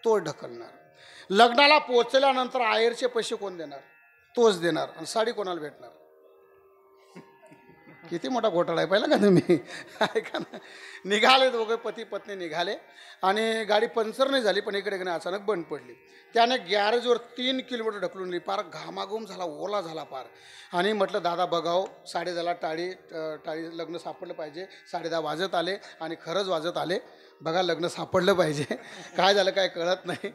तोच ढकलणार. लग्नाला पोहोचल्यानंतर आयरचे पैसे कोण देणार? तोच देणार. आणि साडी कोणाला भेटणार? किती मोठा घोटाळा आहे पाहिला का तुम्ही? ऐका ना, निघाले दोघे पती पत्नी निघाले आणि गाडी पंक्चर नाही झाली पण इकडे अचानक बंद पडली. त्याने गॅरेजवर 3 किलोमीटर ढकलून दिली. फार घामाघूम झाला, ओला झाला फार. आणि म्हटलं दादा बघाव 10:30 टाळी लग्न सापडलं पाहिजे. 10:30 वाजत आले आणि खरंच वाजत आले. बघा लग्न सापडलं पाहिजे. काय झालं काय कळत नाही.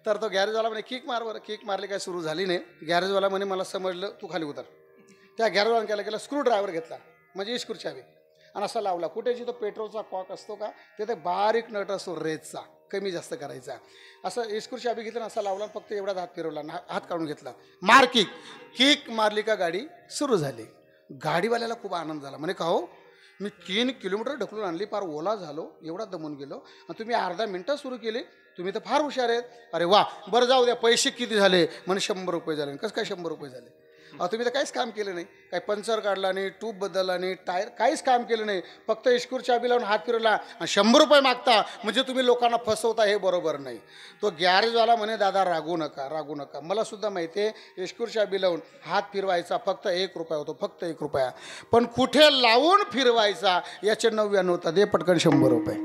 तर तो गॅरेजवाला म्हणे किक मार बरं. किक मारली काय सुरू झाली नाही. गॅरेजवाला म्हणे मला समजलं तू खाली उतर. त्या गॅरेजवाला केला स्क्रू ड्रायव्हर घेतला म्हणजे इस्क्रू चावी आणि असा लावला. कुठे जिथं पेट्रोलचा कॉक असतो का तिथे बारीक नट असतो रेतचा, कमी जास्त करायचा. असं इस्क्रू चावी घेतला असा लावला, फक्त एवढाच हात फिरवला, हात काढून घेतला, मार किक मारली का गाडी सुरू झाली. गाडीवाल्याला खूप आनंद झाला. म्हणे का हो मी 3 किलोमीटर ढकलून आणली, फार ओला झालो, एवढा दमून गेलो आणि तुम्ही अर्धा मिनटं सुरू केली, तुम्ही तर फार हुशार आहेत. अरे वा बरं जाऊ द्या. पैसे किती झाले? म्हणे 100 रुपये झाले. कसं काय 100 रुपये झाले? तुम्ही तर काहीच काम केलं नाही, काही पंचर काढला नाही, ट्यूब बदलला नाही, टायर काहीच काम केलं नाही, फक्त इस्क्रू चाबी लावून हात फिरवला आणि 100 रुपये मागता म्हणजे तुम्ही लोकांना फसवता, हे बरोबर नाही. तो गॅरेजवाला म्हणे दादा रागू नका, मला सुद्धा माहिती आहे इस्क्रू चाबी लावून हात फिरवायचा फक्त 1 रुपया होतो, फक्त 1 रुपया, पण कुठे लावून फिरवायचा याचे 99 होतात. हे पटकन 100 रुपये.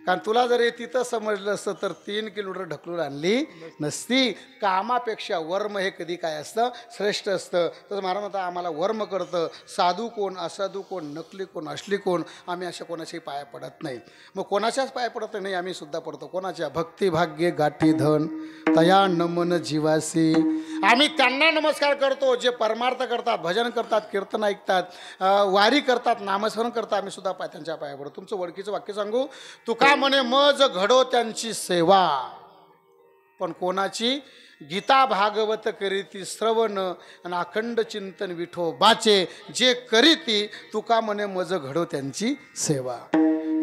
कारण तुला जर हे तिथं समजलं असतं तर 3 किलोमीटर ढकलून आणली नसती. कामापेक्षा वर्म हे कधी काय असतं श्रेष्ठ असतं. तर महाराज म्हणतात आम्हाला वर्म करतं. साधू कोण असाधू कोण नकली कोण असली कोण आम्ही अशा कोणाच्याही पाया पडत नाही. मग कोणाच्याच पाया पडत नाही आम्ही सुद्धा पडतो. कोणाच्या भक्ती भाग्य गाठी धन तया नमन जीवासी. आम्ही त्यांना नमस्कार करतो जे परमार्थ करतात, भजन करतात, कीर्तन ऐकतात, वारी करतात, नामस्मरण करतात. आम्ही सुद्धा त्यांच्या पाया पडतो. तुमचं ओळखीचं वाक्य सांगू. तुका म्हणे मज घडो त्यांची सेवा, पण कोणाची गीता भागवत करीती श्रवण आणि अखंड चिंतन विठोबाचे जे करीती तुका म्हणे मज घडो त्यांची सेवा.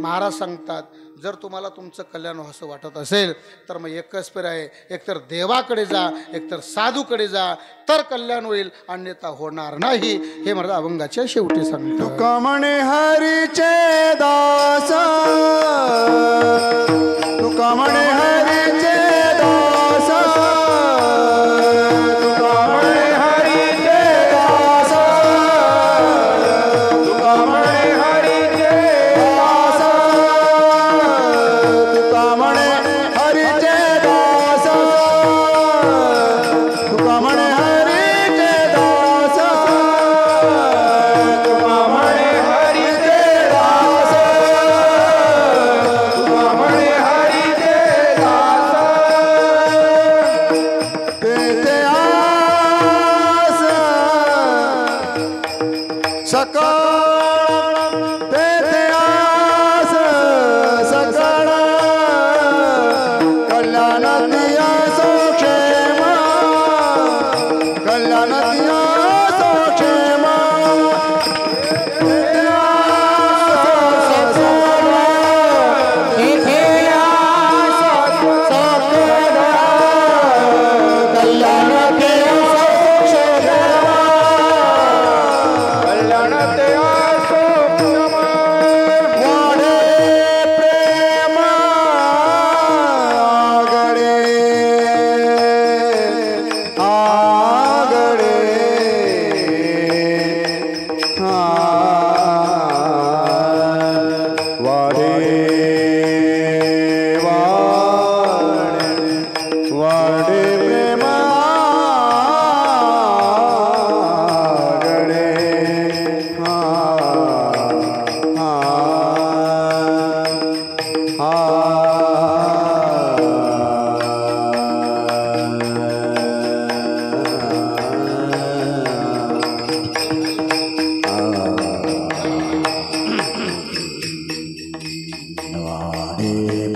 महाराज सांगतात जर तुम्हाला तुमचं कल्याण असं वाटत असेल तर मग एकच पर्याय, एकतर देवाकडे जा, एकतर साधूकडे जा, तर कल्याण होईल, अन्यथा होणार नाही. हे महाराज अभंगाच्या शेवटी सांगतो. तुका म्हणे हरीचे दास, तुका म्हणे हरीचे दास, तुका म्हणे हरीचे दास, तुका म्हणे हरीचे दास, तुका म्हणे हरीचे दास, तुका म्हणे हरीचे दास, तुका म्हणे हरीचे दास, तुका म्हणे हरीचे दास, तेथे आस सकाळ, तेथे आस सकाळ, कल्याण दिया सोक्षेम, कल्याण दिया सोक्षेम, तेथे आस सकाळ, इथे आस सकाळ, कल्याण दिया सोक्षेम, कल्याण दिया सोक्षेम, वाढे प्रेम आगडे, आगडे, वाढे, वाढे, वाढे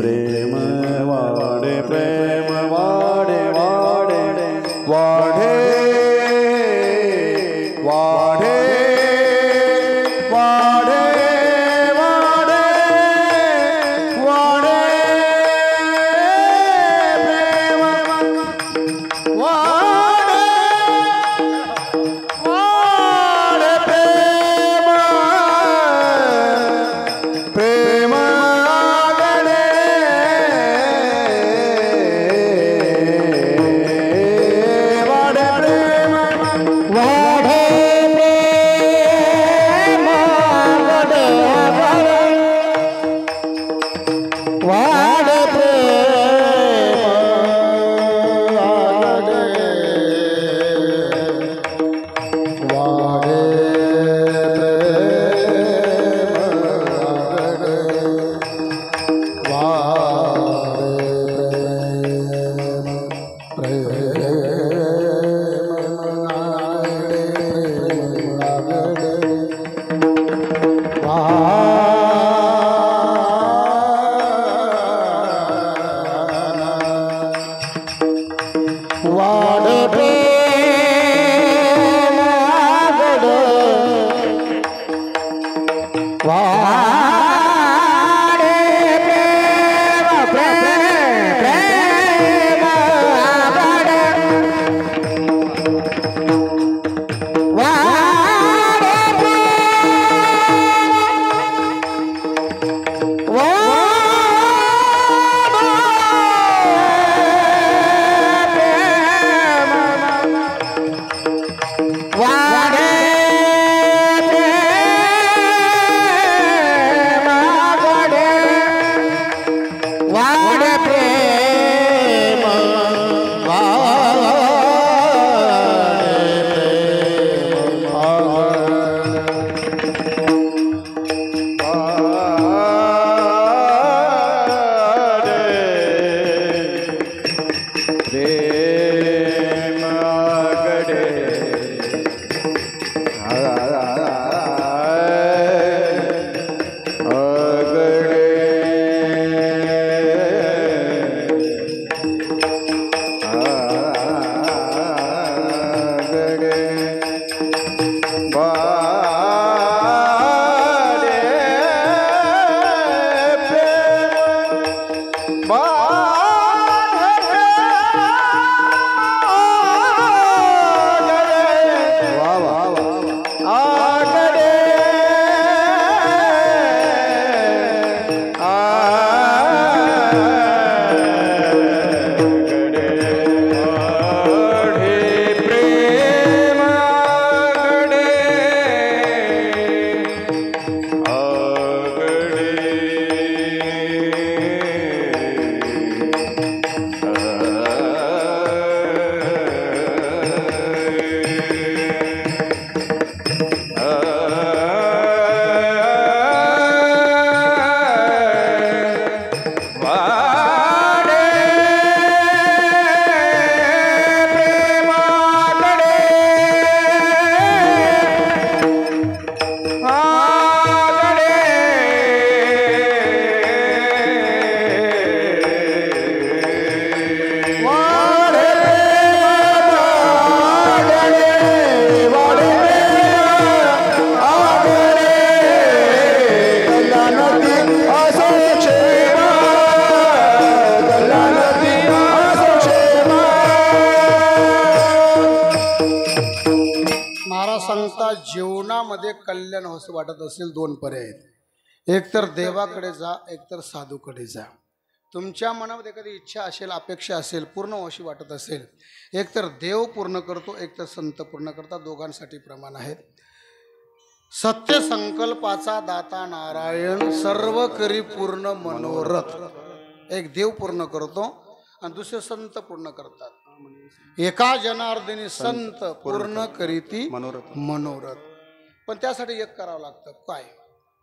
प्रेम आगडे, वाडे प्रेम, वाडे प्रेम, वाडे, वाडे, वाडे, वाडे, वाडे, वाडे, वाडे प्रेम, वाडे, वाडे प्रेम, प्रेम आगडे, वाडे प्रेम, वाढे प्रेम आगडे, वाढे प्रेम आगडे, वाढे प्रेम आगडे, वाढे प्रेम, प्रेम आगडे, वाढे प्रेम, सांगता जीवनामध्ये कल्याण असं वाटत असेल दोन पर्याय आहेत. एक तर देवाकडे जा, एक तर साधूकडे जा. तुमच्या मनामध्ये एखादी इच्छा असेल, अपेक्षा असेल, पूर्ण अशी वाटत असेल, एक तर देव पूर्ण करतो, एक तर संत पूर्ण करतात. दोघांसाठी प्रमाण आहेत. सत्य संकल्पाचा दाता नारायण सर्व करी पूर्ण मनोरथ. एक देव पूर्ण करतो आणि दुसरे संत पूर्ण करतात. एका जनार्दनी संत पूर्ण करीती मनोरथ. पण त्यासाठी एक करावं लागतं. काय?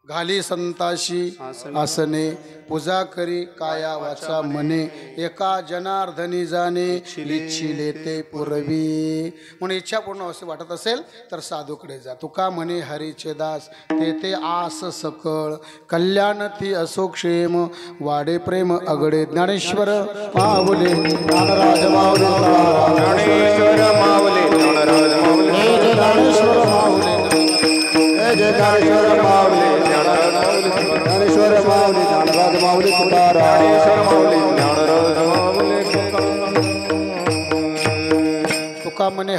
घाली संताशी आसने, पूजा करी काया वाचा मने, एका जनार्दनी जाणे इच्छिले ते पुरवी. म्हणून इच्छा पूर्ण असे वाटत असेल तर साधूकडे जा. तुका म्हणे हरीचे दास ते आस सकळ, कल्याण ती असो क्षेम, वाडे प्रेम अगडे. ज्ञानेश्वर माऊले ज्ञानराज माऊले, ज्ञानेश्वर माऊले ज्ञानराज माऊले, ज्ञानेश्वर माऊले, जय ज्ञानेश्वर माऊले ज्ञानेश्वर माऊली ज्ञानराज माऊली तुकाराम, ज्ञानेश्वर माऊली ज्ञानराज माऊली तुका म्हणे